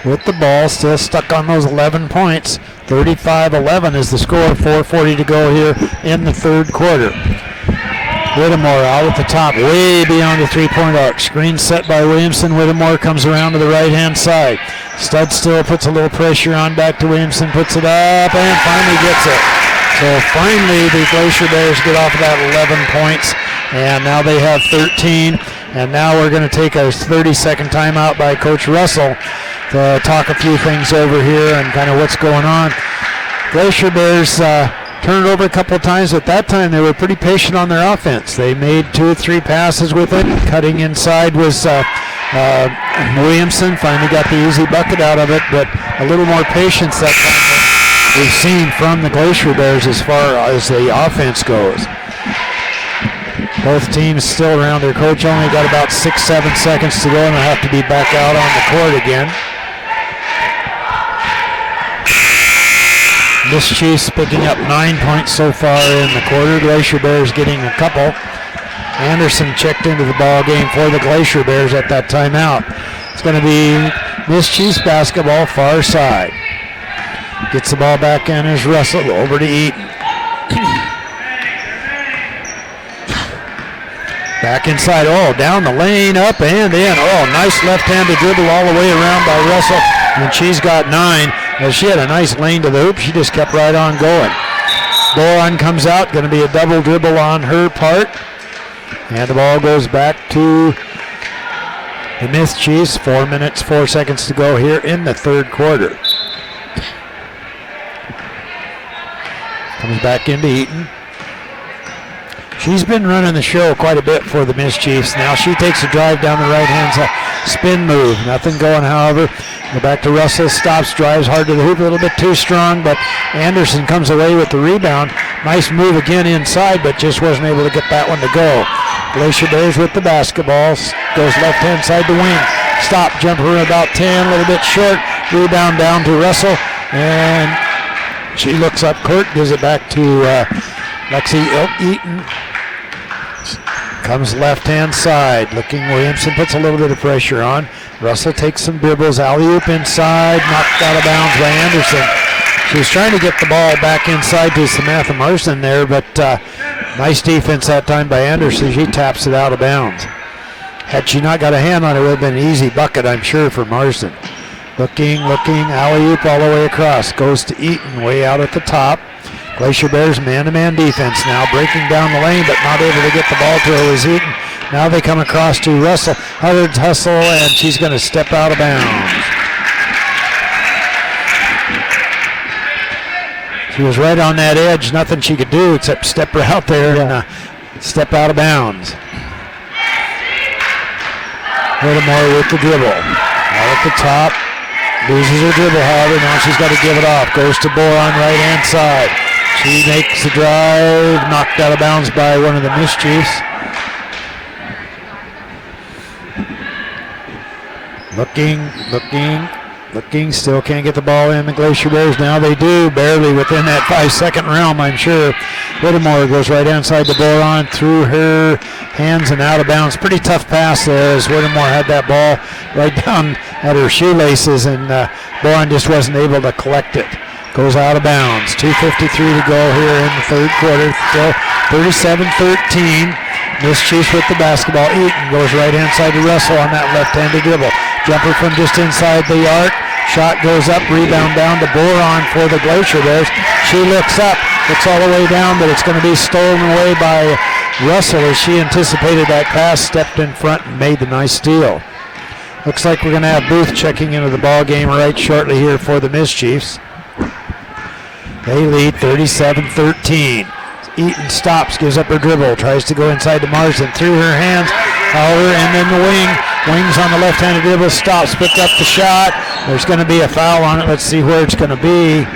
with the ball, still stuck on those 11 points. 35-11 is the score. 4:40 to go here in the 3rd quarter. Whittemore out at the top, way beyond the 3-point arc. Screen set by Williamson. Whittemore comes around to the right-hand side. Stud still puts a little pressure on, back to Williamson, puts it up, and finally gets it. So finally the Glacier Bears get off of that 11 points, and now they have 13. And now we're going to take a 30-second timeout by Coach Russell to talk a few things over here and kind of what's going on. Glacier Bears turned it over a couple of times. At that time, they were pretty patient on their offense. They made 2 or 3 passes with it. Cutting inside was Williamson. Finally got the easy bucket out of it, but a little more patience that time than we've seen from the Glacier Bears as far as the offense goes. Both teams still around. Their coach only got about 6-7 seconds to go, and they'll have to be back out on the court again. Chiefs picking up 9 points so far in the quarter. Glacier Bears getting a couple. Anderson checked into the ball game for the Glacier Bears at that timeout. It's going to be Chiefs basketball, far side. Gets the ball back in as Russell over to Eaton. Back inside, down the lane, up and in. Nice left-handed dribble all the way around by Russell, and she's got 9. As she had a nice lane to the hoop, she just kept right on going. Boron comes out, going to be a double dribble on her part, and the ball goes back to the Chiefs. 4 minutes, 4 seconds to go here in the 3rd quarter. Comes back into Eaton. She's been running the show quite a bit for the Chiefs. Now she takes a drive down the right-hand side. Spin move. Nothing going, however. Go back to Russell. Stops, drives hard to the hoop. A little bit too strong, but Anderson comes away with the rebound. Nice move again inside, but just wasn't able to get that one to go. Glacier Bears with the basketball. Goes left-hand side to wing. Stop, jumper about 10. A little bit short. Rebound down to Russell. And she looks up court. Gives it back to Lexi Eaton. Comes left-hand side, looking Williamson, puts a little bit of pressure on. Russell takes some dribbles, alley-oop inside, knocked out of bounds by Anderson. She was trying to get the ball back inside to Samantha Marsden there, but nice defense that time by Anderson. She taps it out of bounds. Had she not got a hand on it, it would have been an easy bucket, I'm sure, for Marsden. Looking, alley-oop all the way across. Goes to Eaton, way out at the top. Glacier Bears man-to-man defense now, breaking down the lane, but not able to get the ball to her was Eaton. Now they come across to Russell. Hubbard's hustle, and she's going to step out of bounds. She was right on that edge. Nothing she could do except step her out there and step out of bounds. Whittemore with the dribble. Out at the top. Loses her dribble, however. Now she's got to give it off. Goes to Boron, right-hand side. She makes the drive. Knocked out of bounds by one of the Mischiefs. Looking, still can't get the ball in. The Glacier Bears now they do, barely within that 5-second realm, I'm sure. Whittemore goes right inside the Boron, through her hands and out of bounds. Pretty tough pass there as Whittemore had that ball right down at her shoelaces, and Boron just wasn't able to collect it. Goes out of bounds. 2:53 to go here in the third quarter. Still 37-13. Mischiefs with the basketball. Eaton goes right inside to Russell on that left-handed dribble. Jumper from just inside the arc. Shot goes up, rebound down to Boron for the Glacier Bears. She looks up, looks all the way down, but it's going to be stolen away by Russell as she anticipated that pass, stepped in front and made the nice steal. Looks like we're going to have Booth checking into the ball game right shortly here for the Mischiefs. They lead 37-13. Eaton stops, gives up her dribble, tries to go inside to Marsden, through her hands, however, and then the wings on the left-handed dribble, stops, picked up the shot. There's going to be a foul on it. Let's see where it's going to be.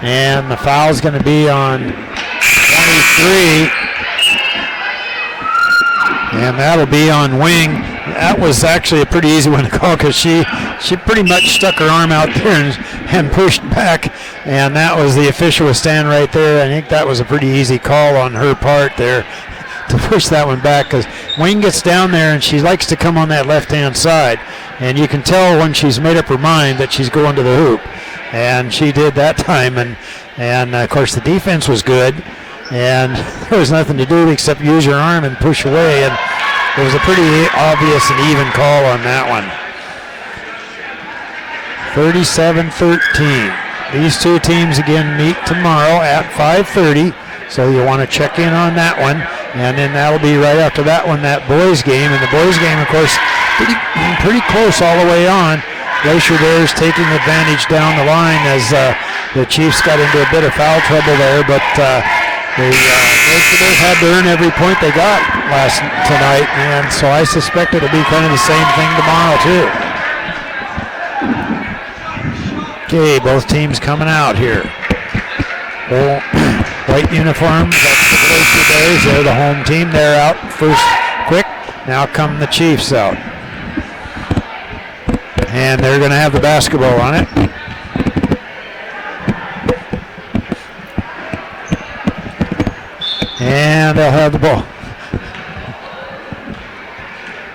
And the foul is going to be on 23. And that'll be on Wing. That was actually a pretty easy one to call because she pretty much stuck her arm out there and pushed back, and that was the official was standing right there. I think that was a pretty easy call on her part there to push that one back because Wing gets down there and she likes to come on that left-hand side, and you can tell when she's made up her mind that she's going to the hoop, and she did that time, and of course the defense was good, and there was nothing to do except use your arm and push away, and it was a pretty obvious and even call on that one. 37-13. These two teams again meet tomorrow at 5:30, so you want to check in on that one, and then that'll be right after that one, that boys game, and the boys game, of course, pretty close all the way on. Glacier Bears taking advantage down the line as the Chiefs got into a bit of foul trouble there, but the Glacier Bears had to earn every point they got tonight, and so I suspect it'll be kind of the same thing tomorrow too. Okay, both teams coming out here. White uniforms, that's the Glacier Bears. They're the home team. They're out first quick. Now come the Chiefs out. And they're going to have the basketball on it. And they'll have the ball.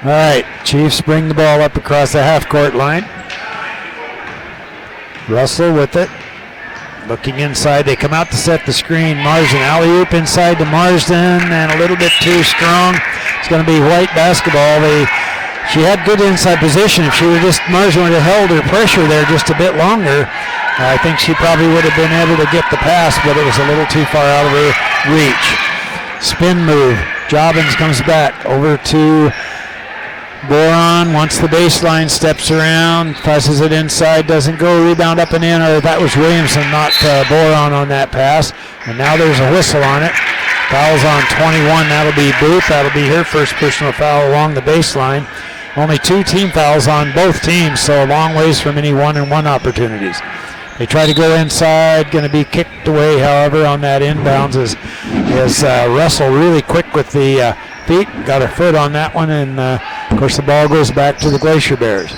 All right, Chiefs bring the ball up across the half-court line. Russell with it. Looking inside. They come out to set the screen. Marsden, alley-oop inside to Marsden, and a little bit too strong. It's going to be White basketball. She had good inside position. If Marsden would have held her pressure there just a bit longer, I think she probably would have been able to get the pass, but it was a little too far out of her reach. Spin move. Jobbins comes back over to Boron, wants the baseline, steps around, passes it inside, doesn't go, rebound up and in, or that was Williamson, not Boron on that pass. And now there's a whistle on it. Foul's on 21, that'll be Booth. That'll be her first personal foul along the baseline. Only 2 team fouls on both teams, so a long ways from any 1-and-1 opportunities. They try to go inside, going to be kicked away, however, on that inbounds is Russell really quick with the feet, got her foot on that one, and of course the ball goes back to the Glacier Bears.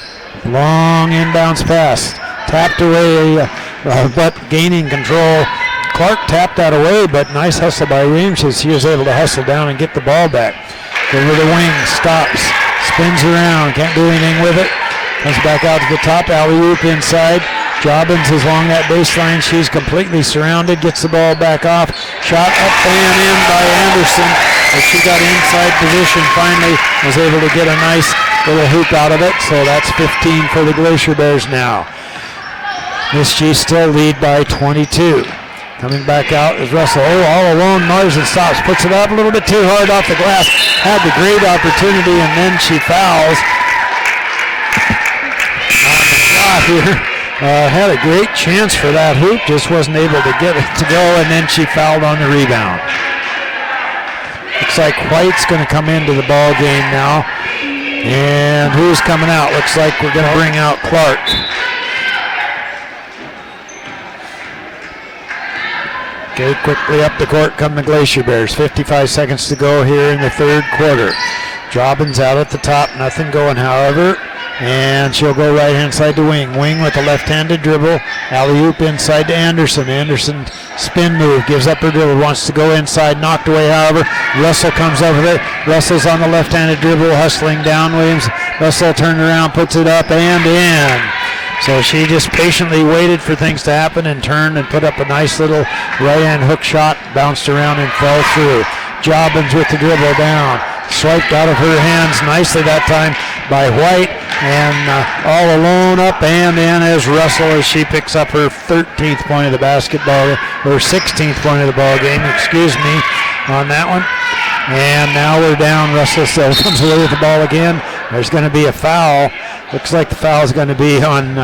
Long inbounds pass, tapped away, but gaining control. Clark tapped that away, but nice hustle by Reams as he was able to hustle down and get the ball back. Over the wing, stops, spins around, can't do anything with it. Comes back out to the top, alley-oop inside. Jobbins is along that baseline. She's completely surrounded. Gets the ball back off. Shot up and in by Anderson. As she got inside position, finally was able to get a nice little hoop out of it. So that's 15 for the Glacier Bears now. Miss Chiefs still lead by 22. Coming back out is Russell. Oh, all alone. Marsden stops. Puts it up a little bit too hard off the glass. Had the great opportunity, and then she fouls on the shot here. Had a great chance for that hoop. Just wasn't able to get it to go, and then she fouled on the rebound. Looks like White's going to come into the ball game now. And who's coming out? Looks like we're going to bring out Clark. Okay, quickly up the court come the Glacier Bears. 55 seconds to go here in the third quarter. Jobbins out at the top, nothing going, however. And she'll go right hand side to Wing. Wing with a left-handed dribble. Alley-oop inside to Anderson. Anderson spin move, gives up her dribble, wants to go inside, knocked away, however. Russell comes up with it. Russell's on the left-handed dribble, hustling down Williams. Russell turned around, puts it up and in. So she just patiently waited for things to happen and turned and put up a nice little right-hand hook shot, bounced around and fell through. Jobbins with the dribble down, swiped out of her hands nicely that time by White, and all alone up and in as Russell as she picks up her 13th point of the basketball, or 16th point of the ball game, excuse me, on that one. And now we're down. Russell still comes away with the ball again. There's going to be a foul. Looks like the foul is going to be on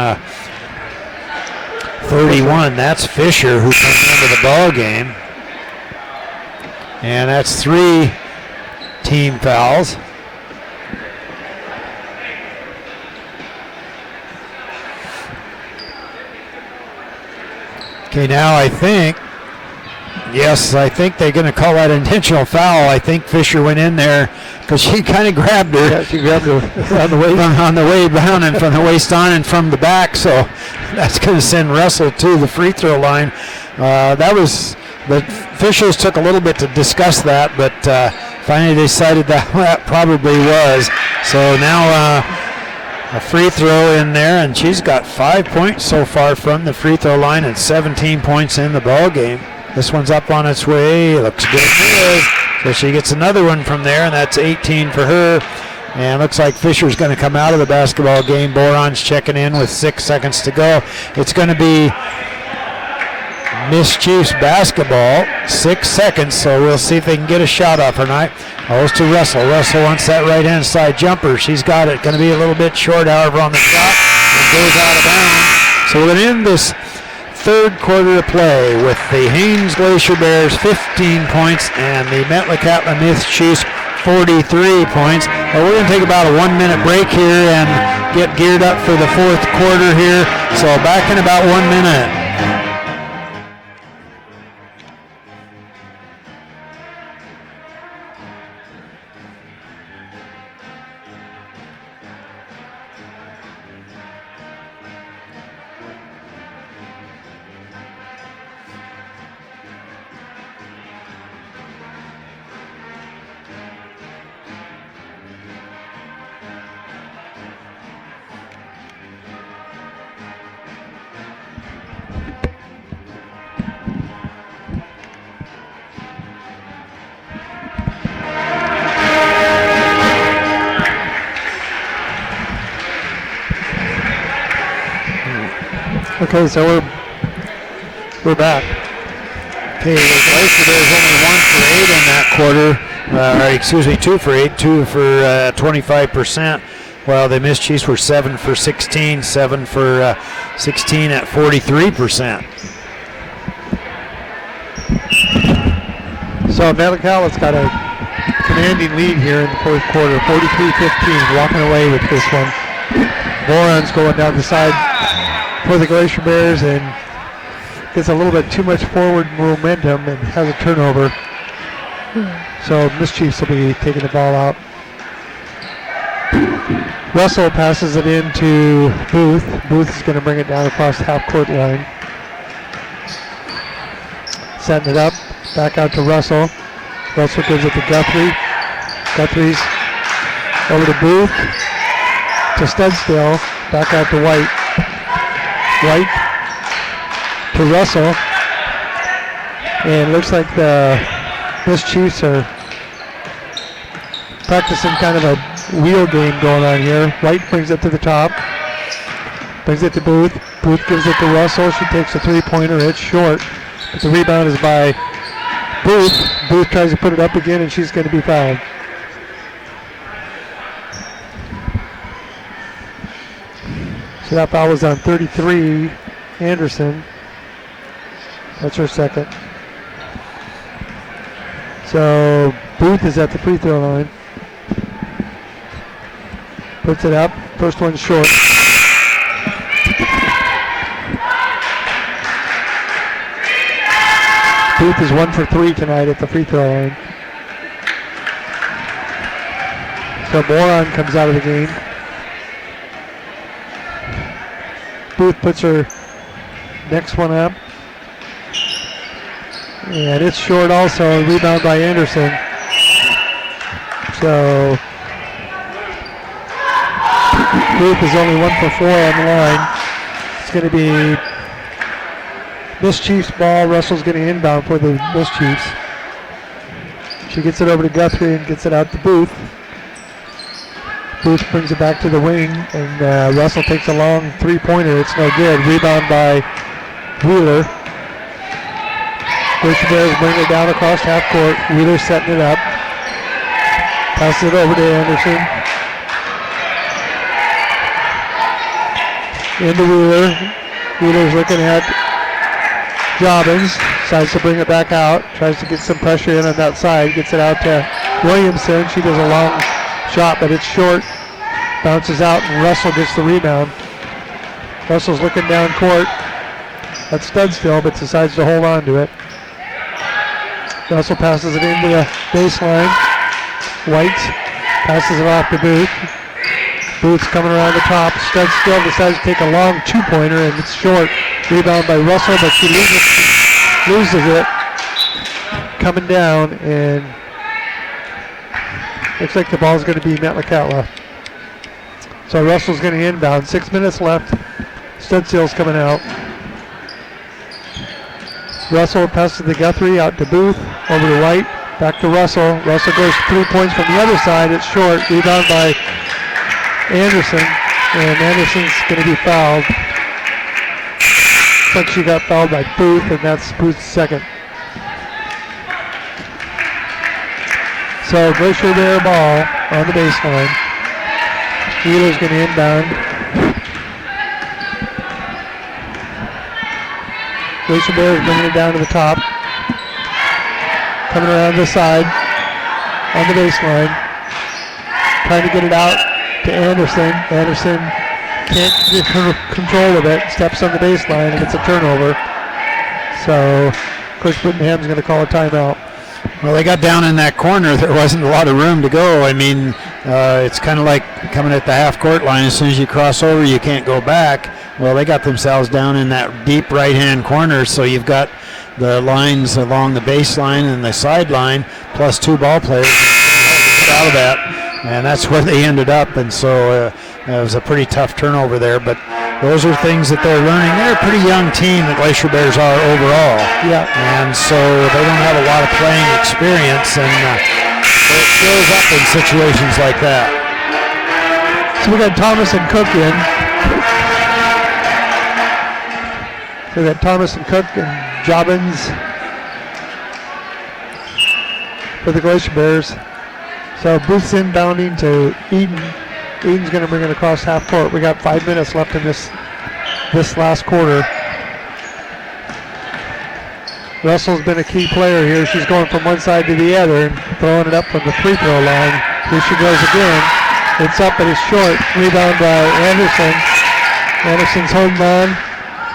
31. That's Fisher who comes into the ball game. And that's 3 team fouls. Okay, now I think they're going to call that intentional foul. I think Fisher went in there because she kind of grabbed her. Yeah, she grabbed her on the way on the way down and from the waist on and from the back. So that's going to send Russell to the free throw line. The officials took a little bit to discuss that, but finally decided that probably was. So now a free throw in there, and she's got 5 points so far from the free throw line and 17 points in the ball game. This one's up on its way. Looks good. So she gets another one from there, and that's 18 for her. And looks like Fisher's going to come out of the basketball game. Boron's checking in with 6 seconds to go. It's going to be Miss Chiefs basketball. 6 seconds, so we'll see if they can get a shot off or not. Goes to Russell. Russell wants that right-hand side jumper. She's got it. Going to be a little bit short, however, on the shot. It goes out of bounds. So we're going to end this third quarter of play with the Haines Glacier Bears 15 points and the Metlakatla Chiefs 43 points. We're going to take about a 1 minute break here and get geared up for the fourth quarter here. So back in about 1 minute. Okay, so we're back. Okay, the Glacier Bears only 1 for 8 in that quarter. 2 for 8, 2 for 25%. While the Miss Chiefs were 7 for 16, 7 for 16 at 43%. So Metlakatla's got a commanding lead here in the fourth quarter, 43-15, walking away with this one. Boron's going down the side for the Glacier Bears and gets a little bit too much forward momentum and has a turnover. So Miss Chiefs will be taking the ball out. Russell passes it into Booth. Booth is going to bring it down across the half-court line. Setting it up, back out to Russell. Russell gives it to Guthrie. Guthrie's over to Booth. To Studstill, back out to White. White to Russell. And it looks like the Miss Chiefs are practicing kind of a wheel game going on here. White brings it to the top. Brings it to Booth. Booth gives it to Russell. She takes a three-pointer. It's short. But the rebound is by Booth. Booth tries to put it up again, and she's going to be fouled. So that foul was on 33, Anderson. That's her second. So Booth is at the free throw line. Puts it up. First one short. Booth is 1 for 3 tonight at the free throw line. So Moron comes out of the game. Booth puts her next one up. And it's short also. Rebound by Anderson. So Booth is only 1 for 4 on the line. It's going to be Miss Chiefs ball. Russell's going to inbound for the Miss Chiefs. She gets it over to Guthrie and gets it out to Booth. Booth brings it back to the wing, and Russell takes a long three-pointer. It's no good. Rebound by Wheeler. Glacier Bears bring it down across half court. Wheeler setting it up. Passes it over to Anderson. Into Wheeler. Wheeler's looking at Jobbins. Decides to bring it back out. Tries to get some pressure in on that side. Gets it out to Williamson. She does a long shot, but it's short. Bounces out, and Russell gets the rebound. Russell's looking down court. That's Studstill, but decides to hold on to it. Russell passes it into the baseline. White passes it off to Booth. Booth's coming around the top. Studstill decides to take a long two-pointer, and it's short. Rebound by Russell, but she loses it. Coming down, and looks like the ball's going to be Metlakatla. So Russell's going to inbound. 6 minutes left. Studstill's coming out. Russell passes to Guthrie, out to Booth, over to White, back to Russell. Russell goes 3 points from the other side. It's short. Rebound by Anderson, and Anderson's going to be fouled. Looks like she got fouled by Booth, and that's Booth's second. So Glacier Bear ball on the baseline. Wheeler's going to inbound. Glacier Bears bringing it down to the top. Coming around the side on the baseline. Trying to get it out to Anderson. Anderson can't get control of it. Steps on the baseline and it's a turnover. So Coach Whittenham's going to call a timeout. Well, they got down in that corner. There wasn't a lot of room to go. I mean, it's kind of like coming at the half-court line. As soon as you cross over, you can't go back. Well, they got themselves down in that deep right-hand corner, so you've got the lines along the baseline and the sideline, plus two ball players out of that, and that's where they ended up. And so it was a pretty tough turnover there, but those are things that they're learning. They're a pretty young team, the Glacier Bears are overall. Yeah. And so they don't have a lot of playing experience, and it shows up in situations like that. So we got Thomas and Cook in. So we got Thomas and Cook and Jobbins for the Glacier Bears. So Booth's inbounding to Eden. Eden's going to bring it across half court. We got 5 minutes left in this last quarter. Russell's been a key player here. She's going from one side to the other and throwing it up from the free throw line. Here she goes again. It's up, but it's short. Rebound by Anderson. Anderson's holding on.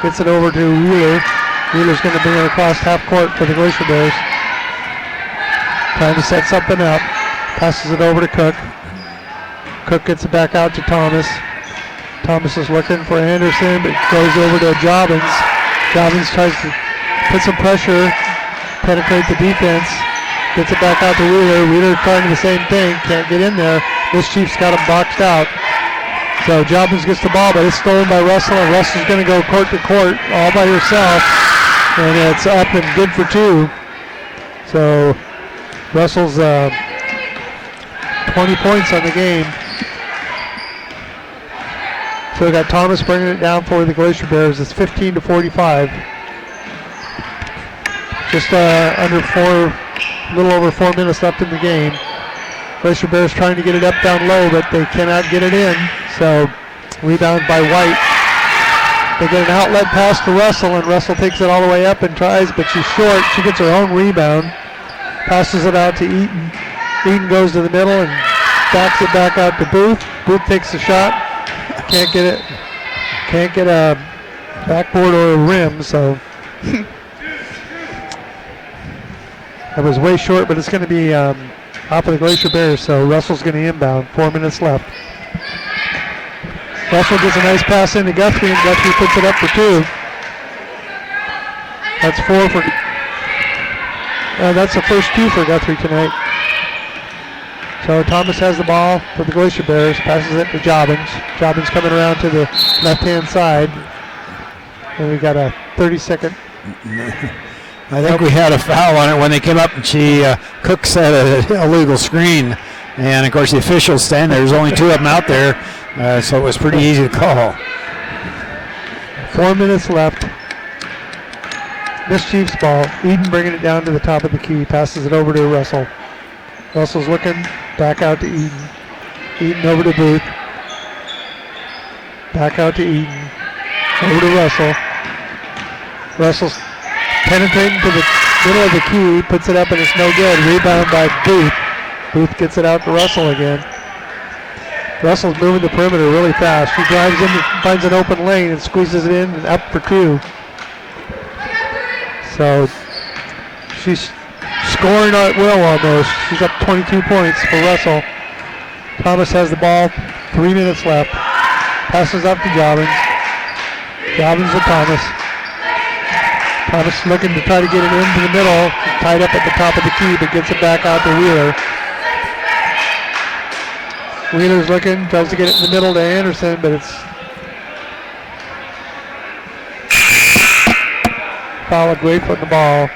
Gets it over to Wheeler. Wheeler's going to bring it across half court for the Glacier Bears. Trying to set something up. Passes it over to Cook. Cook gets it back out to Thomas. Thomas is looking for Anderson, but goes over to Jobbins. Jobbins tries to put some pressure, penetrate the defense, gets it back out to Wheeler. Wheeler trying the same thing, can't get in there. This Chiefs got him boxed out. So Jobbins gets the ball, but it's stolen by Russell, and Russell's going to go court to court all by herself, and it's up and good for 2. So Russell's 20 points on the game. So we got Thomas bringing it down for the Glacier Bears. It's 15-45. Just a little over 4 minutes left in the game. Glacier Bears trying to get it up down low, but they cannot get it in. So rebound by White. They get an outlet pass to Russell, and Russell takes it all the way up and tries, but she's short. She gets her own rebound. Passes it out to Eaton. Eaton goes to the middle and backs it back out to Booth. Booth takes the shot. Can't get it. Can't get a backboard or a rim, so that was way short, but it's going to be off of the Glacier Bears, so Russell's going to inbound. 4 minutes left. Russell gets a nice pass into Guthrie, and Guthrie puts it up for 2. That's 4 for. That's the first 2 for Guthrie tonight. So Thomas has the ball for the Glacier Bears, passes it to Jobbins. Jobbins coming around to the left-hand side. And we got a 30-second. I think we had a foul on it when they came up, and Cook set an illegal screen. And, of course, the officials stand there. There's only 2 of them out there, so it was pretty easy to call. 4 minutes left. This Chiefs ball. Eden bringing it down to the top of the key. Passes it over to Russell. Russell's looking back out to Eden. Eden over to Booth. Back out to Eden. Over to Russell. Russell's penetrating to the middle of the key. Puts it up and it's no good. Rebound by Booth. Booth gets it out to Russell again. Russell's moving the perimeter really fast. She drives in, finds an open lane and squeezes it in and up for 2. So she's scoring at will almost. She's up 22 points for Russell. Thomas has the ball. 3 minutes left. Passes up to Jobbins. Jobbins to Thomas. Thomas looking to try to get it into the middle. Tied up at the top of the key, but gets it back out to Wheeler. Wheeler's looking, tries to get it in the middle to Anderson, but it's foul away from the ball.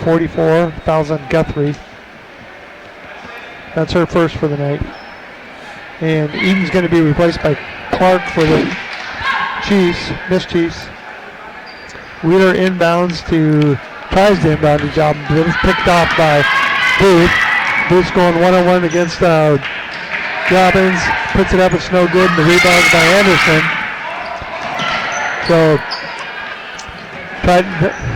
44, fouls on Guthrie. That's her first for the night. And Eden's going to be replaced by Clark for the Chiefs, Miss Chiefs. Wheeler inbounds tries to inbound to Jobbins, but it's picked off by Booth. Booth's going one-on-one against Jobbins, puts it up, it's no good, and the rebound's by Anderson. So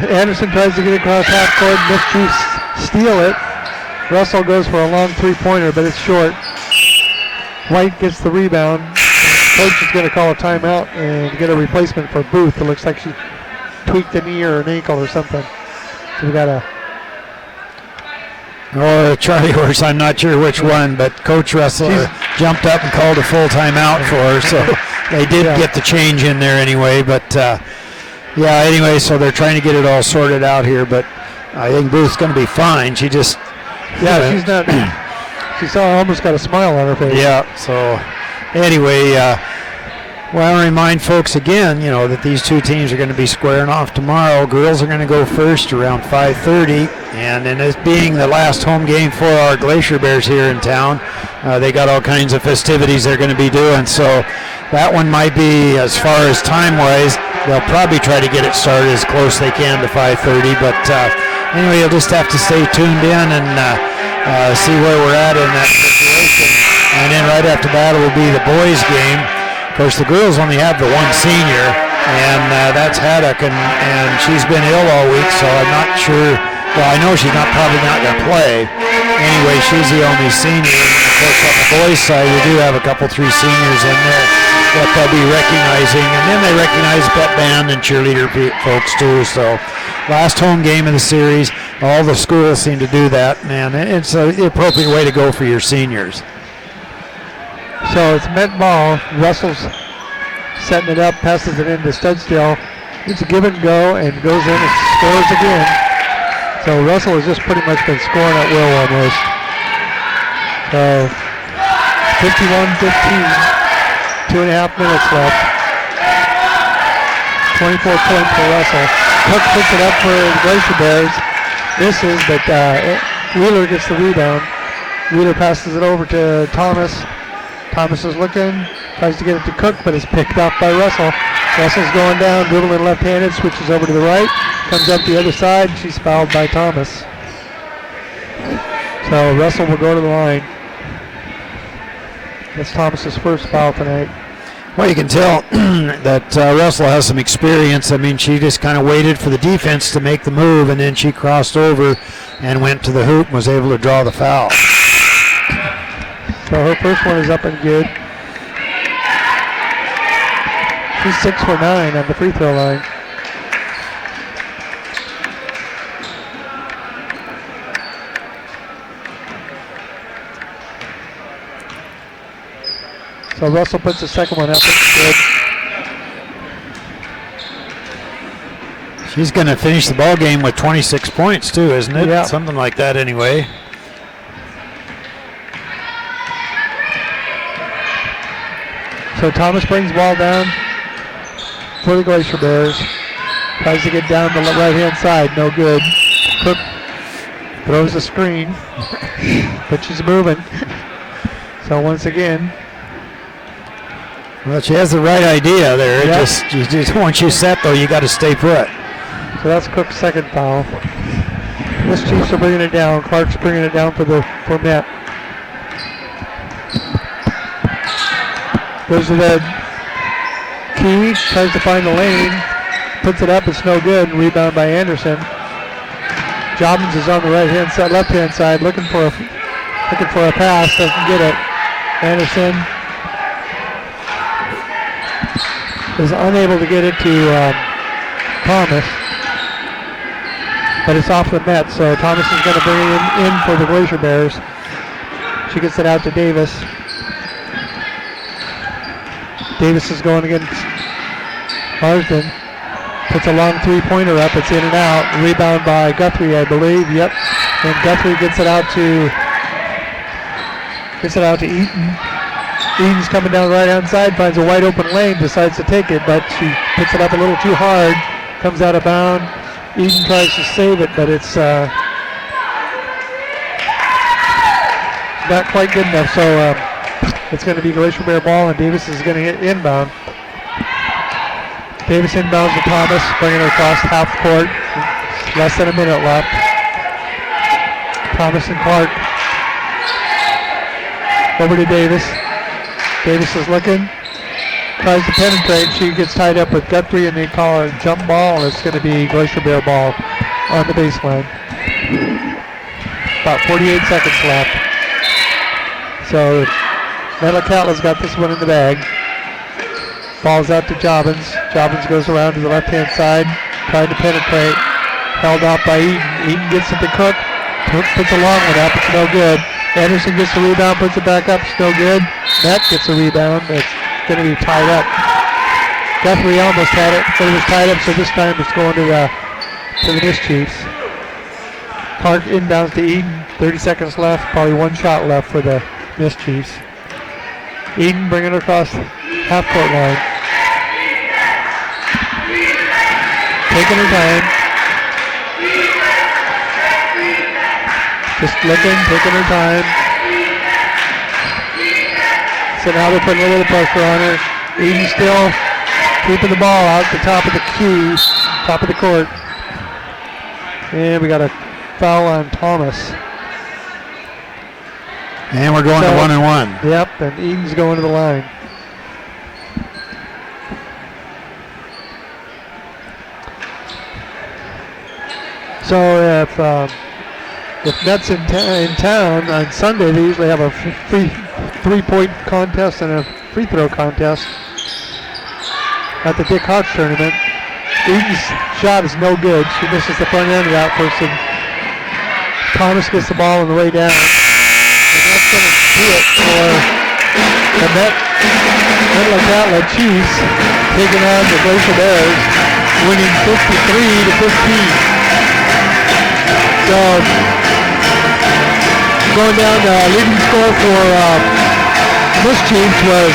Anderson tries to get it across half court, Miss Chiefs steal it. Russell goes for a long 3-pointer, but it's short. White gets the rebound. Coach is going to call a timeout and get a replacement for Booth. It looks like she tweaked a knee or an ankle or something. So we got or a Charlie horse, I'm not sure which one, but Coach Russell jumped up and called a full timeout for her, so they did get the change in there anyway, but anyway, so they're trying to get it all sorted out here, but I think Booth's going to be fine. She just she's not she's almost got a smile on her face. Yeah, so anyway, well, I remind folks again, that these 2 teams are going to be squaring off tomorrow. Girls are going to go first around 5:30, and in this being the last home game for our Glacier Bears here in town, they got all kinds of festivities they're going to be doing. So that one might be, as far as time-wise, they'll probably try to get it started as close as they can to 5:30. But anyway, you'll just have to stay tuned in and see where we're at in that situation. And then right after that will be the boys' game. Of course, the girls only have the 1 senior, and that's Haddock, and she's been ill all week, so I'm not sure. Well, I know she's probably not going to play. Anyway, she's the only senior. And of course, on the boys' side, we do have a couple, 3 seniors in there that they'll be recognizing, and then they recognize pep band and cheerleader folks too. So, last home game of the series, all the schools seem to do that, and it's the appropriate way to go for your seniors. So it's Met ball. Russell's setting it up, passes it into Studstill. It's a give and go, and goes in and scores again. So Russell has just pretty much been scoring at will almost. So 51-15. 2.5 minutes left. 24 points for Russell. Cook puts it up for the Glacier Bears. Misses, but Wheeler gets the rebound. Wheeler passes it over to Thomas. Thomas is looking, tries to get it to Cook, but is picked up by Russell. Russell's going down, dribbling left-handed, switches over to the right, comes up the other side. She's fouled by Thomas. So Russell will go to the line. That's Thomas's first foul tonight. Well, you can tell that Russell has some experience. I mean, she just kind of waited for the defense to make the move, and then she crossed over and went to the hoop and was able to draw the foul. So her first one is up and good. She's 6 for 9 on the free throw line. So Russell puts the second one up. It's good. She's going to finish the ball game with 26 points too, isn't it? Yeah. Something like that anyway. So Thomas brings the ball down for the Glacier Bears. Tries to get down the right-hand side. No good. Cook throws a screen, but she's moving. So once again. Well, she has the right idea there. Yep. Just once you set, though, you got to stay put. So that's Cook's second foul. Miss Chiefs are bringing it down. Clark's bringing it down for Met. Goes to the key, tries to find the lane, puts it up, it's no good. Rebound by Anderson. Jobbins is on the right-hand side, left-hand side, looking for a pass, doesn't get it. Anderson is unable to get it to Thomas, but it's off the net, so Thomas is going to bring it in for the Glacier Bears. She gets it out to Davis. Davis is going against Marsden. Puts a long three-pointer up. It's in and out. Rebound by Guthrie, I believe. Yep. And Guthrie gets it out to Eaton. Eaton's coming down the right-hand side, finds a wide-open lane, decides to take it, but she puts it up a little too hard. Comes out of bounds. Eaton tries to save it, but it's not quite good enough. So it's going to be Glacier Bear ball, and Davis is going to hit inbound. Davis inbounds to Thomas, bringing her across half court. Less than a minute left. Thomas and Clark. Over to Davis. Davis is looking. Tries to penetrate. She gets tied up with Guthrie, and they call it a jump ball. It's going to be Glacier Bear ball on the baseline. About 48 seconds left. So Metlakatla's got this one in the bag. Falls out to Jobbins. Jobbins goes around to the left-hand side, trying to penetrate. Held off by Eaton. Eaton gets it to Cook. Cook puts a long one up. It's no good. Anderson gets the rebound, puts it back up. It's no good. Met gets the rebound. It's going to be tied up. Guthrie almost had it, but it was tied up, so this time it's going to the Miss Chiefs. Clark inbounds to Eaton. 30 seconds left. Probably one shot left for the Miss Chiefs. Eaton bringing it across half-court line. Taking her time. Just looking, taking her time. So now they're putting a little pressure on her. Eden still keeping the ball out the top of the key, top of the court. And we got a foul on Thomas. And we're going to 1-1. Yep, and Eden's going to the line. So if Nets in town on Sunday, they usually have a free three-point contest and a free throw contest at the Dick Hotz tournament. Eden's shot is no good. She misses the front end of that person. Thomas gets the ball on the way down. And that's going to do it for the Metlakatla Chiefs taking on the Glacier Bears, winning 53-15. So, going down, leading score for Miss Chiefs was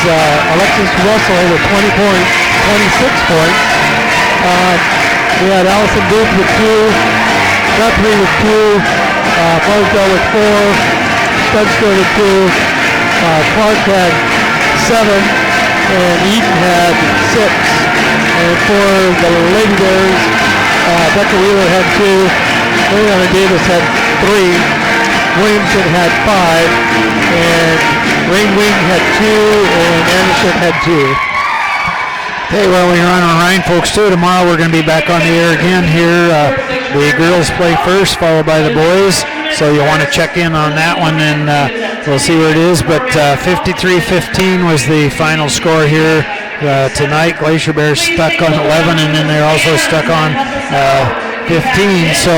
Alexis Russell with 20 points, 26 points. We had Allison Duke with 2, Guthrie with 2, Barsdale with 4, Studster with 2, Clark had 7, and Eaton had 6. And for the Lady Bears, Becca Wheeler had 2, Mariana Davis had 3, Williamson had 5, and Rain Wing had 2, and Anderson had 2. Okay, well, we're on our line, folks, too. Tomorrow we're going to be back on the air again here. The girls play first, followed by the boys. So you'll want to check in on that one, and we'll see where it is. But 53-15 was the final score here tonight. Glacier Bears stuck on 11, and then they're also stuck on 15. So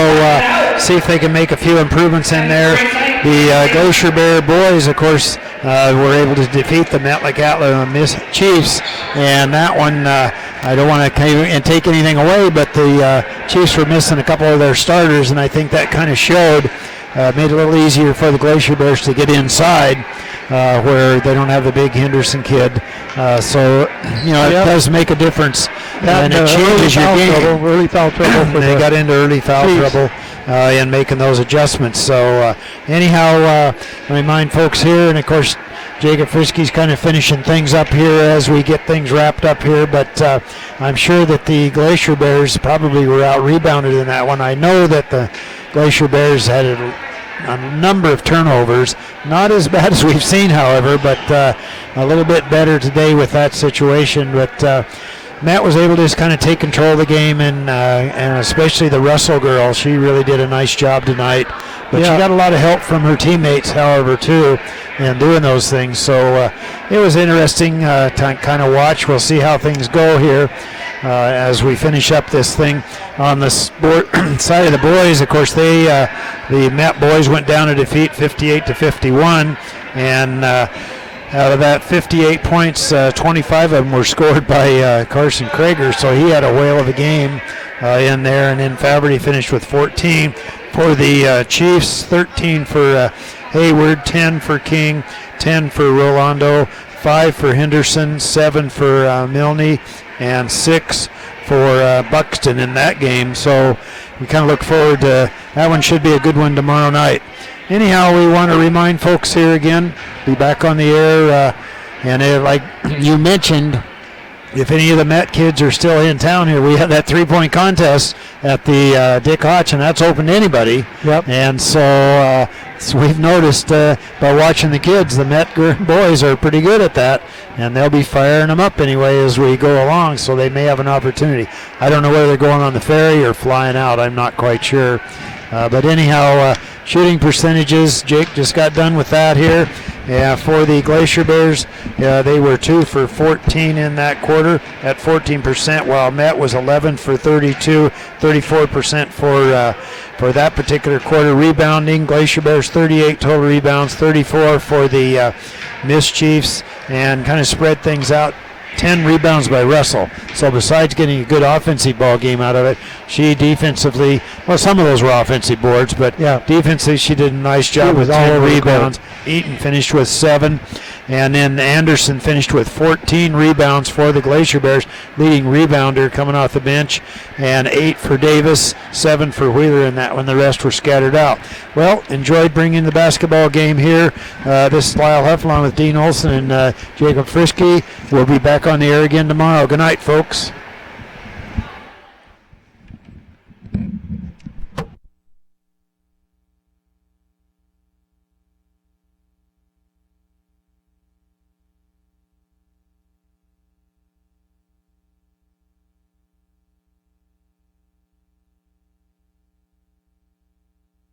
see if they can make a few improvements in there. The Glacier Bear boys, of course, were able to defeat the Metlakatla Chiefs, and that one, I don't want to take anything away, but the Chiefs were missing a couple of their starters, and I think that kind of showed, made it a little easier for the Glacier Bears to get inside, where they don't have the big Henderson kid. So, it does make a difference, and it changes your game. Early foul trouble. They got into early foul trouble in making those adjustments. So anyhow, remind folks here, and of course Jacob Frisky's kind of finishing things up here as we get things wrapped up here, but I'm sure that the Glacier Bears probably were out rebounded in that one. I know that the Glacier Bears had a number of turnovers, not as bad as we've seen, however, but a little bit better today with that situation. But Matt was able to just kind of take control of the game, and especially the Russell girl. She really did a nice job tonight. But she got a lot of help from her teammates, however, too, in doing those things. So it was interesting to kind of watch. We'll see how things go here as we finish up this thing. On the side of the boys, of course, the Met boys went down to defeat 58-51, and out of that 58 points, 25 of them were scored by Carson Krager, so he had a whale of a game in there. And then Faberty finished with 14 for the Chiefs, 13 for Hayward, 10 for King, 10 for Rolando, 5 for Henderson, 7 for Milne, and 6 for Buxton in that game. So we kind of look forward to that one. Should be a good one tomorrow night. Anyhow, we want to remind folks here again, be back on the air, and like you mentioned, if any of the Met kids are still in town here, we have that 3-point contest at the Dick Hotch, and that's open to anybody. Yep. And so we've noticed by watching the kids, the Met boys are pretty good at that, and they'll be firing them up anyway as we go along, so they may have an opportunity. I don't know whether they're going on the ferry or flying out. I'm not quite sure. But anyhow, shooting percentages, Jake just got done with that here. For the Glacier Bears, they were 2 for 14 in that quarter at 14%, while Met was 11 for 32, 34% for that particular quarter. Rebounding, Glacier Bears 38 total rebounds, 34 for the Miss Chiefs, and kind of spread things out. 10 rebounds by Russell. So besides getting a good offensive ball game out of it, she defensively, well, some of those were offensive boards, but defensively she did a nice job with 10 rebounds. Eaton finished with 7, and then Anderson finished with 14 rebounds for the Glacier Bears, leading rebounder coming off the bench, and 8 for Davis, 7 for Wheeler in that one. The rest were scattered out. Well, enjoyed bringing the basketball game here. This is Lyle Huff along with Dean Olson and Jacob Frisky. We'll be back on the air again tomorrow. Good night, folks.